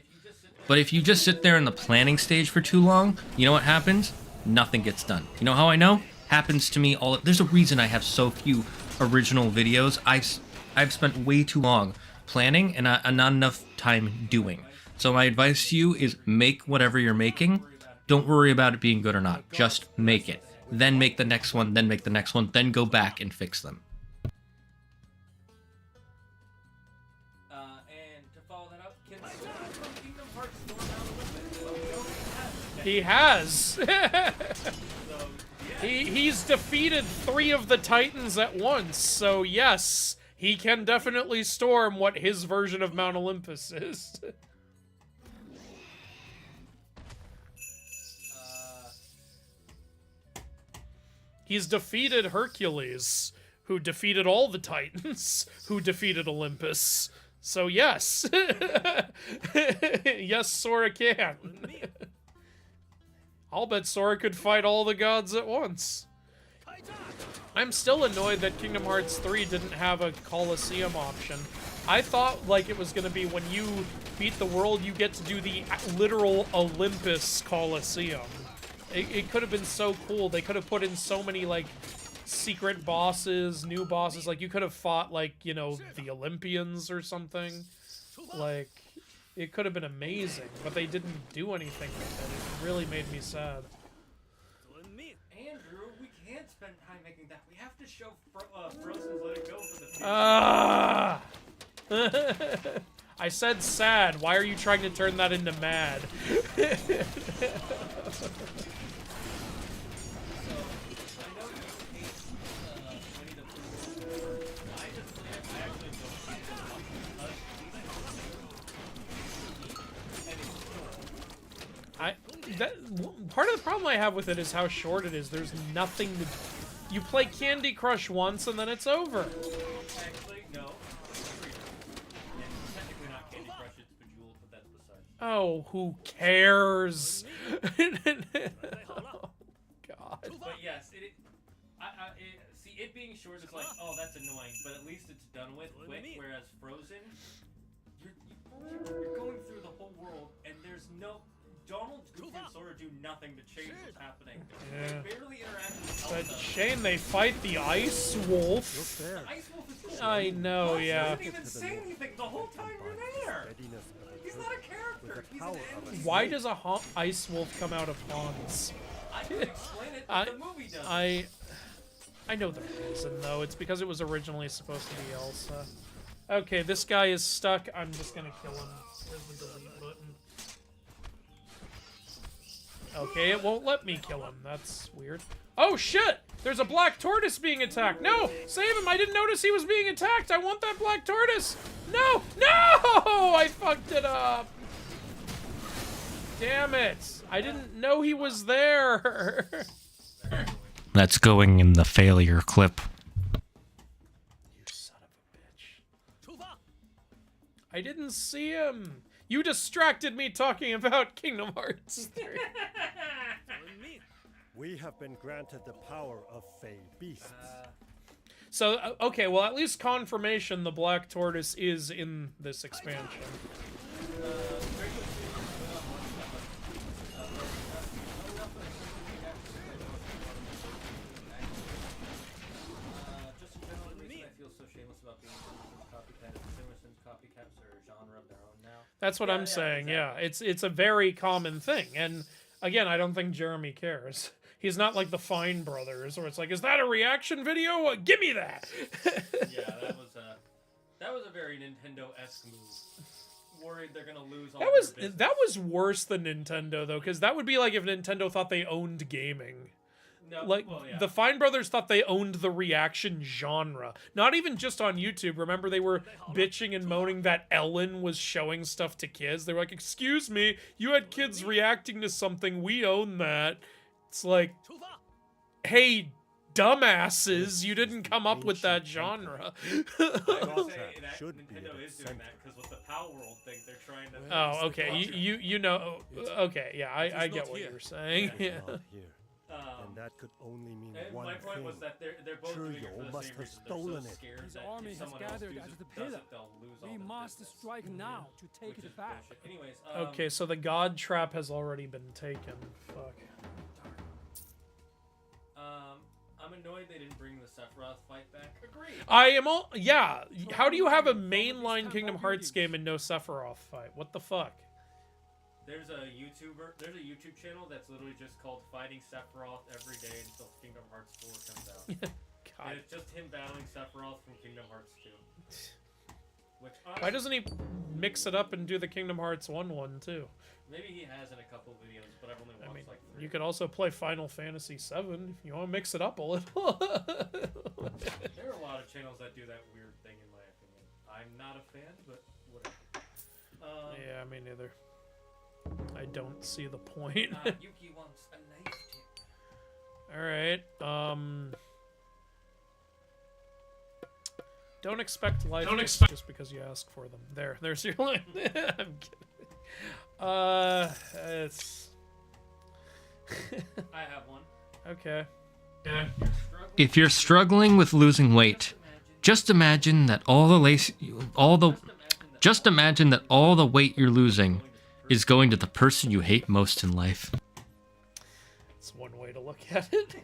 But if you just sit there in the planning stage for too long, you know what happens? Nothing gets done. You know how I know? Happens to me all. There's a reason I have so few original videos. I've spent way too long planning and not enough time doing. So my advice to you is make whatever you're making. Don't worry about it being good or not. Just make it. Then make the next one, then make the next one, then go back and fix them. And to follow that up, can someone from Kingdom Hearts storm out a little bit? He has. He's defeated 3 of the Titans at once, so yes, he can definitely storm what his version of Mount Olympus is. He's defeaed Hercules, who defeated all the Titans, who defeated Olympus. So yes. Yes, Sora can. I'll bet Sora could fight all the gods at once. I'm still annoyed that Kingdom Hearts 3 didn't have a Colosseum option. I thought like it was going to be when you beat the world, you get to do the literal Olympus Colosseum. It could have been so cool. They could have put in so many, like, secret bosses, new bosses. Like, you could have fought, like, you know, the Olympians or something. Like, it could have been amazing, but they didn't do anything with it. It really made me sad. Andrew, we can't spend time making that. We have to show Frozen's Let It Go for the future. I said sad. Why are you trying to turn that into mad? Part of the problem I have with it is how short it is. There's nothing to... You play Candy Crush once and then it's over. Actually, no. Technically not Candy Crush, it's Bejeweled, but that's beside. Oh, who cares? Oh, God. But yes, see, it being short is like, oh, that's annoying, but at least it's done with quick, whereas Frozen, you're going through the whole world, and there's no... Donald, Goofy, and Sora do nothing to change what's happening. Yeah. They barely interact with But Elsa. Shane, they fight the Ice Wolf. The Ice Wolf is cool. I know, Plus, yeah. He doesn't even say anything the whole time you're there. He's not a character. He's an NPC. Why does a Ice Wolf come out of Hans? I can explain it, but the movie does. I know the reason, though. It's because it was originally supposed to be Elsa. Okay, this guy is stuck. I'm just gonna kill him. There's the delete button. Okay, it won't let me kill him. That's weird. Oh, shit! There's a black tortoise being attacked. No! Save him! I didn't notice he was being attacked! I want that black tortoise! No! No! I fucked it up! Damn it! I didn't know he was there! That's going in the failure clip. You son of a bitch. I didn't see him! You distracted me talking about Kingdom Hearts 3. We have been granted the power of Fey beasts. So, okay, well, at least confirmation the black tortoise is in this expansion. Just in general, the reason I feel so shameless about being copycat is since copycats are a genre of their own now. That's what I'm saying, exactly. Yeah. It's a very common thing. And, again, I don't think Jeremy cares. He's not like the Fine Brothers, where it's like, is that a reaction video? Give me that! Yeah, that was a very Nintendo-esque move. Worried they're gonna lose all that was worse than Nintendo, though, because that would be like if Nintendo thought they owned gaming. No, like, well, yeah. The Fine Brothers thought they owned the reaction genre. Not even just on YouTube. Remember, they were bitching and moaning that Ellen was showing stuff to kids. They were like, excuse me, you had kids reacting to something, we own that. It's like, hey, dumbasses, you didn't come up with that genre. I will say that Nintendo is doing that because with the Power World thing, they're trying to. Oh, okay. You know. Okay, yeah, I get what you're saying. Yeah. And that could only mean one my point thing. was that they're both doing it for the must same have reason. stolen They're so it. scared His that army if has someone else gathered does at the it, pillar. they'll lose all We their must business. strike now to take Which it is back. bullshit. Anyways, Okay, so the God Trap has already been taken. Fuck. I'm annoyed they didn't bring the Sephiroth fight back. Agreed. I am all. Yeah. How do you have a mainline Kingdom Hearts game and no Sephiroth fight? What the fuck? There's a YouTube channel that's literally just called Fighting Sephiroth every day until Kingdom Hearts 4 comes out. God. And it's just him battling Sephiroth from Kingdom Hearts 2. Which Why doesn't he mix it up and do the Kingdom Hearts 1 too? Maybe he has in a couple videos, but I've only watched like 3. You could also play Final Fantasy VII if you want to mix it up a little. There are a lot of channels that do that weird thing, in my opinion. I'm not a fan, but whatever. Yeah, me neither. I don't see the point. Yuki wants a knife tip. Alright, don't expect life just because you ask for them. There's your line. I'm kidding. It's... I have one. Okay. Yeah. If you're struggling with losing weight, just imagine that all the weight you're losing is going to the person you hate most in life. That's one way to look at it.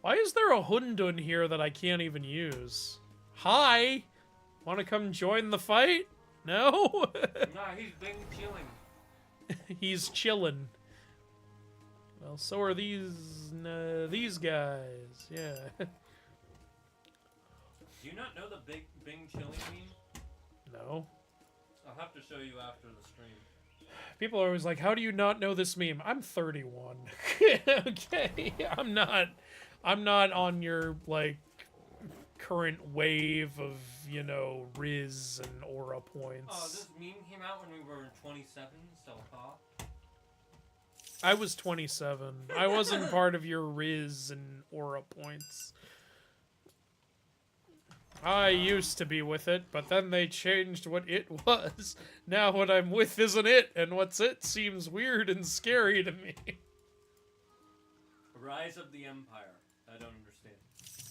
Why is there a Hundun here that I can't even use? Hi! Want to come join the fight? No? Nah, he's been chilling. He's chilling. Well, so are these guys. Yeah. Do you not know the Bing chilling meme? No. I'll have to show you after the stream. People are always like, how do you not know this meme? I'm 31. Okay, I'm not on your, like, current wave of, you know, Riz and aura points. Oh, this meme came out when we were 27, so I was 27. I wasn't part of your Riz and aura points. I used to be with it, but then they changed what it was. Now what I'm with isn't it, and what's it seems weird and scary to me. Rise of the Empire. I don't understand.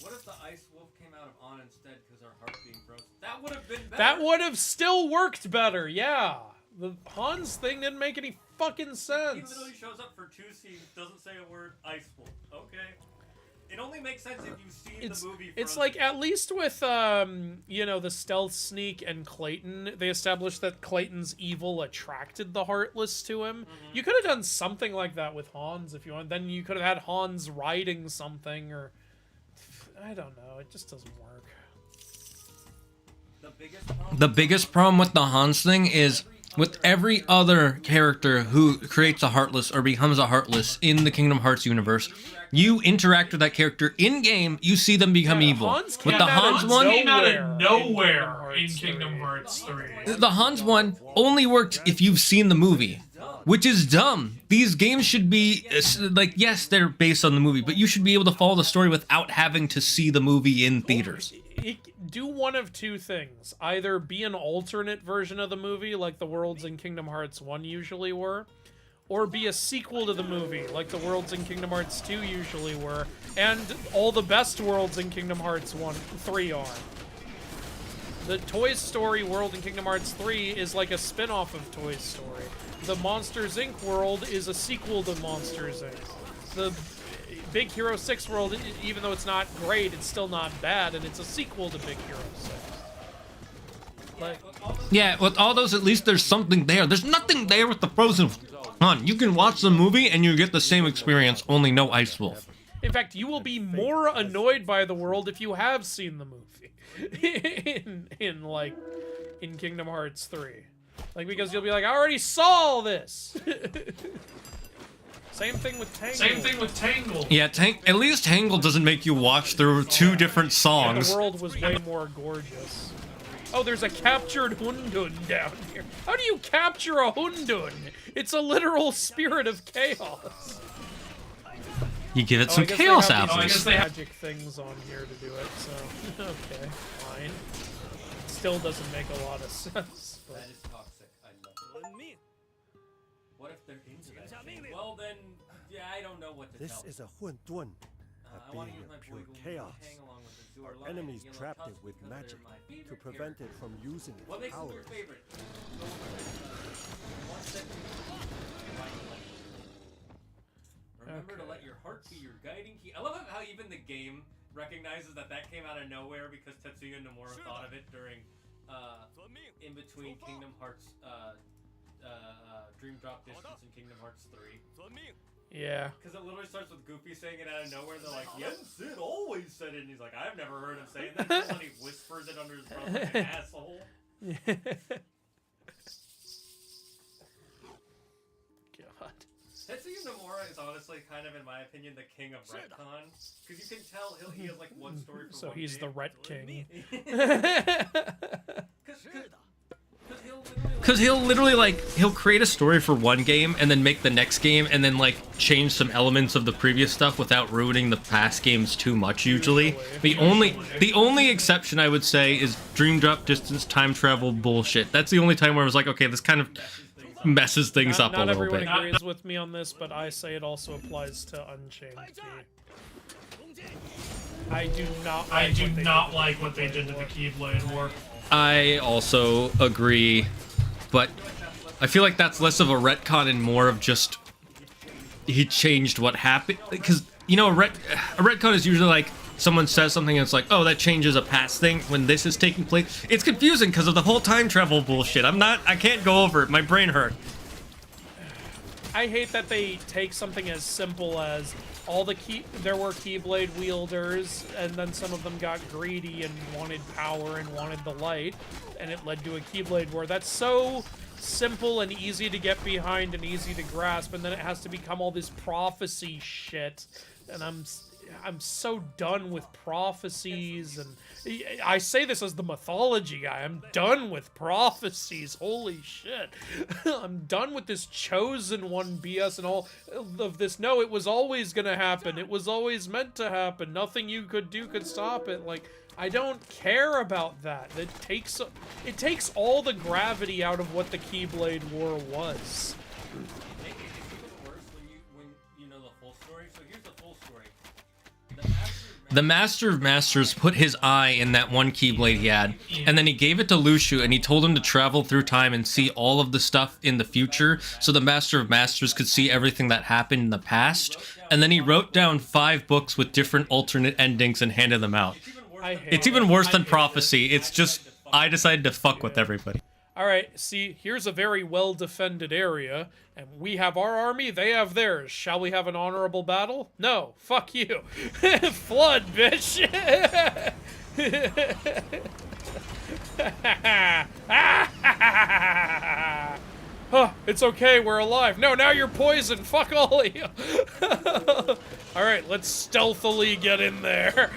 What if the Ice Wolf came out of On instead because our heart being frozen? That would have been better. That would have still worked better, yeah. The Hans thing didn't make any fucking sense. He literally shows up for 2 scenes, doesn't say a word, Ice Wolf. Okay. It only makes sense if you've seen the movie. It's like, at least with, you know, the Stealth Sneak and Clayton, they established that Clayton's evil attracted the Heartless to him. Mm-hmm. You could have done something like that with Hans if you want. Then you could have had Hans riding something, or... I don't know. It just doesn't work. The biggest problem with the Hans thing is with every other character who creates a Heartless or becomes a Heartless in the Kingdom Hearts universe, you interact with that character in game, you see them become evil. With the Hans one, came out of nowhere in Kingdom Hearts 3. The Hans one only worked if you've seen the movie, which is dumb. These games should be like, yes, they're based on the movie, but you should be able to follow the story without having to see the movie in theaters. Do one of two things. Either be an alternate version of the movie, like the worlds in Kingdom Hearts 1 usually were, or be a sequel to the movie, like the worlds in Kingdom Hearts 2 usually were, and all the best worlds in Kingdom Hearts 3 are. The Toy Story world in Kingdom Hearts 3 is like a spin-off of Toy Story. The Monsters, Inc. world is a sequel to Monsters, Inc. The Big Hero 6 world, even though it's not great, it's still not bad, and it's a sequel to Big Hero 6. Like, yeah, with all those, at least there's something there. There's nothing there with the Frozen one. You can watch the movie and you get the same experience, only no Ice Wolf. In fact, you will be more annoyed by the world if you have seen the movie in Kingdom Hearts 3. Like, because you'll be like, I already saw all this. Same thing with Tangle. Yeah, at least Tangle doesn't make you watch through two different songs. Yeah, the world was way more gorgeous. Oh, there's a captured Hundun down here. How do you capture a Hundun? It's a literal spirit of chaos. You give it some chaos apples. I guess they have magic things on here to do it, so okay, fine. It still doesn't make a lot of sense. But... That is toxic. I love it. What if they're into that thing? Well then, yeah, I don't know what to tell. This is a Hundun, a being of pure chaos. Our enemies trapped it with magic to prevent it from using its What makes it your powers. favorite? Remember to let your heart be your guiding key. I love how even the game recognizes that came out of nowhere because Tetsuya Nomura thought of it during, in between Kingdom Hearts, Dream Drop Distance and Kingdom Hearts 3. Yeah. Because it literally starts with Goofy saying it out of nowhere. They're like, Yen Sid always said it. And he's like, I've never heard him say that. And then he whispers it under his breath like an asshole. God. Tetsuya Nomura is honestly kind of, in my opinion, the king of retcon. Because you can tell he has like one story for So one he's game. the Ret King. Because he'll literally, like, he'll create a story for one game and then make the next game and then, like, change some elements of the previous stuff without ruining the past games too much, usually. The only exception, I would say, is Dream Drop Distance time travel bullshit. That's the only time where I was like, okay, this kind of messes things up a little bit. Not everyone agrees with me on this, but I say it also applies to Unchained Key. I do not like what they did to the Keyblade War. I also agree, but I feel like that's less of a retcon and more of just he changed what happened. Because, you know, a retcon is usually like someone says something and it's like, oh, that changes a past thing when this is taking place. It's confusing because of the whole time travel bullshit. I can't go over it. My brain hurt. I hate that they take something as simple as there were Keyblade wielders, and then some of them got greedy and wanted power and wanted the light, and it led to a Keyblade War. That's so simple and easy to get behind and easy to grasp, and then it has to become all this prophecy shit, and I'm so done with prophecies, and I say this as the mythology guy. I'm done with prophecies. Holy shit. I'm done with this chosen one BS and all of this. No, it was always gonna happen. It was always meant to happen. Nothing you could do could stop it. Like, I don't care about that. It takes all the gravity out of what the Keyblade War was. It's even worse when you know the full story. So here's the full story. The Master of Masters put his eye in that one Keyblade he had, and then he gave it to Lucio, and he told him to travel through time and see all of the stuff in the future, so the Master of Masters could see everything that happened in the past, and then he wrote down 5 books with different alternate endings and handed them out. It's even worse than prophecy. It's just, I decided to fuck with everybody. Alright, see, here's a very well-defended area, and we have our army, they have theirs. Shall we have an honorable battle? No, fuck you. Flood, bitch! Huh, it's okay, we're alive. No, now you're poisoned. Fuck all of you. Alright, let's stealthily get in there.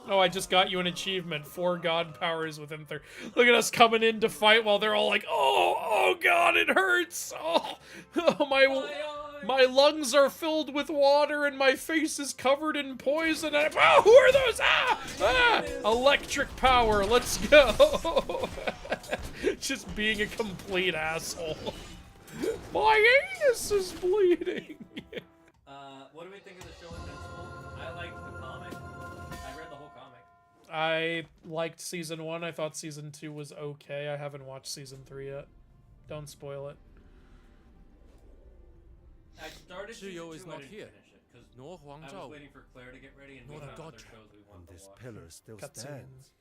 Oh, I just got you an achievement. 4 god powers within 30. Look at us coming in to fight while they're all like, oh god, it hurts. Oh, my lungs are filled with water and my face is covered in poison. And oh, who are those? Electric power, let's go. Just being a complete asshole. My anus is bleeding. What do we think of the show Invincible? I liked the comic. I read the whole comic. I liked season 1. I thought season 2 was okay. I haven't watched season 3 yet. Don't spoil it. I started season 2, is not I didn't here. finish it, because Nor Huang I Zhao. was waiting for Claire to get ready and Nor we the have god other shows we And wanted this to watch. pillar still Cutscenes. stands.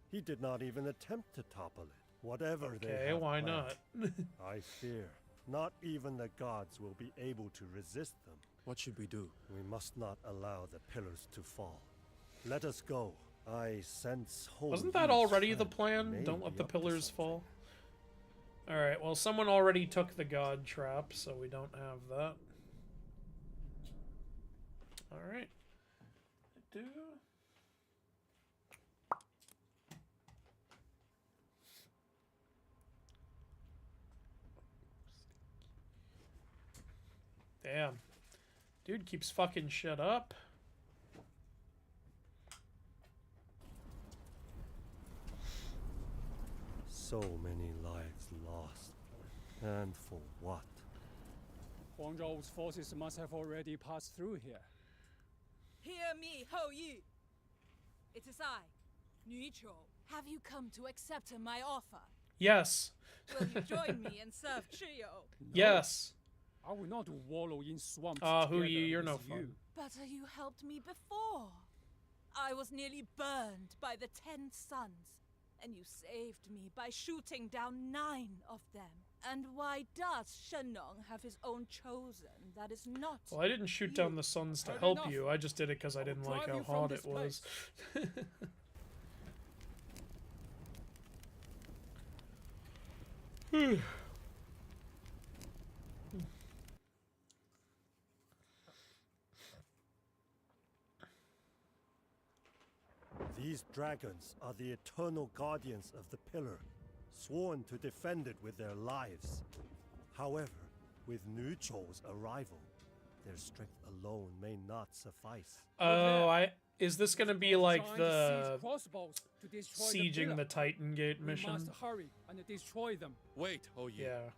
He did not even attempt to topple it, whatever they Okay, have why planned. not? I fear not even the gods will be able to resist them. What should we do? We must not allow the pillars to fall. Let us go. I sense holy. Wasn't that already the plan? Don't let the pillars fall. Alright, well, someone already took the god trap, so we don't have that. Alright. Damn. Dude keeps fucking shit up. So many lives lost. And for what? Huang Zhao's forces must have already passed through here. Hear me, Ho Yi. It is I, Nu Chou. Have you come to accept my offer? Yes. Will you join me and serve Chiyo? Yes. I will not wallow in swamps. Hu together Yi, you're with no you. fun. But you helped me before. I was nearly burned by the 10 suns, and you saved me by shooting down 9 of them. And why does Shenong have his own chosen that is not? Well, I didn't shoot down the suns to help you. I just did it because I didn't like how hot it was. These dragons are the eternal guardians of the pillar, sworn to defend it with their lives. However, with Nu Chou's arrival, their strength alone may not suffice. Oh, is this gonna be like Trying to the seize crossbows to destroy sieging pillar. the Titan Gate We mission? must hurry and destroy them. Wait, Ho Yi. Yeah.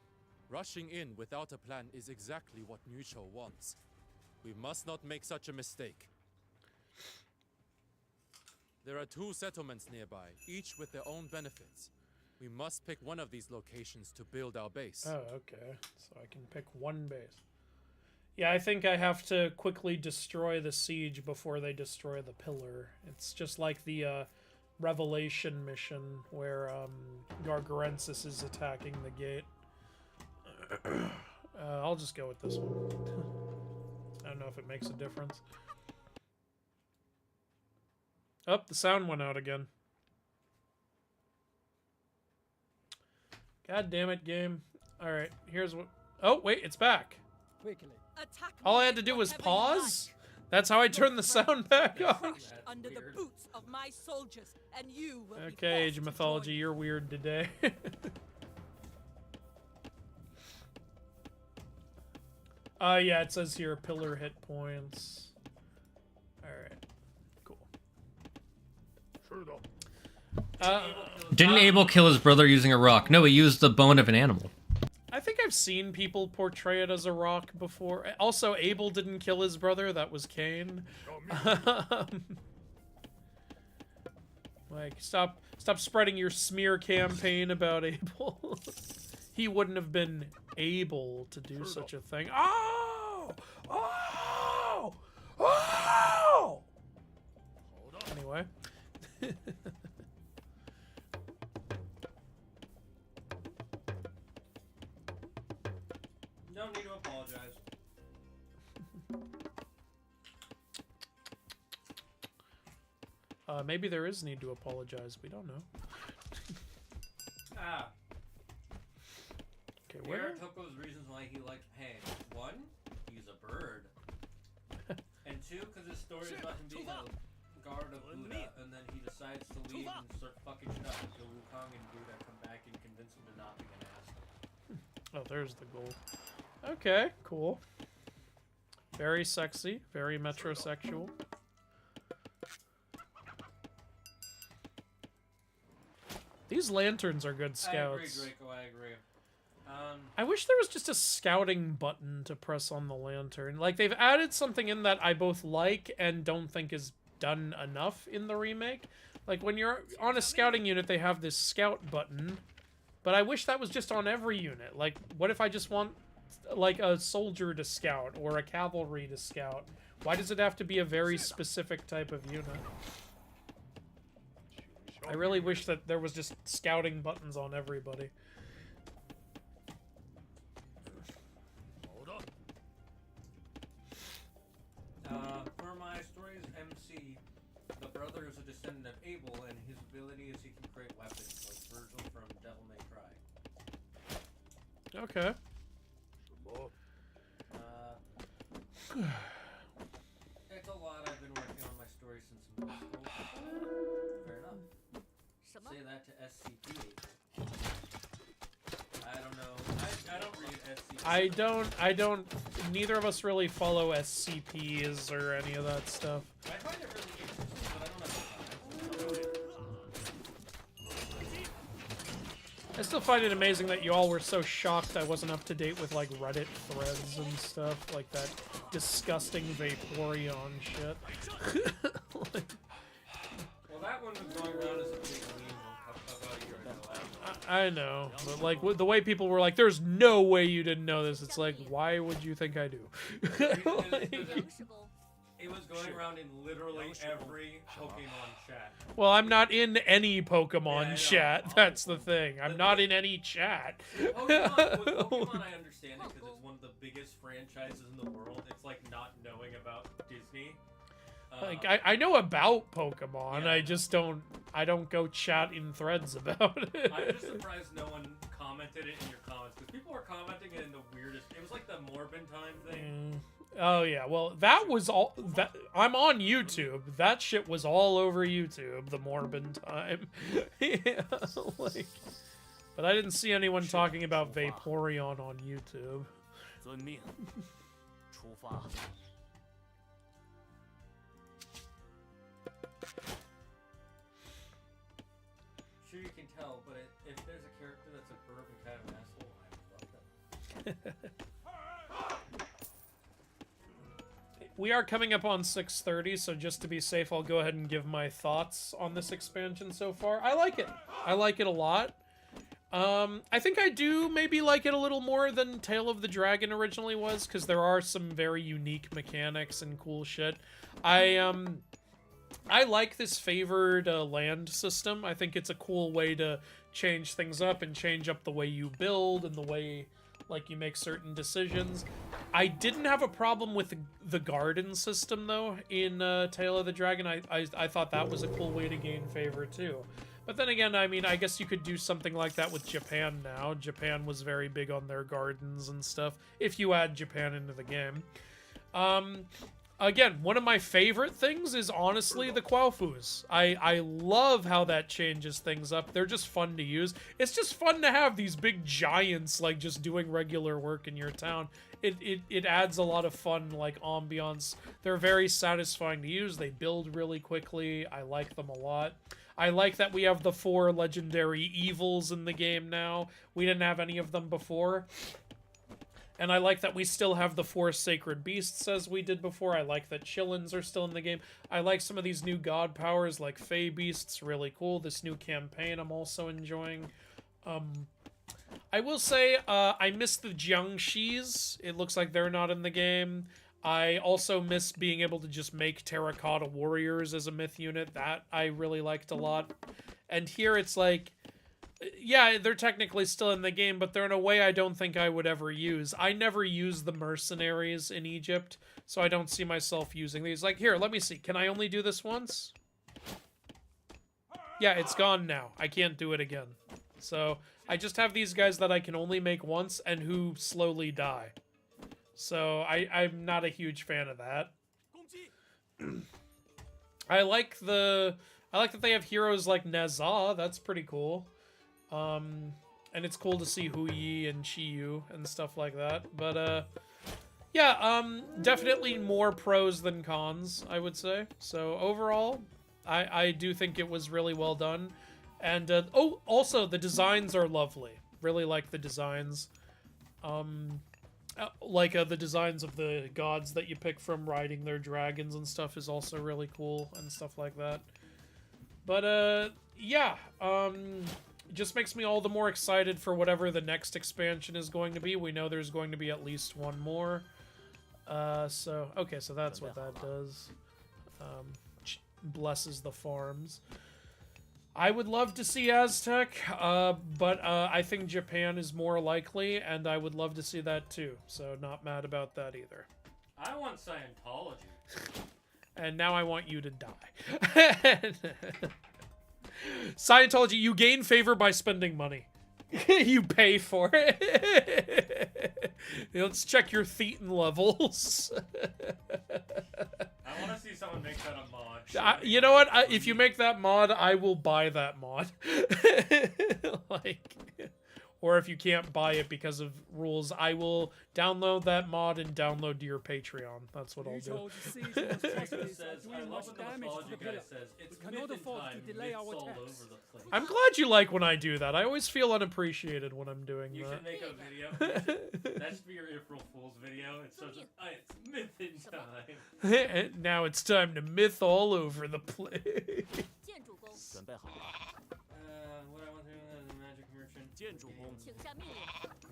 Rushing in without a plan is exactly what Nu Chou wants. We must not make such a mistake. There are 2 settlements nearby, each with their own benefits. We must pick one of these locations to build our base. Oh, okay. So I can pick one base. Yeah, I think I have to quickly destroy the siege before they destroy the pillar. It's just like the Revelation mission where Gargarensis is attacking the gate. I'll just go with this one. I don't know if it makes a difference. Oh, the sound went out again. God damn it, game. Alright, here's what... Oh, wait, it's back. Quickly. Attack All I me had to with do was whatever you pause? That's how I turned the sound back on. Crushed under the boots of my soldiers, and you will be Okay, Age of forced to Mythology, join you're weird today. Yeah, it says here pillar hit points. Alright. Cool. Sure Didn't Abel kill his brother using a rock? No, he used the bone of an animal. I think I've seen people portray it as a rock before. Also, Abel didn't kill his brother, that was Cain. Like, stop spreading your smear campaign about Abel. He wouldn't have been able to do such a thing. Oh! Oh! Oh! Anyway. Don't need to apologize. Maybe there is need to apologize. We don't know. Ah. Okay, Here where? took those reasons why he liked Pain. One, he's a bird. And two, because his story is about him being a guard of Buddha, and then he decides to leave and start fucking shit up until Wukong and Buddha come back and convince him to not be an asshole. Oh, there's the goal. Okay, cool. Very sexy, very metrosexual. These lanterns are good scouts. I agree, Draco, I agree. I wish there was just a scouting button to press on the lantern. Like, they've added something in that I both like and don't think is done enough in the remake. Like, when you're on a scouting unit, they have this scout button. But I wish that was just on every unit. Like, what if I just want, like, a soldier to scout or a cavalry to scout? Why does it have to be a very specific type of unit? I really wish that there was just scouting buttons on everybody. For my story's MC, the brother is a descendant of Abel, and his ability is he can create weapons, like Virgil from Devil May Cry. Okay. It's a lot. I've been working on my story since middle school. Fair enough. Say that to SCP. I don't know. I don't read SCP. I don't, neither of us really follow SCPs or any of that stuff. I find it really interesting, but I don't have the time. I still find it amazing that you all were so shocked I wasn't up to date with, like, Reddit threads and stuff, like that disgusting Vaporeon shit. Well, that one was going around as a big meme about a year ago. I know, but, like, the way people were like, there's no way you didn't know this, it's like, why would you think I do? It was going around in literally every Pokemon chat. Well, I'm not in any Pokemon Yeah, I know. chat, that's the thing. I'm not in any chat. Pokemon, I understand it because it's one of the biggest franchises in the world. It's like not knowing about Disney. Like, I know about Pokemon, Yeah. I just don't go chat in threads about it. I'm just surprised no one commented it in your comments because people were commenting it in the weirdest. It was like the Morbin time thing. Oh yeah, well that was all that I'm on YouTube. That shit was all over YouTube, the Morbin time. Yeah, like, but I didn't see anyone talking about Vaporeon on YouTube. Sure, you can tell, but if there's a character that's a verb and kind of an asshole, I love them. We are coming up on 6:30, so just to be safe, I'll go ahead and give my thoughts on this expansion so far. I like it. I like it a lot. I think I do maybe like it a little more than Tale of the Dragon originally was, because there are some very unique mechanics and cool shit. I like this favored land system. I think it's a cool way to change things up and change up the way you build and the way, like, you make certain decisions. I didn't have a problem with the garden system, though, in Tale of the Dragon. I thought that was a cool way to gain favor, too. But then again, I mean, I guess you could do something like that with Japan now. Japan was very big on their gardens and stuff, if you add Japan into the game. Again, one of my favorite things is honestly the Quaofus. I love how that changes things up. They're just fun to use. It's just fun to have these big giants, like, just doing regular work in your town. It adds a lot of fun, like, ambiance. They're very satisfying to use. They build really quickly. I like them a lot. I like that we have the 4 legendary evils in the game now. We didn't have any of them before. And I like that we still have the 4 sacred beasts as we did before. I like that Chillins are still in the game. I like some of these new god powers like Fey Beasts, really cool. This new campaign I'm also enjoying. I will say, I miss the Jiangshis. It looks like they're not in the game. I also miss being able to just make terracotta warriors as a myth unit. That I really liked a lot. And here it's like, yeah, they're technically still in the game, but they're in a way I don't think I would ever use. I never use the mercenaries in Egypt, so I don't see myself using these. Like, here, let me see. Can I only do this once? Yeah, it's gone now. I can't do it again. So I just have these guys that I can only make once and who slowly die. So I'm not a huge fan of that. I like that they have heroes like Nezha. That's pretty cool. And it's cool to see Huyi and Chiyu and stuff like that. But yeah, definitely more pros than cons, I would say. So overall, I do think it was really well done. And oh, also the designs are lovely. Really like the designs. The designs of the gods that you pick from riding their dragons and stuff is also really cool and stuff like that. But yeah, just makes me all the more excited for whatever the next expansion is going to be. We know there's going to be at least one more. So that's what that does. Blesses the farms. I would love to see Aztec, but I think Japan is more likely, and I would love to see that too. So not mad about that either. I want Scientology. And now I want you to die. Scientology, you gain favor by spending money. You pay for it. Let's check your thetan levels. I want to see someone make that a mod. You know what? If you make that mod, I will buy that mod. Or if you can't buy it because of rules, I will download that mod and download to your Patreon. That's what I'll do. I love what the Mythology guy says. It's myth in time, myths all over the place. I'm glad you like when I do that. I always feel unappreciated when I'm doing that. You should make a video. That should be your April Fool's video. It's such it's myth in time. And now it's time to myth all over the place. What I want to do is a magic merchant.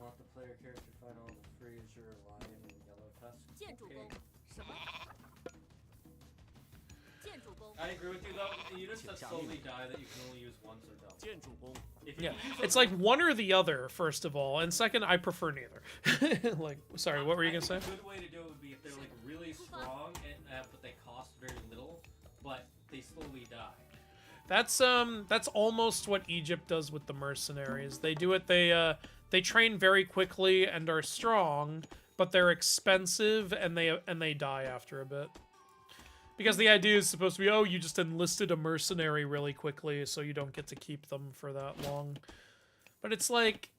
Want the player character find all the Fraser, Lion, and Yellow Tusk. I agree with you though. The units that slowly die that you can only use once or double. Yeah, it's like one or the other, first of all, and second, I prefer neither. Sorry, what were you gonna say? A good way to do it would be if they're like really strong, but they cost very little, but they slowly die. That's almost what Egypt does with the mercenaries. They do it. They train very quickly and are strong, but they're expensive and they die after a bit. Because the idea is supposed to be, oh, you just enlisted a mercenary really quickly, so you don't get to keep them for that long. But it's like,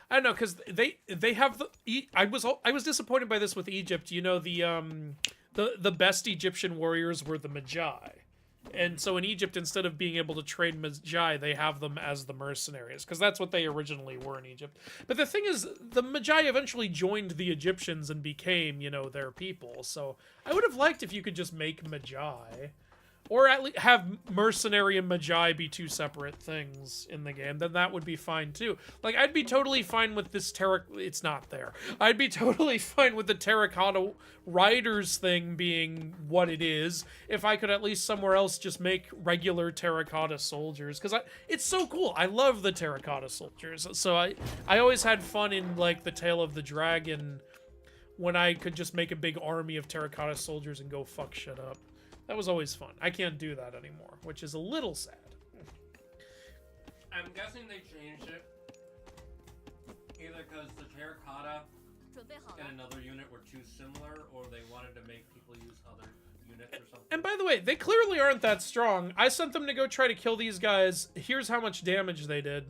I don't know, because they have the. I was disappointed by this with Egypt. You know, the best Egyptian warriors were the Magi. And so in Egypt, instead of being able to train Magi, they have them as the mercenaries, because that's what they originally were in Egypt. But the thing is, the Magi eventually joined the Egyptians and became, you know, their people. So I would have liked if you could just make Magi. Or at least have mercenary and Magi be two separate things in the game, then that would be fine too. Like, I'd be totally fine with this it's not there. I'd be totally fine with the terracotta riders thing being what it is, if I could at least somewhere else just make regular terracotta soldiers. Because it's so cool. I love the terracotta soldiers. So I always had fun in, like, the Tale of the Dragon when I could just make a big army of terracotta soldiers and go fuck shit up. That was always fun. I can't do that anymore, which is a little sad. I'm guessing they changed it either because the terracotta and another unit were too similar, or they wanted to make people use other units or something. And by the way, they clearly aren't that strong. I sent them to go try to kill these guys. Here's how much damage they did.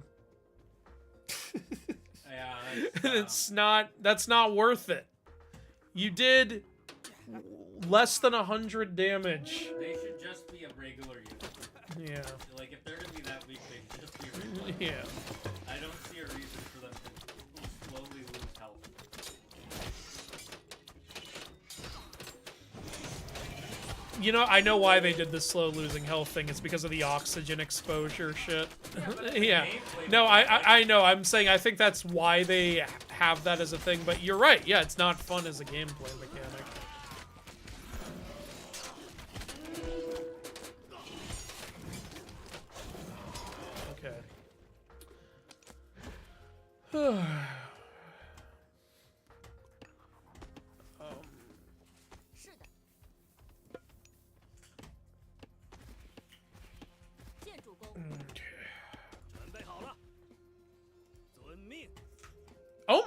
Yeah, that's not worth it. You did less than 100 damage. They should just be a regular unit. Yeah. Like, if they're gonna be that weak, they should just be a regular Yeah. unit. I don't see a reason for them to slowly lose health. You know, I know why they did this slow losing health thing. It's because of the oxygen exposure shit. Yeah. No, I know. I'm saying I think that's why they have that as a thing. But you're right. Yeah, it's not fun as a gameplay mechanic. Okay.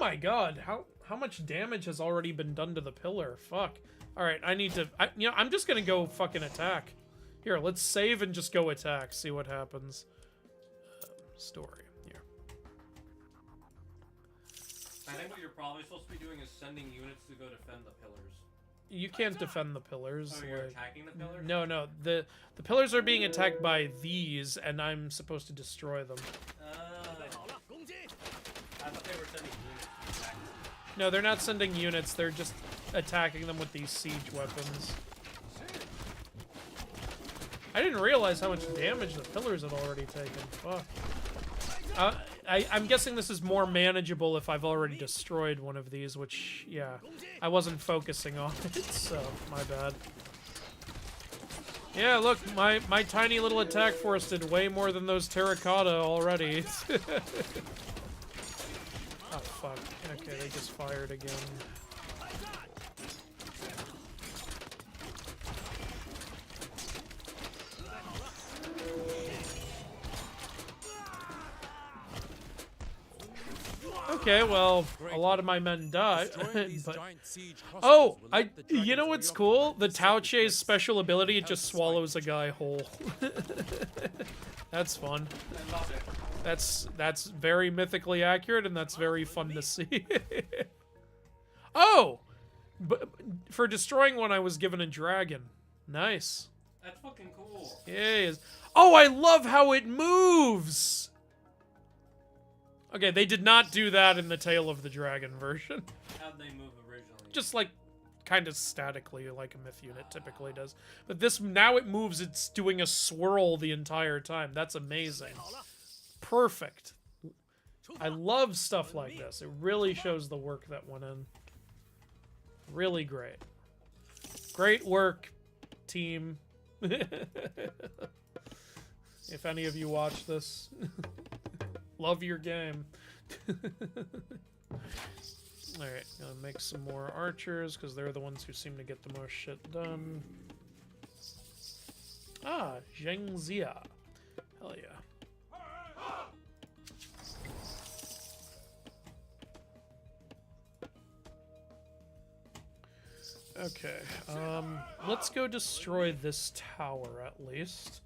my god, how much damage has already been done to the pillar? Fuck. Alright, I need to... I'm just gonna go fucking attack. Here, let's save and just go attack. See what happens. Story. Here. I think what you're probably supposed to be doing is sending units to go defend the pillars. You can't defend the pillars. Oh, you're attacking the pillars? No, no. The pillars are being attacked by these, and I'm supposed to destroy them. I thought they were sending units to attack them. No, they're not sending units. They're just attacking them with these siege weapons. I didn't realize how much damage the pillars had already taken. Fuck. I'm guessing this is more manageable if I've already destroyed one of these, which, yeah, I wasn't focusing on it, so my bad. Yeah, look, my tiny little attack force did way more than those terracotta already. Oh, fuck. Okay, they just fired again. Okay, well, a lot of my men died. But... Oh, you know what's cool? The Tauche's special ability, it just swallows a guy whole. That's fun. That's very mythically accurate, and that's very fun to see. Oh! But for destroying one, I was given a dragon. Nice. That's fucking cool. Yeah, it is. Oh, I love how it moves! Okay, they did not do that in the Tale of the Dragon version. How'd they move originally? Just like, kind of statically, like a myth unit typically does. But this, now it moves, it's doing a swirl the entire time. That's amazing. Perfect. I love stuff like this. It really shows the work that went in. Really great. Great work, team. If any of you watch this, love your game. Alright, gonna make some more archers, because they're the ones who seem to get the most shit done. Ah, Zhengzia. Hell yeah. Okay, let's go destroy this tower at least.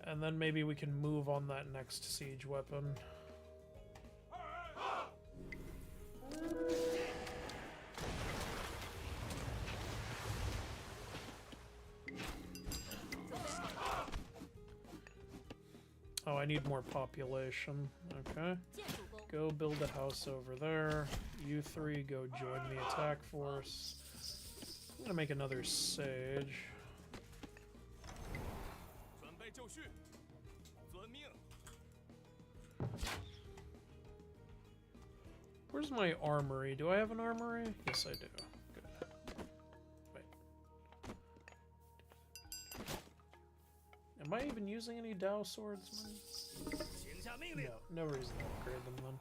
And then maybe we can move on that next siege weapon. Oh, I need more population. Okay. Go build a house over there. You three go join the attack force. I'm gonna make another sage. Where's my armory? Do I have an armory? Yes, I do. Good. Wait. Am I even using any Dao swords? No, no reason to upgrade them then.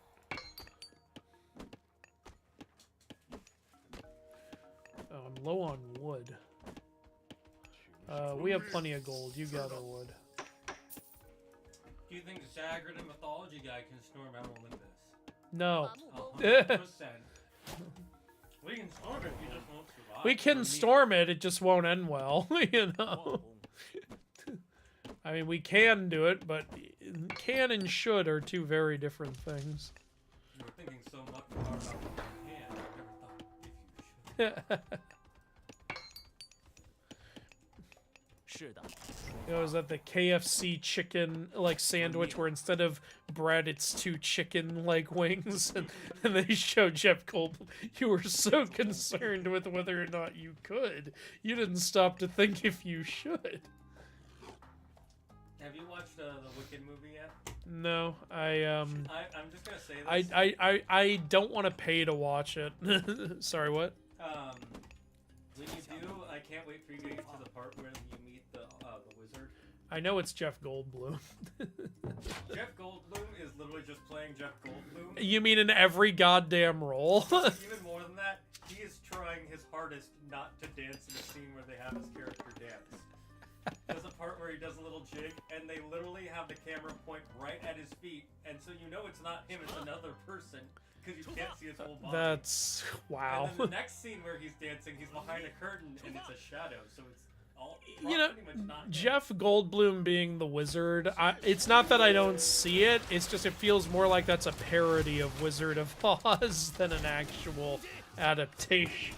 Oh, I'm low on wood. We have plenty of gold. You gather wood. Do you think Zagred and MythologyGuy can storm Mount Olympus? No. 100%. We can storm it if you just won't survive. We can storm it, it just won't end well, you know? I mean, we can do it, but can and should are two very different things. You were thinking so much about what you can, I never thought if you should. You know, is that the KFC chicken like sandwich where instead of bread it's two chicken like wings, and they show Jeff Goldblum. You were so concerned with whether or not you could, you didn't stop to think if you should. Have you watched the Wicked movie yet? No, I'm just gonna say this. I don't want to pay to watch it. Sorry, what? When you do, I can't wait for you to get to the part where you meet the wizard. I know it's Jeff Goldblum. Jeff Goldblum is literally just playing Jeff Goldblum. You mean in every goddamn role? Even more than that, he is trying his hardest not to dance in a scene where they have his character dance. There's a part where he does a little jig, and they literally have the camera point right at his feet, and so you know it's not him, it's another person. because you can't see his whole body. That's wow. And then the next scene where he's dancing, he's behind a curtain and it's a shadow, so it's all You know, pretty much not him. Jeff Goldblum being the wizard, it's not that I don't see it, it's just it feels more like that's a parody of Wizard of Oz than an actual adaptation.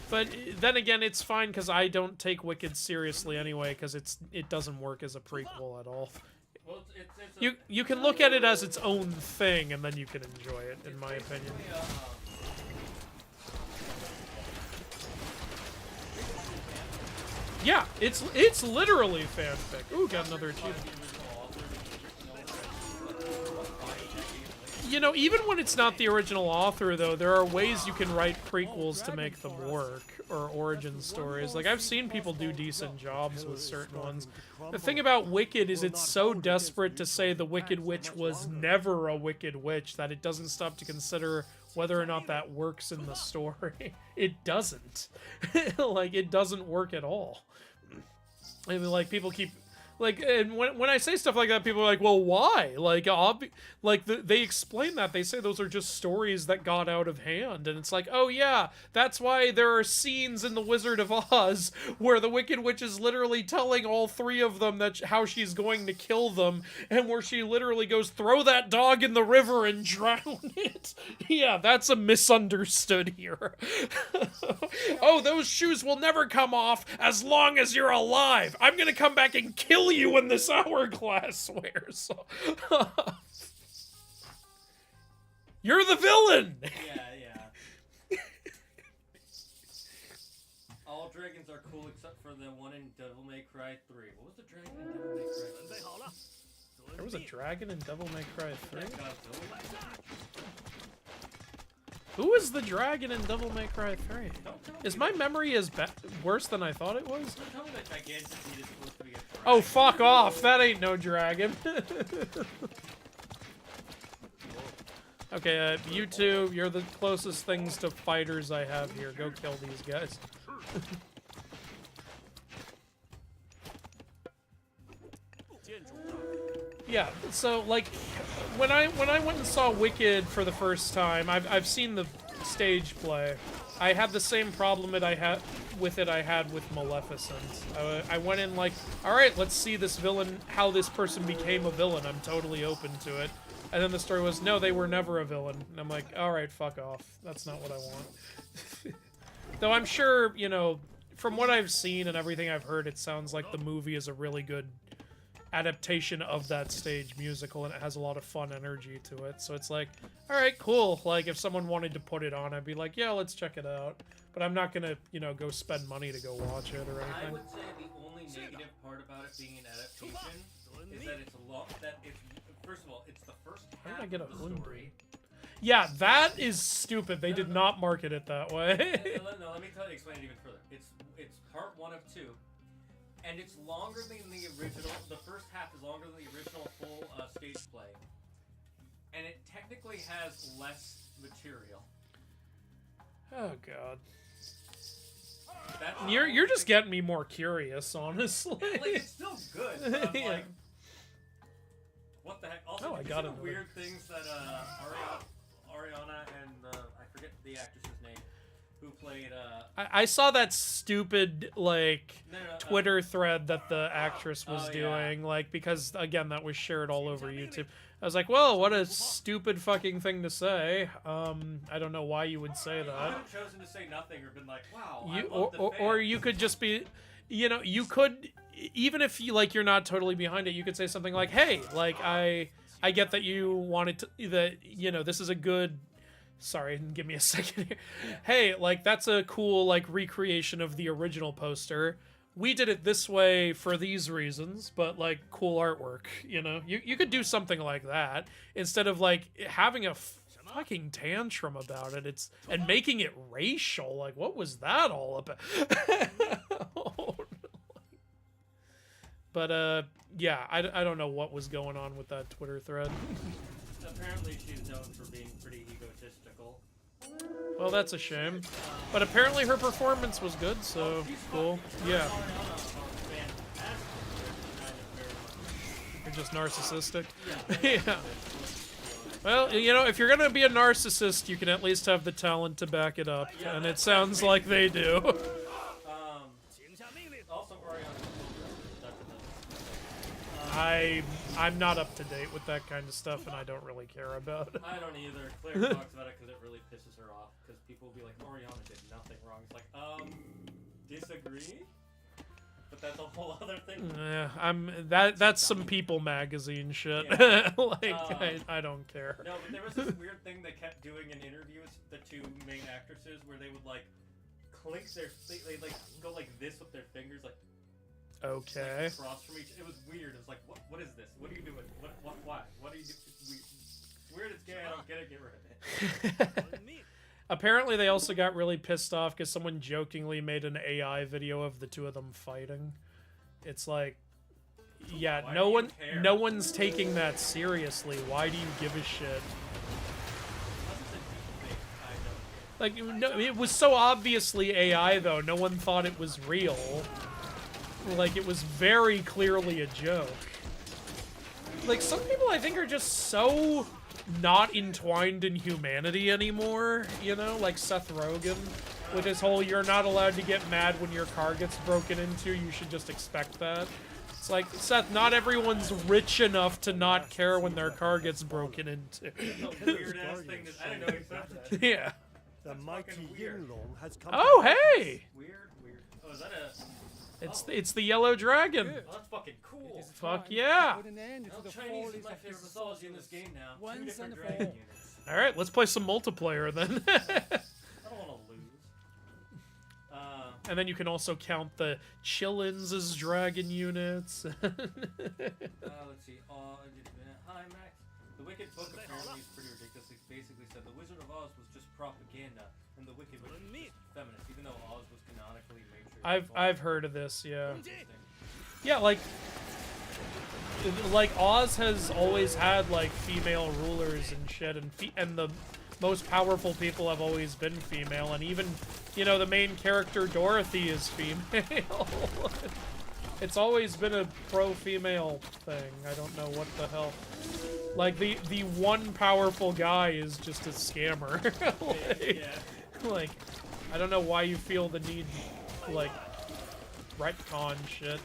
But then again, it's fine because I don't take Wicked seriously anyway, because it doesn't work as a prequel at all. Well, it's You can look at it as its own thing, and then you can enjoy it, in my opinion. Yeah, it's literally fanfic. Ooh, got another achievement. You know, even when it's not the original author, though, there are ways you can write prequels to make them work, or origin stories. Like, I've seen people do decent jobs with certain ones. The thing about Wicked is it's so desperate to say the Wicked Witch was never a Wicked Witch that it doesn't stop to consider whether or not that works in the story. It doesn't. Like, it doesn't work at all. I mean, like, people keep... Like, and when I say stuff like that, people are like, well, why? Like, they explain that. They say those are just stories that got out of hand. And it's like, oh, yeah, that's why there are scenes in The Wizard of Oz where the Wicked Witch is literally telling all three of them that how she's going to kill them, and where she literally goes, throw that dog in the river and drown it. Yeah, that's a misunderstood here. Oh, those shoes will never come off as long as you're alive. I'm going to come back and kill you when this hourglass wears off. You're the villain! Yeah. All dragons are cool except for the one in Devil May Cry 3. What was the dragon in Devil May Cry 3? There was a dragon in Devil May Cry 3? Who is the dragon in Devil May Cry 3? Is my memory as worse than I thought it was? Don't tell me that Gigantic Seed is supposed to be a dragon. Oh, fuck off! That ain't no dragon. Okay, you two, you're the closest things to fighters I have here. Go kill these guys. Yeah, so, like, when I went and saw Wicked for the first time, I've seen the stage play. I had the same problem that I had with Maleficent. I went in like, alright, let's see this villain, how this person became a villain. I'm totally open to it. And then the story was, no, they were never a villain. And I'm like, alright, fuck off. That's not what I want. Though I'm sure, you know, from what I've seen and everything I've heard, it sounds like the movie is a really good adaptation of that stage musical, and it has a lot of fun energy to it. So it's like, alright, cool. Like, if someone wanted to put it on, I'd be like, yeah, let's check it out. But I'm not gonna, you know, go spend money to go watch it or anything. I would say the only negative part about it being an adaptation is that it's a lot. That it's first of all, it's the first half How did I get a of the story. Yeah, that is stupid. They did not market it that way. No, let me explain it even further. It's part 1 of 2, and it's longer than the original. The first half is longer than the original full stage play, and it technically has less material. Oh god. That's You're just getting me more curious, honestly. Like, it's still good. But I'm Yeah. like, what the heck? Also, Oh, I did got you it. see the weird things that Ariana and I forget the actress's name, who played I saw that stupid, like, No, Twitter thread that the actress was oh, doing, like, because, again, that was shared all over YouTube. I was like, well, what a stupid fucking thing to say. I don't know why you would say I that. could have chosen to say nothing or been like, wow, I You, love the or you could just be, you know, you could, even if you, like, you're not totally behind it, you could say something like, hey, like, I get that you wanted to, that, you know, this is a good, sorry, give me a second here. Hey, like, that's a cool, like, recreation of the original poster. We did it this way for these reasons, but, like, cool artwork, you know? You could do something like that instead of, like, having a fucking tantrum about it. And making it racial. Like, what was that all about? But, yeah, I don't know what was going on with that Twitter thread. Apparently she's known for being pretty egotistical. Well, that's a shame. But apparently her performance was good, so cool. Yeah. You're just narcissistic. Yeah. Well, you know, if you're gonna be a narcissist, you can at least have the talent to back it up, Yeah, and it sounds like they do. Also, Oriana. I'm not up to date with that kind of stuff, and I don't really care about it. I don't either. Claire talks about it because it really pisses her off. Because people will be like, Oriana did nothing wrong. It's like, disagree? But that's a whole other thing. Yeah, that's some People magazine shit. Yeah. I don't care. No, but there was this weird thing they kept doing in interviews, the two main actresses, where they would like clink they like go like this with their fingers, like okay, like, across from each. It was weird. It was like, what is this? What are you doing? Why? What are you doing? It's weird. It's gay. I don't get it. Get rid of it. Apparently, they also got really pissed off because someone jokingly made an AI video of the two of them fighting. It's like, yeah, no one's taking that seriously. Why do you give a shit? Like, no, it was so obviously AI though. No one thought it was real. Like, it was very clearly a joke. Like, some people I think are just so not entwined in humanity anymore, you know, like Seth Rogen with his whole "you're not allowed to get mad when your car gets broken into, you should just expect that." It's like, Seth, not everyone's rich enough to not care when their car gets broken into. Weird ass thing that I didn't know he said that. Yeah. The mighty Yinglong has come. Oh, hey! Weird. Oh, is that a... It's the yellow dragon. Oh, that's fucking cool. Fuck yeah. Chinese is my favorite mythology in this game now. 2 different dragon units. Alright, let's play some multiplayer then. I don't want to lose. And then you can also count the Chillins as dragon units. Let's see. Hi, Max. The Wicked book apparently is pretty ridiculous. It basically said the Wizard of Oz was just propaganda, and the Wicked was just feminist, even though Oz was canonically matriarchal. I've heard of this, yeah. Yeah, like Oz has always had like female rulers and shit, and the most powerful people have always been female, and even, you know, the main character Dorothy is female. It's always been a pro-female thing. I don't know what the hell. Like, the one powerful guy is just a scammer. Like, I don't know why you feel the need to, like, retcon shit.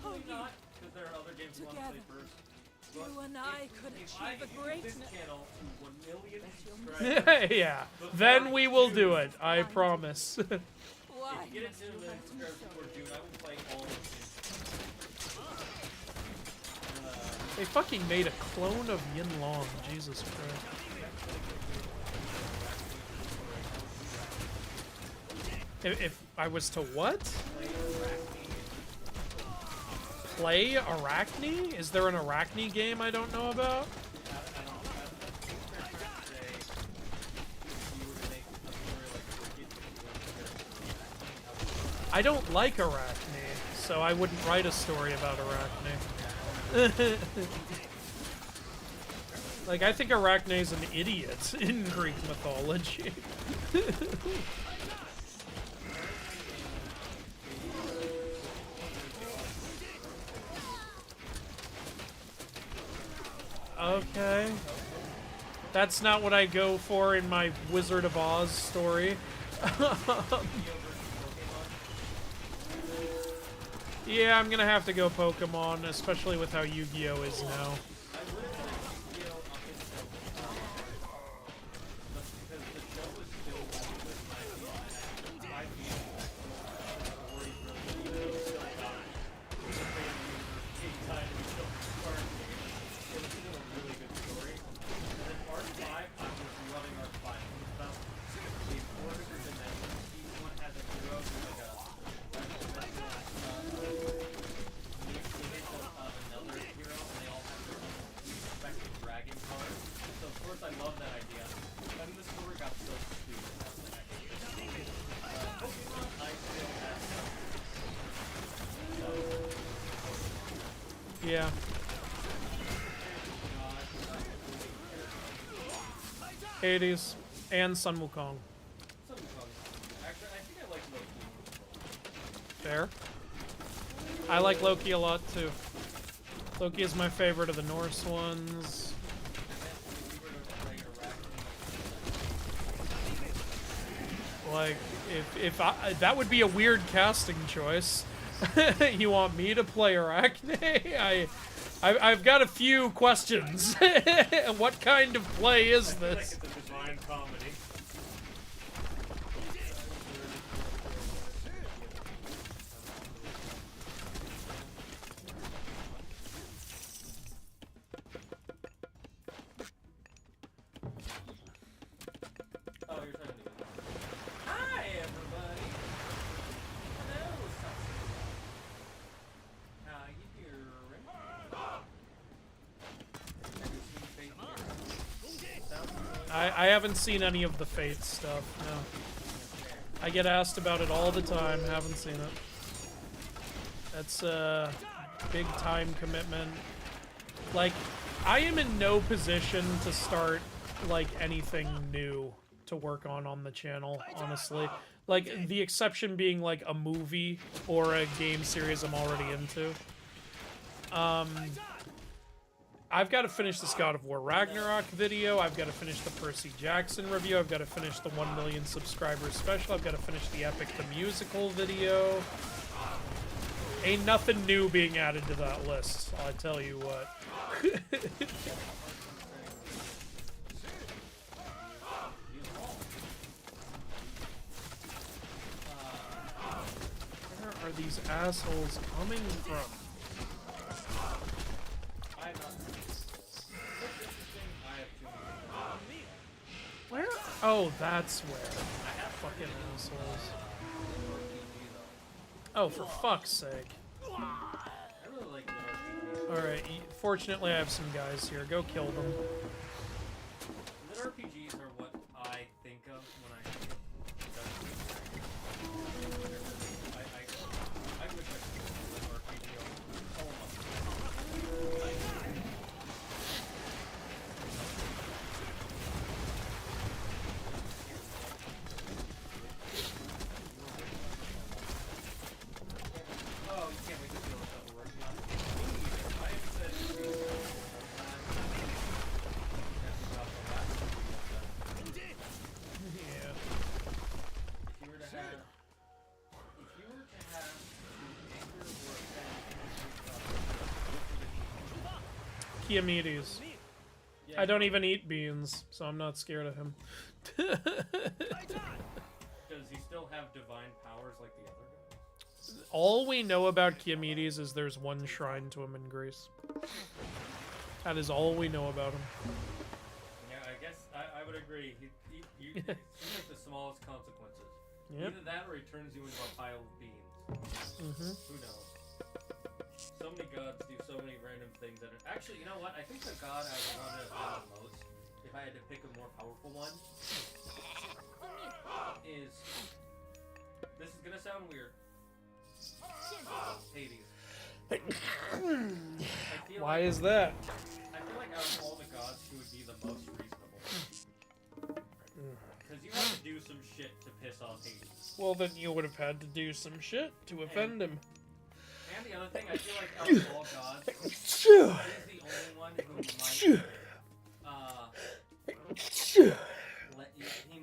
Probably not, because there are other games we want to play first. You and I could achieve a greatness. Yeah, then we will do it. I promise. If you get it to the subscribers before June, I will play all of it. They fucking made a clone of Yinlong. Jesus Christ. If I was to what? Play Arachne? Is there an Arachne game I don't know about? I don't like Arachne, so I wouldn't write a story about Arachne. Like, I think Arachne's an idiot in Greek mythology. Okay. That's not what I go for in my Wizard of Oz story. Yeah, I'm gonna have to go Pokemon, especially with how Yu-Gi-Oh! Is now. Yeah. Hades and Sun Wukong. Actually, I think I like Loki. Fair. I like Loki a lot too. Loki is my favorite of the Norse ones. Like, if that would be a weird casting choice. You want me to play Arachne? I've got a few questions. What kind of play is this? It's a divine comedy. Oh, you're trying to do it. Hi, everybody. Hello, how you doing? I haven't seen any of the Fate stuff, no. I get asked about it all the time, haven't seen it. That's a big time commitment. Like, I am in no position to start, like, anything new to work on the channel, honestly. Like, the exception being, like, a movie or a game series I'm already into. I've got to finish this God of War Ragnarok video, I've got to finish the Percy Jackson review, I've got to finish the 1 million subscribers special, I've got to finish the Epic the Musical video. Ain't nothing new being added to that list, I tell you what. Where are these assholes coming from? Where? Oh, that's where. Fucking assholes. Oh, for fuck's sake. Alright, fortunately I have some guys here. Go kill them. Lit RPGs are what I think of when I think of I wish I could do a lit RPG almost. Oh, you can't wait to feel the stuff we're working on. I have said Yeah. If you were to have Kiamides. I don't even eat beans, so I'm not scared of him. Does he still have divine powers like the other guys? All we know about Kiamides is there's one shrine to him in Greece. That is all we know about him. Yeah, I guess I would agree. He seems like the smallest consequences. Yep. Either that or he turns you into a pile of beans. Mm-hmm. Who knows? So many gods do so many random things that are... Actually, you know what? I think the god I would want to have the most, if I had to pick a more powerful one, is... This is gonna sound weird. Hades. Why is that? I feel like out of all the gods, he would be the most reasonable. Because you have to do some shit to piss off Hades. Well, then you would have had to do some shit to offend him. And the other thing, I feel like out of all gods, he's the only one who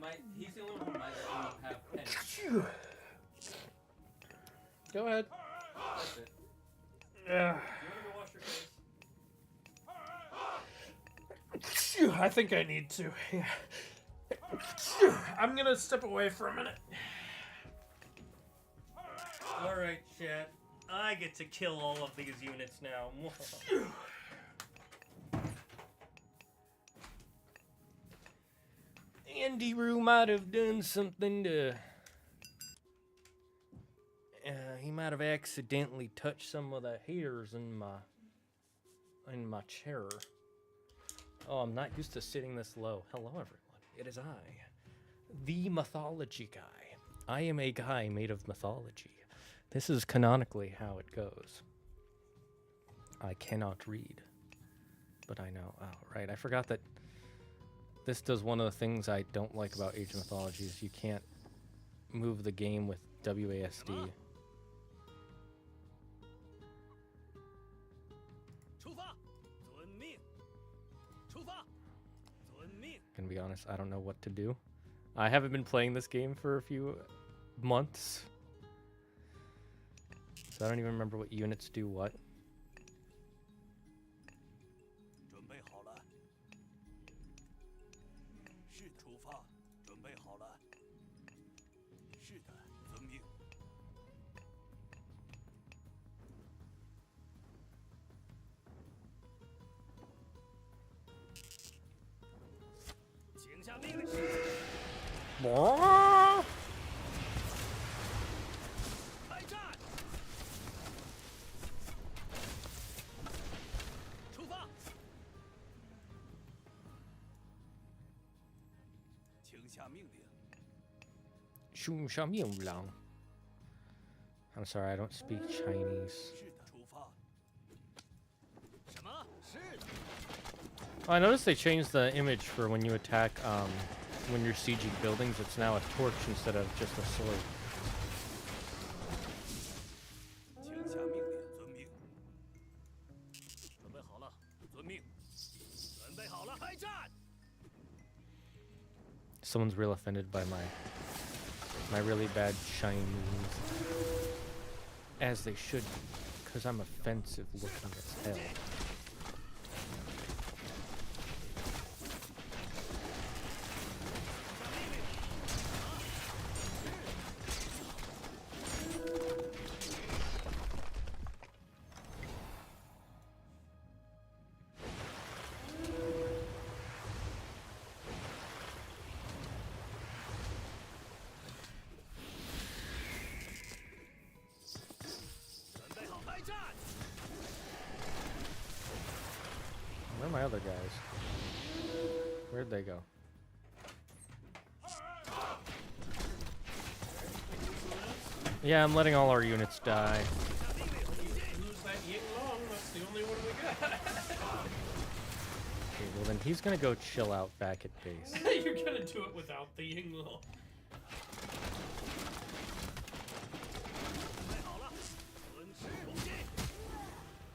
might, he's the only one who might let you have penance. Go ahead. That's it. Yeah. You wanna go wash your face? I think I need to. Yeah. I'm gonna step away for a minute. Alright, chat. I get to kill all of these units now. Andy Roo might have done something to... he might have accidentally touched some of the hairs in my chair. Oh, I'm not used to sitting this low. Hello, everyone. It is I, the Mythology Guy. I am a guy made of mythology. This is canonically how it goes. I cannot read, but I know. Oh, right. I forgot that this does one of the things I don't like about Age of Mythology is you can't move the game with WASD. Gonna be honest, I don't know what to do. I haven't been playing this game for a few months. So I don't even remember what units do what. 准备好了。是出发，准备好了。是的，遵命。请下命令。开战！出发！请下命令。 I'm sorry, I don't speak Chinese. 是的，出发。什么？是的。 Oh, I noticed they changed the image for when you attack, when you're sieging buildings. It's now a torch instead of just a sword. 请下命令，遵命。准备好了，遵命。准备好了，开战！ Someone's real offended by my really bad Chinese. As they should be, because I'm offensive looking as hell. Where are my other guys? Where'd they go? Yeah, I'm letting all our units die. Lose that Ying Long, that's the only one we got. Okay, well then he's gonna go chill out back at base. You're gonna do it without the Ying Long.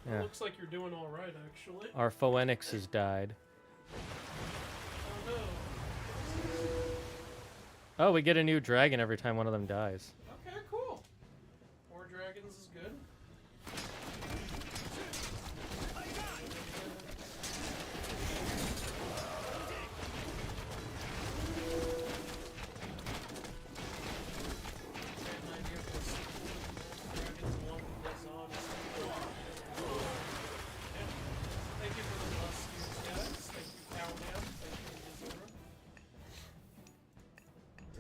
Yeah. Looks like you're doing all right, actually. Our Phoenix has died. Oh Oh, we get a new dragon every time one of them dies. no. Okay, cool. More dragons is good. Thank you for the blessings, guys. Thank you, Cowman. Thank you, Yuzura.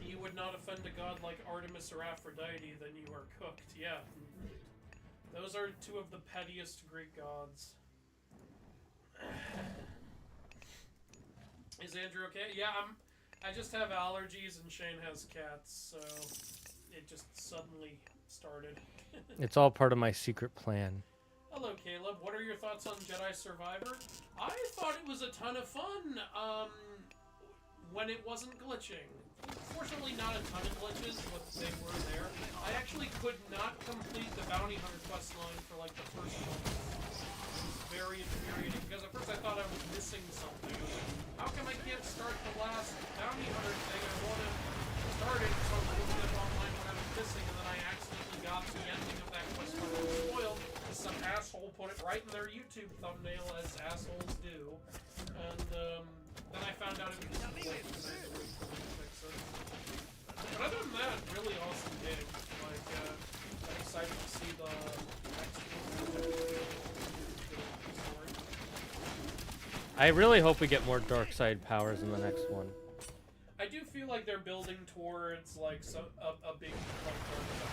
You would not offend a god like Artemis or Aphrodite, then you are cooked. Yeah. Those are two of the pettiest Greek gods. Is Andrew okay? Yeah, I just have allergies and Shane has cats, so it just suddenly started. It's all part of my secret plan. Hello, Caleb. What are your thoughts on Jedi Survivor? I thought it was a ton of fun, when it wasn't glitching. Fortunately, not a ton of glitches, but they were there. I actually could not complete the Bounty Hunter quest line for, like, the first one. It was very infuriating, because at first I thought I was missing something. How come I can't start the last Bounty Hunter thing? I want to start it, so I was looking up online what I was missing, and then I accidentally got the ending of that quest line spoiled. Some asshole put it right in their YouTube thumbnail, as assholes do, and then I found out it was just glitch, and I had to wait for them to fix it. But other than that, really awesome game. Like, I'm excited to see the next story. I really hope we get more dark side powers in the next one. I do feel like they're building towards like a big like dark side.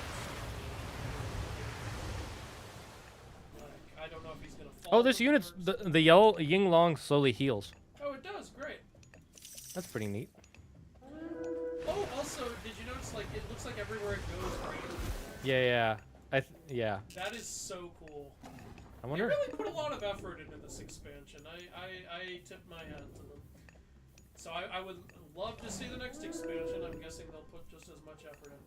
I don't know if he's gonna fall. Oh, this unit's the yellow Ying Long slowly heals. Oh, it does. Great. That's pretty neat. Oh, also, did you notice like it looks like everywhere it goes green? Yeah. Yeah. That is so cool. I wonder. They really put a lot of effort into this expansion. I tip my hat to them. So I would love to see the next expansion. I'm guessing they'll put just as much effort in.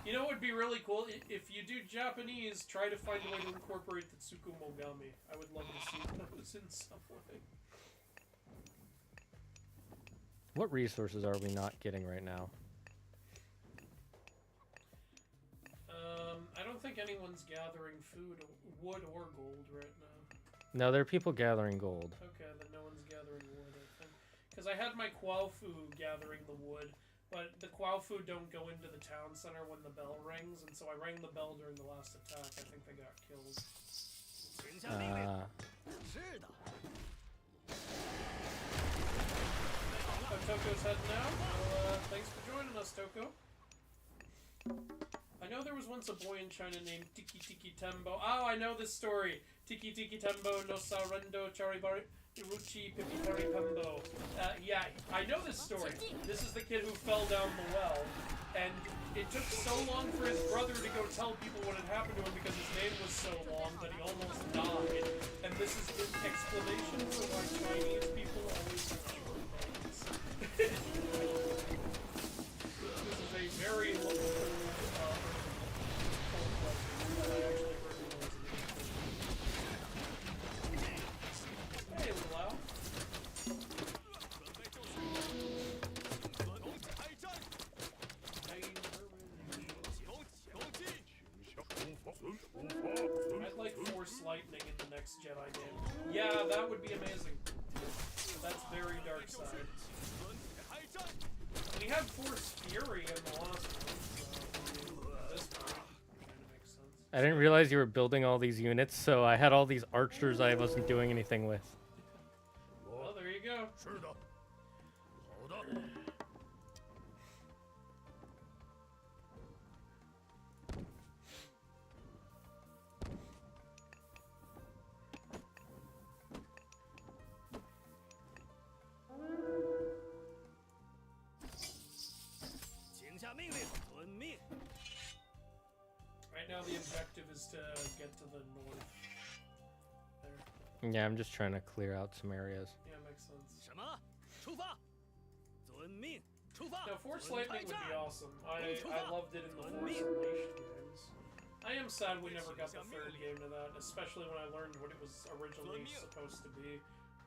You know what would be really cool? If you do Japanese, try to find a way to incorporate the Tsukumogami. I would love to see those in some way. What resources are we not getting right now? I don't think anyone's gathering food, wood or gold right now. No, there are people gathering gold. Okay, then no one's gathering wood, I think. Because I had my Quaofu gathering the wood, but the Quaofu don't go into the town center when the bell rings, and so I rang the bell during the last attack. I think they got killed. Toko's heading out. Well, thanks for joining us, Toko. I know there was once a boy in China named Tiki Tiki Tembo. Oh, I know this story. Tiki Tiki Tembo no Sarendo Charibari Iruchi Pipitari Pembo. Yeah, I know this story. This is the kid who fell down the well, and it took so long for his brother to go tell people what had happened to him because his name was so long that he almost died. And this is the explanation for why Chinese people always have short names. This is a very local Hey, Lau. I'd like Force Lightning in the next Jedi game. Yeah, that would be amazing. That's very dark side. We had Force Fury in the last one, so this one kind of makes sense. I didn't realize you were building all these units, so I had all these archers I wasn't doing anything with. Well, there you go. Hold up. 请下命令，遵命。 Right now, the objective is to get to the north. There. Yeah, I'm just trying to clear out some areas. Yeah, makes sense. 什么？出发！遵命，出发！ No, Force Lightning would be awesome. I loved it in the Force Unleashed games. I am sad we never got the third game to that, especially when I learned what it was originally supposed to be.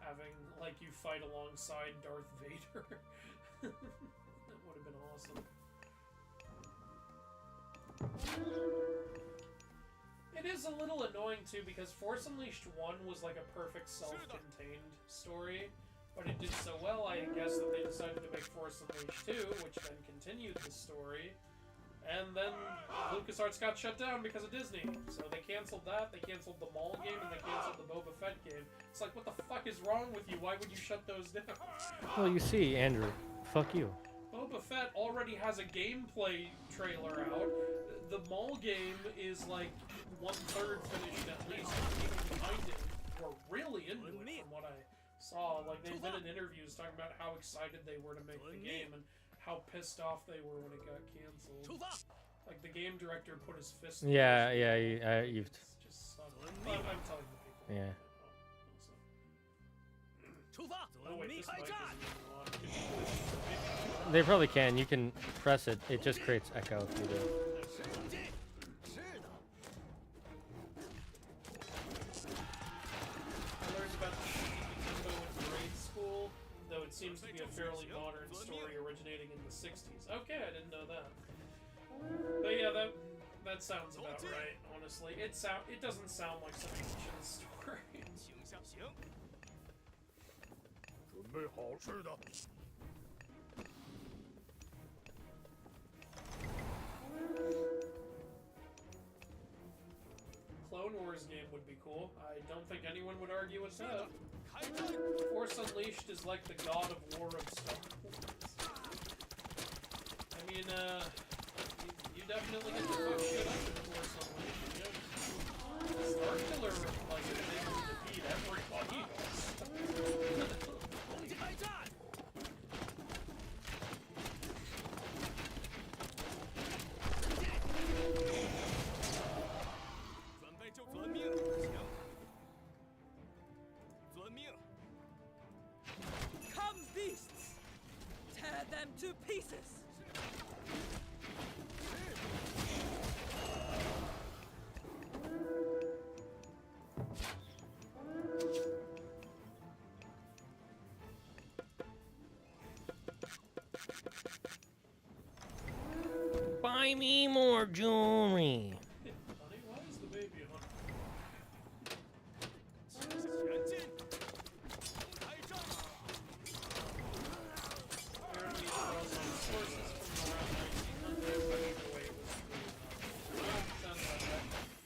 Having, like, you fight alongside Darth Vader. That would have been awesome. It is a little annoying, too, because Force Unleashed 1 was like a perfect self-contained story, but it did so well, I guess, that they decided to make Force Unleashed 2, which then continued the story, and then LucasArts got shut down because of Disney. So they canceled that, they canceled the Maul game, and they canceled the Boba Fett game. It's like, what the fuck is wrong with you? Why would you shut those down? Well, you see, Andrew, fuck you. Boba Fett already has a gameplay trailer out. The Maul game is like 1/3 finished at least. People behind it were really into it from what I saw. Like, they've been in interviews talking about how excited they were to make the game and how pissed off they were when it got canceled. Like, the game director put his fist in Yeah, his yeah, you've... It's just sucked. I'm telling the people. Yeah. Oh wait, this mic isn't even on. They probably can. You can press it. It just creates echo if you do. I learned about the Mythical in grade school, though it seems to be a fairly modern story originating in the 60s. Okay, I didn't know that. But yeah, that sounds about right, honestly. It doesn't sound like some ancient story. 准备好吃的。 Clone Wars game would be cool. I don't think anyone would argue with that. Force Unleashed is like the God of War of Star Wars. I mean, you definitely get to fuck shit up in Force Unleashed. Yeah. Star Killer, like, is able to defeat everybody. Come, beasts! Tear them to pieces! Buy me more jewelry. Honey, why is the baby on?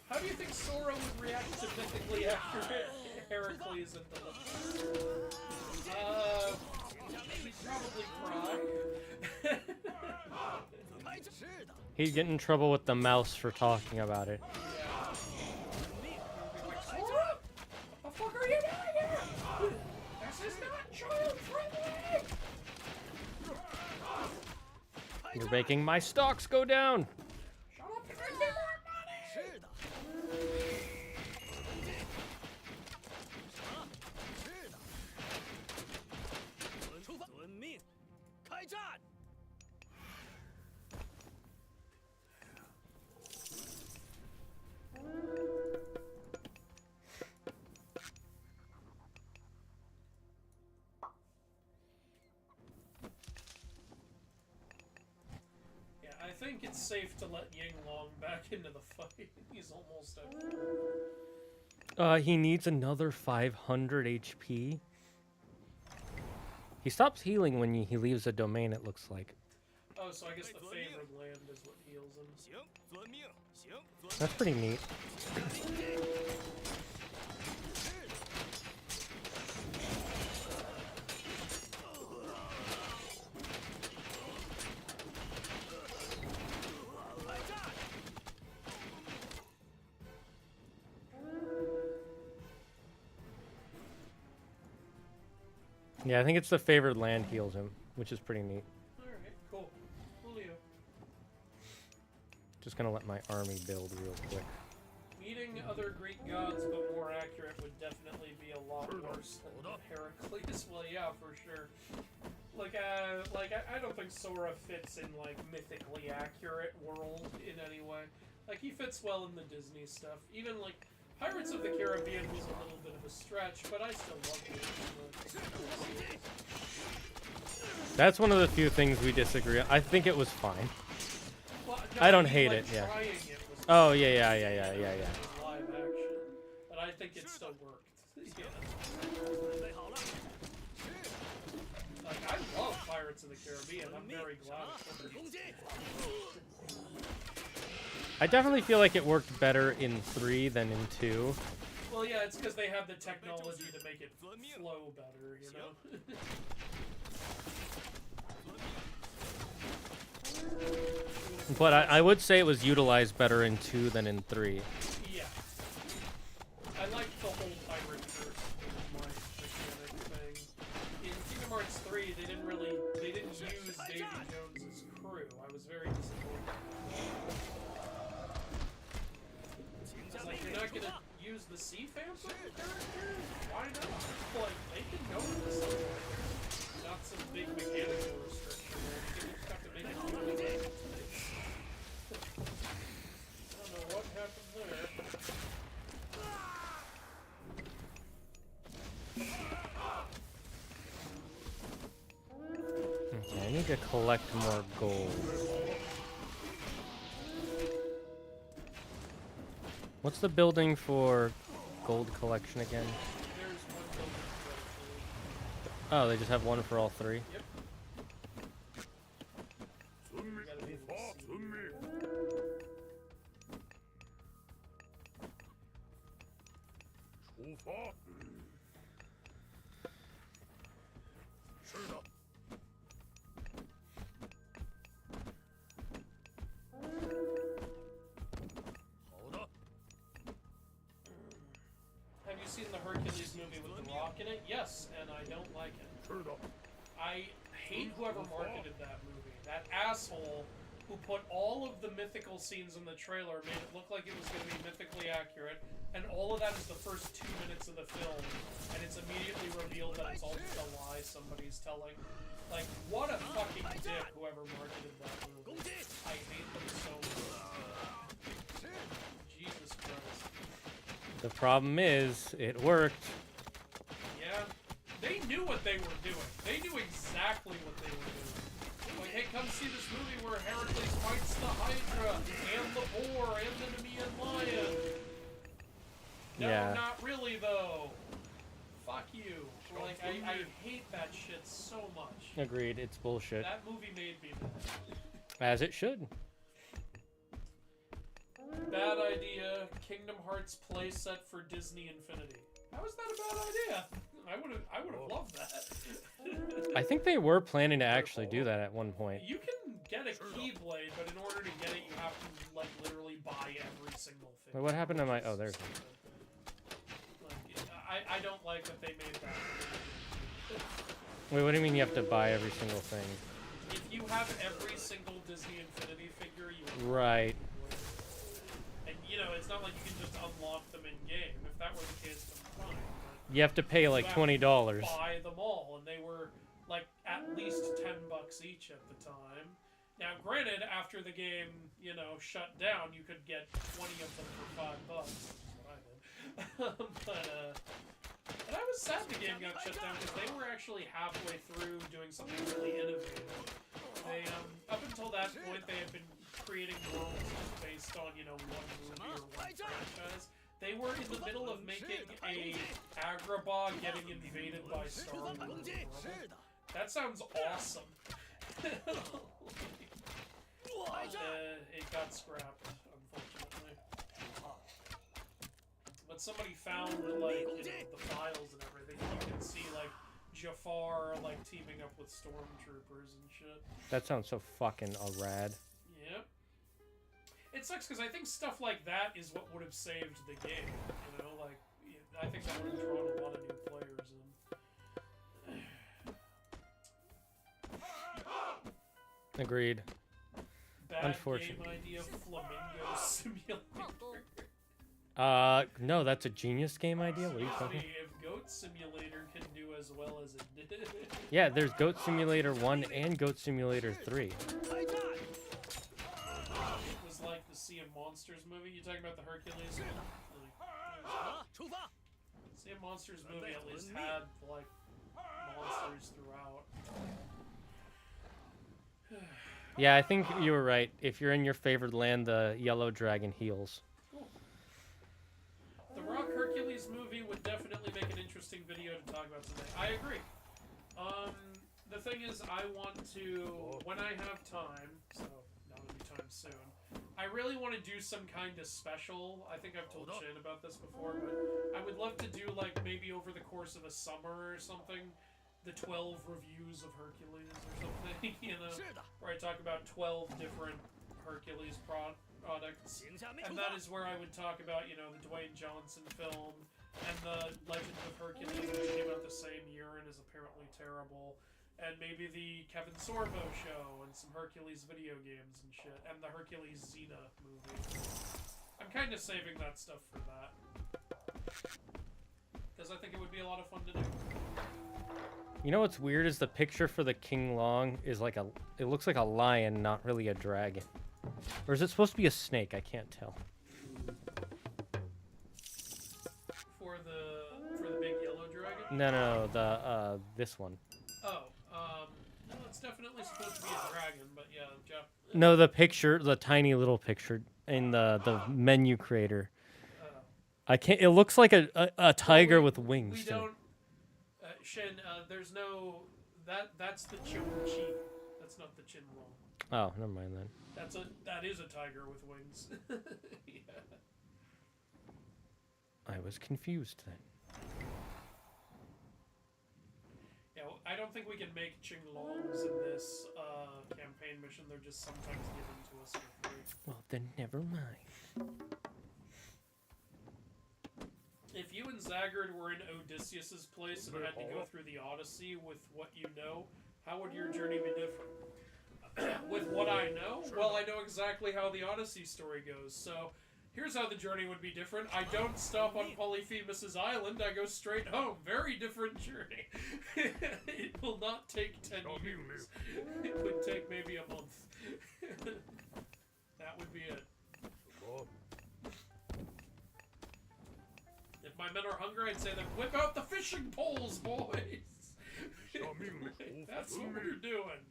How do you think Sora would react to mythically accurate Heracles and the he'd probably cry. He'd get in trouble with the mouse for talking about it. Sora? What the fuck are you doing here? This is not child friendly! You're making my stocks go down. Shut up and give me more money! 遵命，开战！ Yeah, I think it's safe to let Yinglong back into the fight. He's almost He needs another 500 HP. He stops healing when he leaves a domain, it looks like. Oh, so I guess the favored land is what heals him. That's pretty neat. Yeah, I think it's the favored land heals him, which is pretty neat. Alright, cool. Julio. Just gonna let my army build real quick. Meeting other Greek gods, but more accurate, would definitely be a lot worse than Heracles. Well, yeah, for sure. I don't think Sora fits in, like, mythically accurate world in any way. Like, he fits well in the Disney stuff. Even, like, Pirates of the Caribbean was a little bit of a stretch, but I still loved it. That's one of the few things we disagree on. I think it was fine. Well, no, I don't mean, hate like, it, yeah. trying it was Oh, yeah. live action, but I think it still worked. Yeah. Like, I love Pirates of the Caribbean. I'm very glad it's worked. I definitely feel like it worked better in 3 than in 2. Well, yeah, it's because they have the technology to make it flow better, you know? But I would say it was utilized better in 2 than in 3. Yeah. I like the whole pirate curse my mechanic thing. In Kingdom Hearts 3, they didn't use Davy Jones's crew. I was very disappointed. I was like, you're not gonna use the Sea Phantom characters? Why not? Like, they can go into something. Not some big mechanical restriction where you just have to make it do anything. I don't know what happened there. Okay, I need to collect more gold. What's the building for gold collection again? There's one building for Oh, they just have one for all 3? Yep. Have you seen the Hercules movie with The Rock in it? Yes, and I don't like it. I hate whoever marketed that movie. That asshole who put all of the mythical scenes in the trailer made it look like it was going to be mythically accurate, and all of that is the first 2 minutes of the film, and it's immediately revealed that it's all just a lie somebody's telling. Like, what a fucking dick whoever marketed that movie. I hate them so much. Jesus Christ. The problem is, it worked. Yeah, they knew what they were doing. They knew exactly what they were doing. Like, hey, come see this movie where Heracles fights the Hydra and the boar and the Nemean lion. No, Yeah. not really though. Fuck you. Like, I hate that shit so much. Agreed. It's bullshit. That movie made me mad. As it should. Bad idea. Kingdom Hearts playset for Disney Infinity. How is that a bad idea? I would have loved that. I think they were planning to actually do that at one point. You can get a Keyblade, but in order to get it, you have to like literally buy every single thing. Wait, what happened to my? Oh, there's. Like, I don't like that they made that. Wait, what do you mean you have to buy every single thing? If you have every single Disney Infinity figure, you Right. and you know it's not like you can just unlock them in game. If that were the case, then fine. You have to pay like $20. Buy them all, and they were like at least $10 each at the time. Now, granted, after the game, you know, shut down, you could get 20 of them for $5. That's what I did. But I was sad the game got shut down because they were actually halfway through doing something really innovative. They up until that point, they had been creating worlds just based on one movie or one franchise. They were in the middle of making a Agrabah getting invaded by Star Wars. That sounds awesome. It got scrapped, unfortunately. But somebody found like the files and everything. You can see like Jafar like teaming up with stormtroopers and shit. That sounds so fucking rad. Yep. It sucks because I think stuff like that is what would have saved the game. You know, like I think that would have drawn a lot of new players in. Agreed. Bad Unfortunately. game idea, Flamingo Simulator. No, that's a genius game idea. What are you talking? If Goat Simulator can do as well as it did. Yeah, there's Goat Simulator 1 and Goat Simulator 3. It was like the Sea of Monsters movie. You talking about the Hercules one? Sea of Monsters movie at least had like monsters throughout. Yeah, I think you were right. If you're in your favorite land, the yellow dragon heals. Cool. The Rock Hercules movie would definitely make an interesting video to talk about today. I agree. The thing is, I want to, when I have time, so not anytime soon, I really want to do some kind of special. I think I've told Shane about this before, but I would love to do, like, maybe over the course of a summer or something, the 12 reviews of Hercules or something, you know, where I talk about 12 different Hercules products. And that is where I would talk about, the Dwayne Johnson film and the Legend of Hercules, which came out the same year and is apparently terrible. And maybe the Kevin Sorbo show and some Hercules video games and shit. And the Hercules Xena movie. I'm kind of saving that stuff for that. Because I think it would be a lot of fun to do. You know what's weird is the picture for the King Long is like it looks like a lion, not really a dragon. Or is it supposed to be a snake? I can't tell. For the big yellow dragon? No, this one. Oh, no, it's definitely supposed to be a dragon, but yeah, No, the picture, the tiny little picture in the menu creator. I can't. It looks like a tiger with wings. We don't. Shen, there's no. That's the Chin Chi. That's not the Chin Long. Oh, never mind then. That is a tiger with wings. Yeah. I was confused then. Yeah, well, I don't think we can make Qinglongs in this campaign mission. They're just sometimes given to us for free. Well, then never mind. If you and Zaggard were in Odysseus's place and had to go through the Odyssey with what you know, how would your journey be different? With what I know? Well, I know exactly how the Odyssey story goes, so here's how the journey would be different. I don't stop on Polyphemus's island, I go straight home. Very different journey. It will not take 10 years. It would take maybe a month. That would be it. If my men are hungry, I'd say then whip out the fishing poles, boys! That's what we're doing.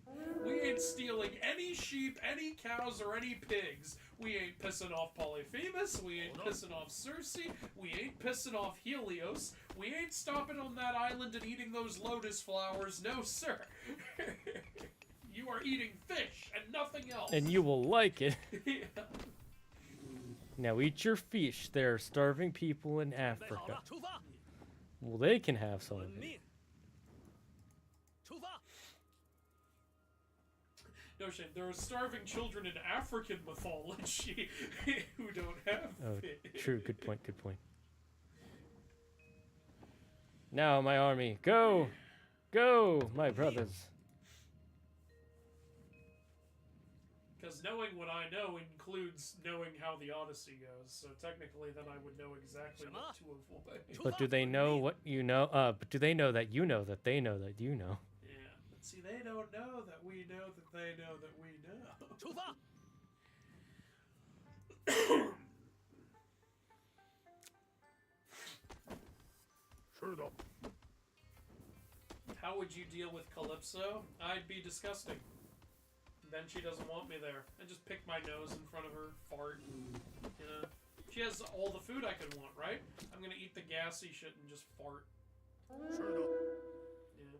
We ain't stealing any sheep, any cows, or any pigs. We ain't pissing off Polyphemus. We ain't pissing off Circe. We ain't pissing off Helios. We ain't stopping on that island and eating those lotus flowers. No, sir. You are eating fish and nothing else. And you will like it. Yeah. Now eat your fish. There are starving people in Africa. Well, they can have some of it. No shame. There are starving children in African mythology who don't have fish. True. Good point. Good point. Now, my army, go! Go, my brothers. Because knowing what I know includes knowing how the Odyssey goes, so technically then I would know exactly what to avoid. But do they know what you know? But do they know that you know that they know that you know? Yeah, but see, they don't know that we know that they know that we know. How would you deal with Calypso? I'd be disgusting. Then she doesn't want me there. I just pick my nose in front of her, fart. You know, she has all the food I could want, right? I'm gonna eat the gassy shit and just fart. Yeah.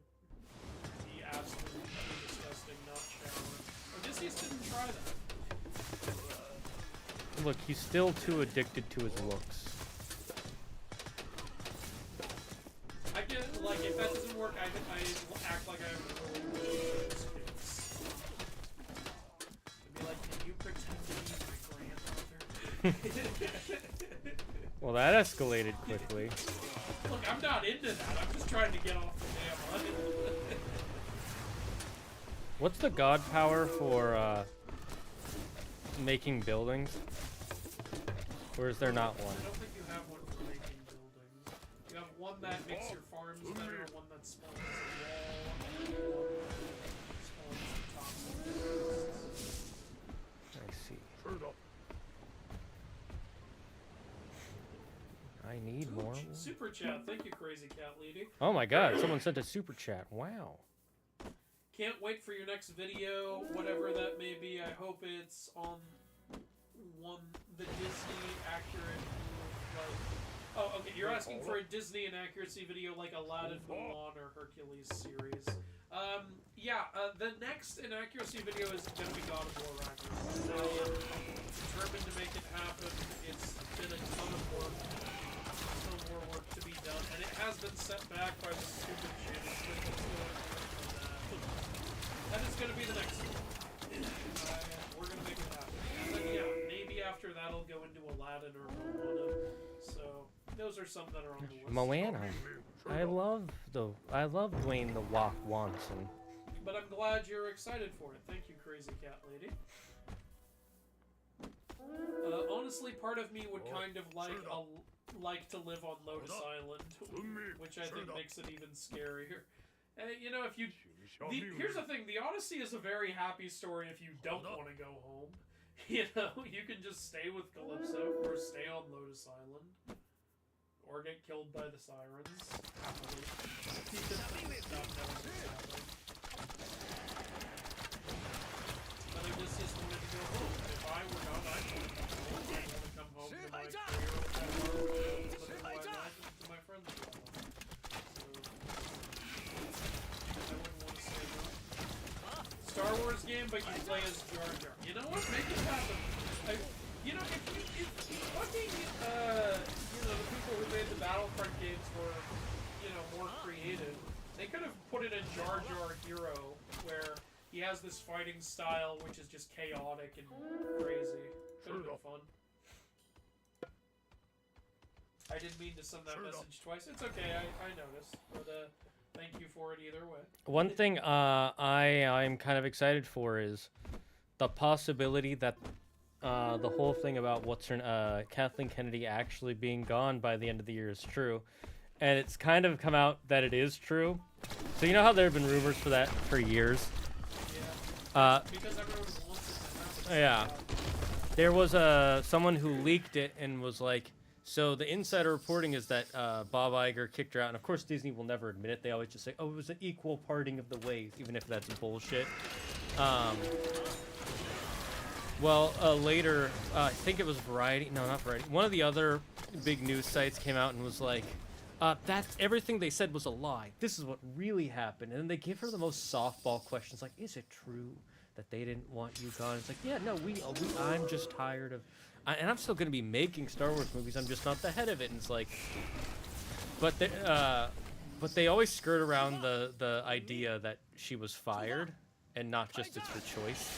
Be absolutely disgusting, not shower. Odysseus didn't try that. Look, he's still too addicted to his looks. I get, like, if that doesn't work, I act like I'm really kids. I'd be like, can you pretend to be my grandmother? Well, that escalated quickly. Look, I'm not into that. I'm just trying to get off the damn island. What's the god power for making buildings? Or is there not one? I don't think you have one for making buildings. You have one that makes your farms better, one that spawns a wall, and one that spawns the tops of buildings. I see. I need more. Super chat. Thank you, Crazy Cat Lady. Oh my god, someone sent a super chat. Wow. Can't wait for your next video, whatever that may be. I hope it's on the Disney accurate, like... Oh, okay, you're asking for a Disney inaccuracy video like Aladdin, Mulan, or Hercules series. Yeah, the next inaccuracy video is going to be God of War Ragnarok. I am determined to make it happen. It's been a ton of work. Still more work to be done, and it has been set back by the stupid shit that's going on. That is going to be the next one. We're going to make it happen. And then, yeah, maybe after that I'll go into Aladdin or Moana. So, those are some that are on the list. Moana. I love Dwayne the Rock Johnson. But I'm glad you're excited for it. Thank you, Crazy Cat Lady. Honestly, part of me would kind of like to live on Lotus Island, which I think makes it even scarier. You know, if you... here's the thing, the Odyssey is a very happy story if you don't want to go home. You know, you can just stay with Calypso, or stay on Lotus Island. Or get killed by the sirens, happily. Not knowing what's happening. But I just wanted to go home. If I were not, I'd want to come home. I'd want to come home to my 3-year-old pet Marvel, to my life, and to my friends' life. So, I wouldn't want to stay home. Star Wars game, but you play as Jar Jar. You know what? Make it happen. You know, if fucking, you know, the people who made the Battlefront games were, you know, more creative, they could have put in a Jar Jar hero where he has this fighting style which is just chaotic and crazy. Could have been fun. I didn't mean to send that message twice. It's okay, I noticed. But, thank you for it either way. One thing I'm kind of excited for is the possibility that the whole thing about Kathleen Kennedy actually being gone by the end of the year is true. And it's kind of come out that it is true. So you know how there have been rumors for that for years? Yeah. Because everyone wants it to happen. Yeah. There was someone who leaked it and was like, So the insider reporting is that Bob Iger kicked her out, and of course Disney will never admit it. They always just say, "Oh, it was an equal parting of the ways," even if that's bullshit. Later, I think it was Variety. No, not Variety. One of the other big news sites came out and was like, "That's everything they said was a lie. This is what really happened." And then they give her the most softball questions, like, "Is it true that they didn't want you gone?" It's like, "Yeah, no, I'm just tired of." And I'm still going to be making Star Wars movies. I'm just not the head of it. And it's like, but they always skirt around the idea that she was fired, and not just it's her choice.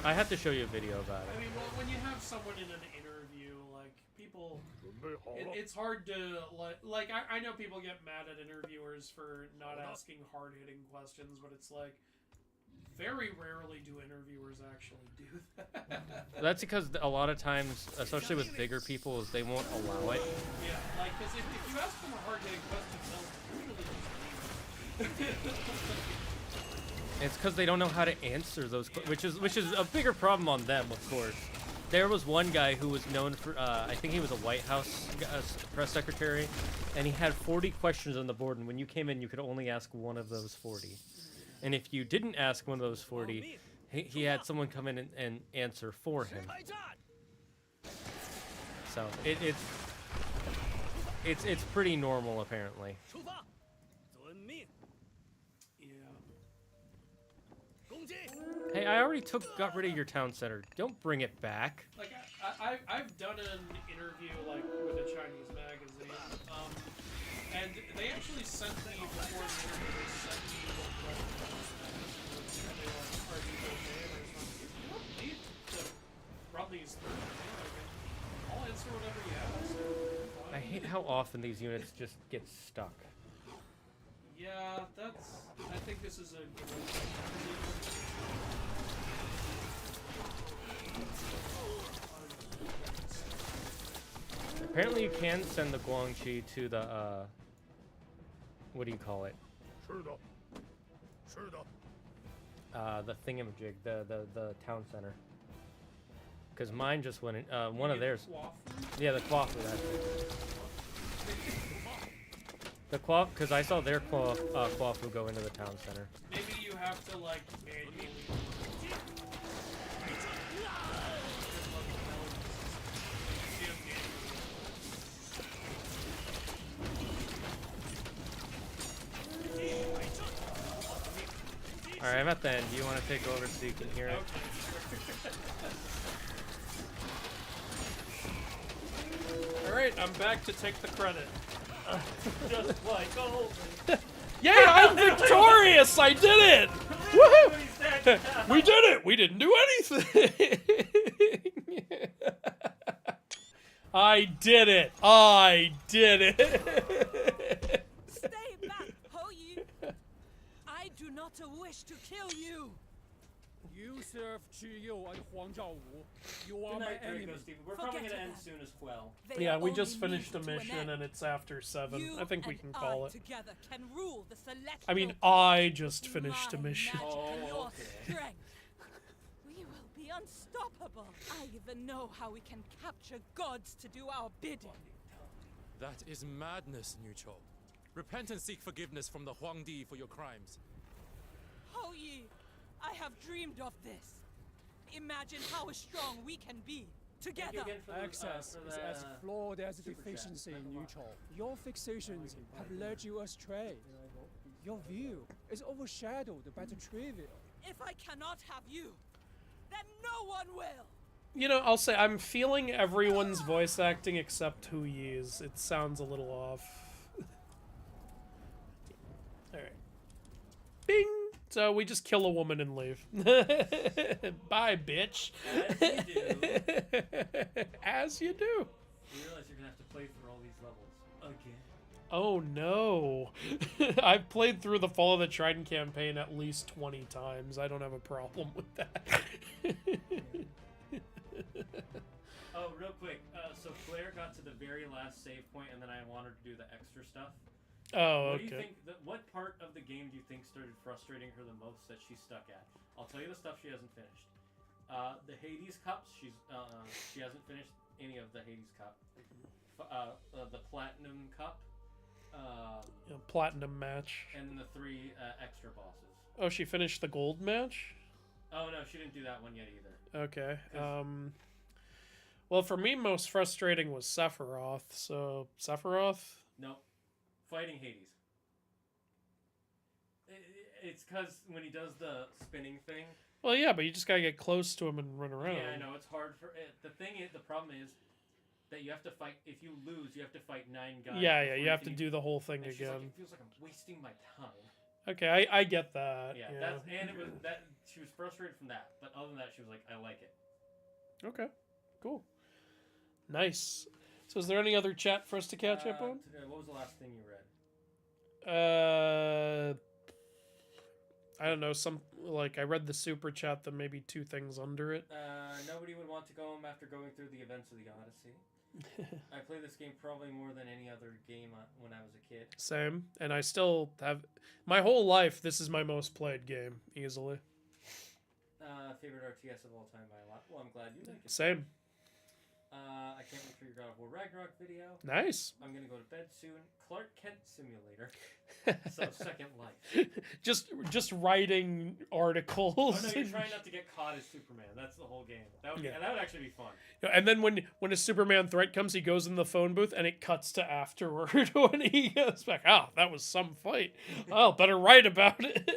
I have to show you a video about it. I mean, well, when you have someone in an interview, like people, it's hard to like. I know people get mad at interviewers for not asking hard-hitting questions, but it's like. Very rarely do interviewers actually do that. That's because a lot of times, especially with bigger people, is they won't allow it. Yeah, like, because if you ask them a hard-hitting question, they'll usually just It's because they don't know how to answer those, which is a bigger problem on them, of course. There was one guy who was known for, I think he was a White House press secretary, and he had 40 questions on the board, and when you came in, you could only ask one of those 40. And if you didn't ask one of those 40, he had someone come in and answer for him. So it's pretty normal, apparently. Hey, I already got rid of your town center. Don't bring it back. Like I've done an interview like with a Chinese magazine, and they actually sent me before the interview. They sent me what are you okay? And I was like, you don't need to run these through. I'll answer whatever you ask. I hate how often these units just get stuck. Yeah, I think this is a good one. Apparently you can send the Guangxi to the, what do you call it? The thingamajig, the town center. Because mine just went in, one of theirs. Yeah, the Quafu, that's it. The Quafu, because I saw their Quafu go into the town center. Maybe you have to, like, manually... Alright, I'm at the end. Do you want to take over so you can hear it? Alright, I'm back to take the credit. Just like always. Yeah, I'm victorious! I did it! Woohoo! We did it! We didn't do anything! I did it! I did it! Stay back, Ho Yi! I do not wish to kill you! You serve Qi Yu and Huang Zhaowu. You are Good my night, enemy. Draco Steve. We're probably going to end soon as well. Yeah, we just finished a mission and it's after 7. I think we can call it. Together can rule the I mean, I just finished a mission. Oh, okay. We will be unstoppable. I even know how we can capture gods to do our bidding. That is madness, Niucho. Repent and seek forgiveness from the Huangdi for your crimes. Ho Yi, I have dreamed of this. Imagine how strong we can be together. Access is as flawed as deficiency in neutral. Your fixations have led you astray. Your view is overshadowed by the trivial. If I cannot have you, then no one will. You know, I'll say I'm feeling everyone's voice acting except Hu Yi's. It sounds a little off. Alright. Bing! So we just kill a woman and leave. Bye, bitch. As you do. As you do. You realize you're going to have to play through all these levels again. Oh no. I've played through the Fall of the Trident campaign at least 20 times. I don't have a problem with that. Oh, real quick. So Claire got to the very last save point, and then I wanted to do the extra stuff. Oh, What do you okay. think? What part of the game do you think started frustrating her the most that she's stuck at? I'll tell you the stuff she hasn't finished. The Hades cups, she hasn't finished any of the Hades Cup. The Platinum Cup. Platinum match. And then the 3 extra bosses. Oh, she finished the gold match? Oh no, she didn't do that one yet either. Okay. Well, for me, most frustrating was Sephiroth. So Sephiroth. Nope. Fighting Hades. It's because when he does the spinning thing. Well, yeah, but you just gotta get close to him and run around. Yeah, I know it's hard for it. The problem is that you have to fight. If you lose, you have to fight 9 guys. Yeah, you have to do the whole thing and again. Like, it feels like I'm wasting my time. Okay, I get that. Yeah, yeah. that's and it was that she was frustrated from that, but other than that, she was like, I like it. Okay, cool, nice. So, is there any other chat for us to catch up on? What was the last thing you read? I don't know. I read the super chat, then maybe 2 things under it. Nobody would want to go home after going through the events of the Odyssey. I play this game probably more than any other game when I was a kid. Same, and I still have my whole life. This is my most played game, easily. Favorite RTS of all time by a lot. Well, I'm glad you like it. Same. I can't wait for your God of War Ragnarok video. Nice. I'm gonna go to bed soon. Clark Kent Simulator. So Second Life. just writing articles. Oh no, you're trying not to get caught as Superman. That's the whole game. That would actually be fun. And then when a Superman threat comes, he goes in the phone booth and it cuts to afterward when he goes back. Oh, that was some fight. Oh, better write about it.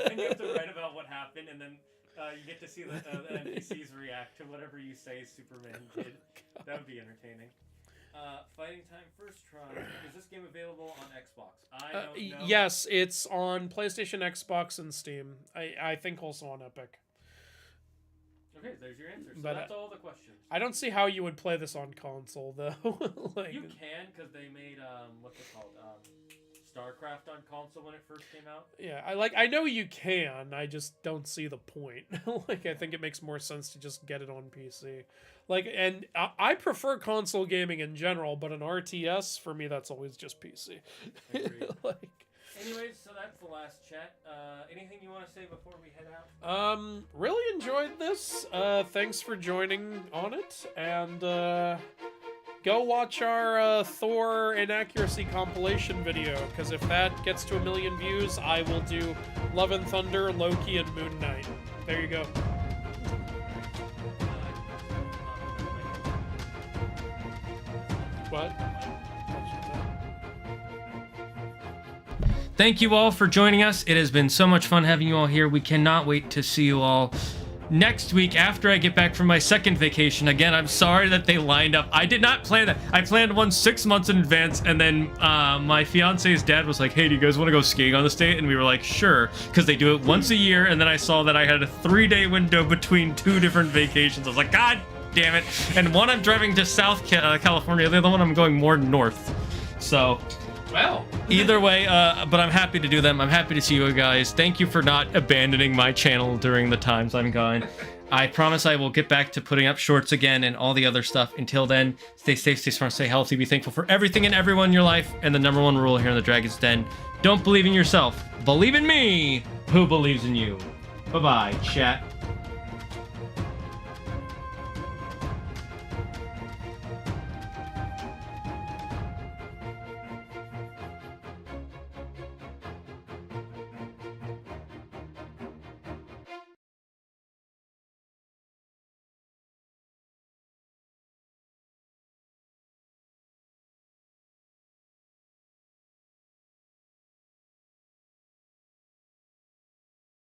And you have to write about what happened, and then you get to see the NPCs react to whatever you say Superman did. That would be entertaining. Fighting Time First Try. Is this game available on Xbox? I don't know. Yes, it's on PlayStation, Xbox, and Steam. I think also on Epic. Okay, there's your answer. So But, that's all the questions. I don't see how you would play this on console, though. You can, because they made, what's it called? StarCraft on console when it first came out. Yeah, I know you can. I just don't see the point. I think it makes more sense to just get it on PC. And I prefer console gaming in general, but an RTS for me that's always just PC. Anyways, so that's the last chat. Anything you want to say before we head out? Really enjoyed this. Thanks for joining on it, and go watch our Thor Inaccuracy compilation video, because if that gets to 1 million views, I will do Love and Thunder, Loki, and Moon Knight. There you go. What? Thank you all for joining us. It has been so much fun having you all here. We cannot wait to see you all next week after I get back from my second vacation. Again, I'm sorry that they lined up. I did not plan that. I planned one 6 months in advance, and then my fiance's dad was like, hey, do you guys want to go skiing on the state? And we were like, sure, because they do it once a year. And then I saw that I had a 3-day window between 2 different vacations. I was like, God damn it. And one I'm driving to South California, the other one I'm going more north. So, well, either way, but I'm happy to do them. I'm happy to see you guys. Thank you for not abandoning my channel during the times I'm gone. I promise I will get back to putting up shorts again and all the other stuff. Until then, stay safe, stay smart, stay healthy, be thankful for everything and everyone in your life. And the #1 rule here in the Dragon's Den: don't believe in yourself. Believe in me, who believes in you. Bye-bye, chat.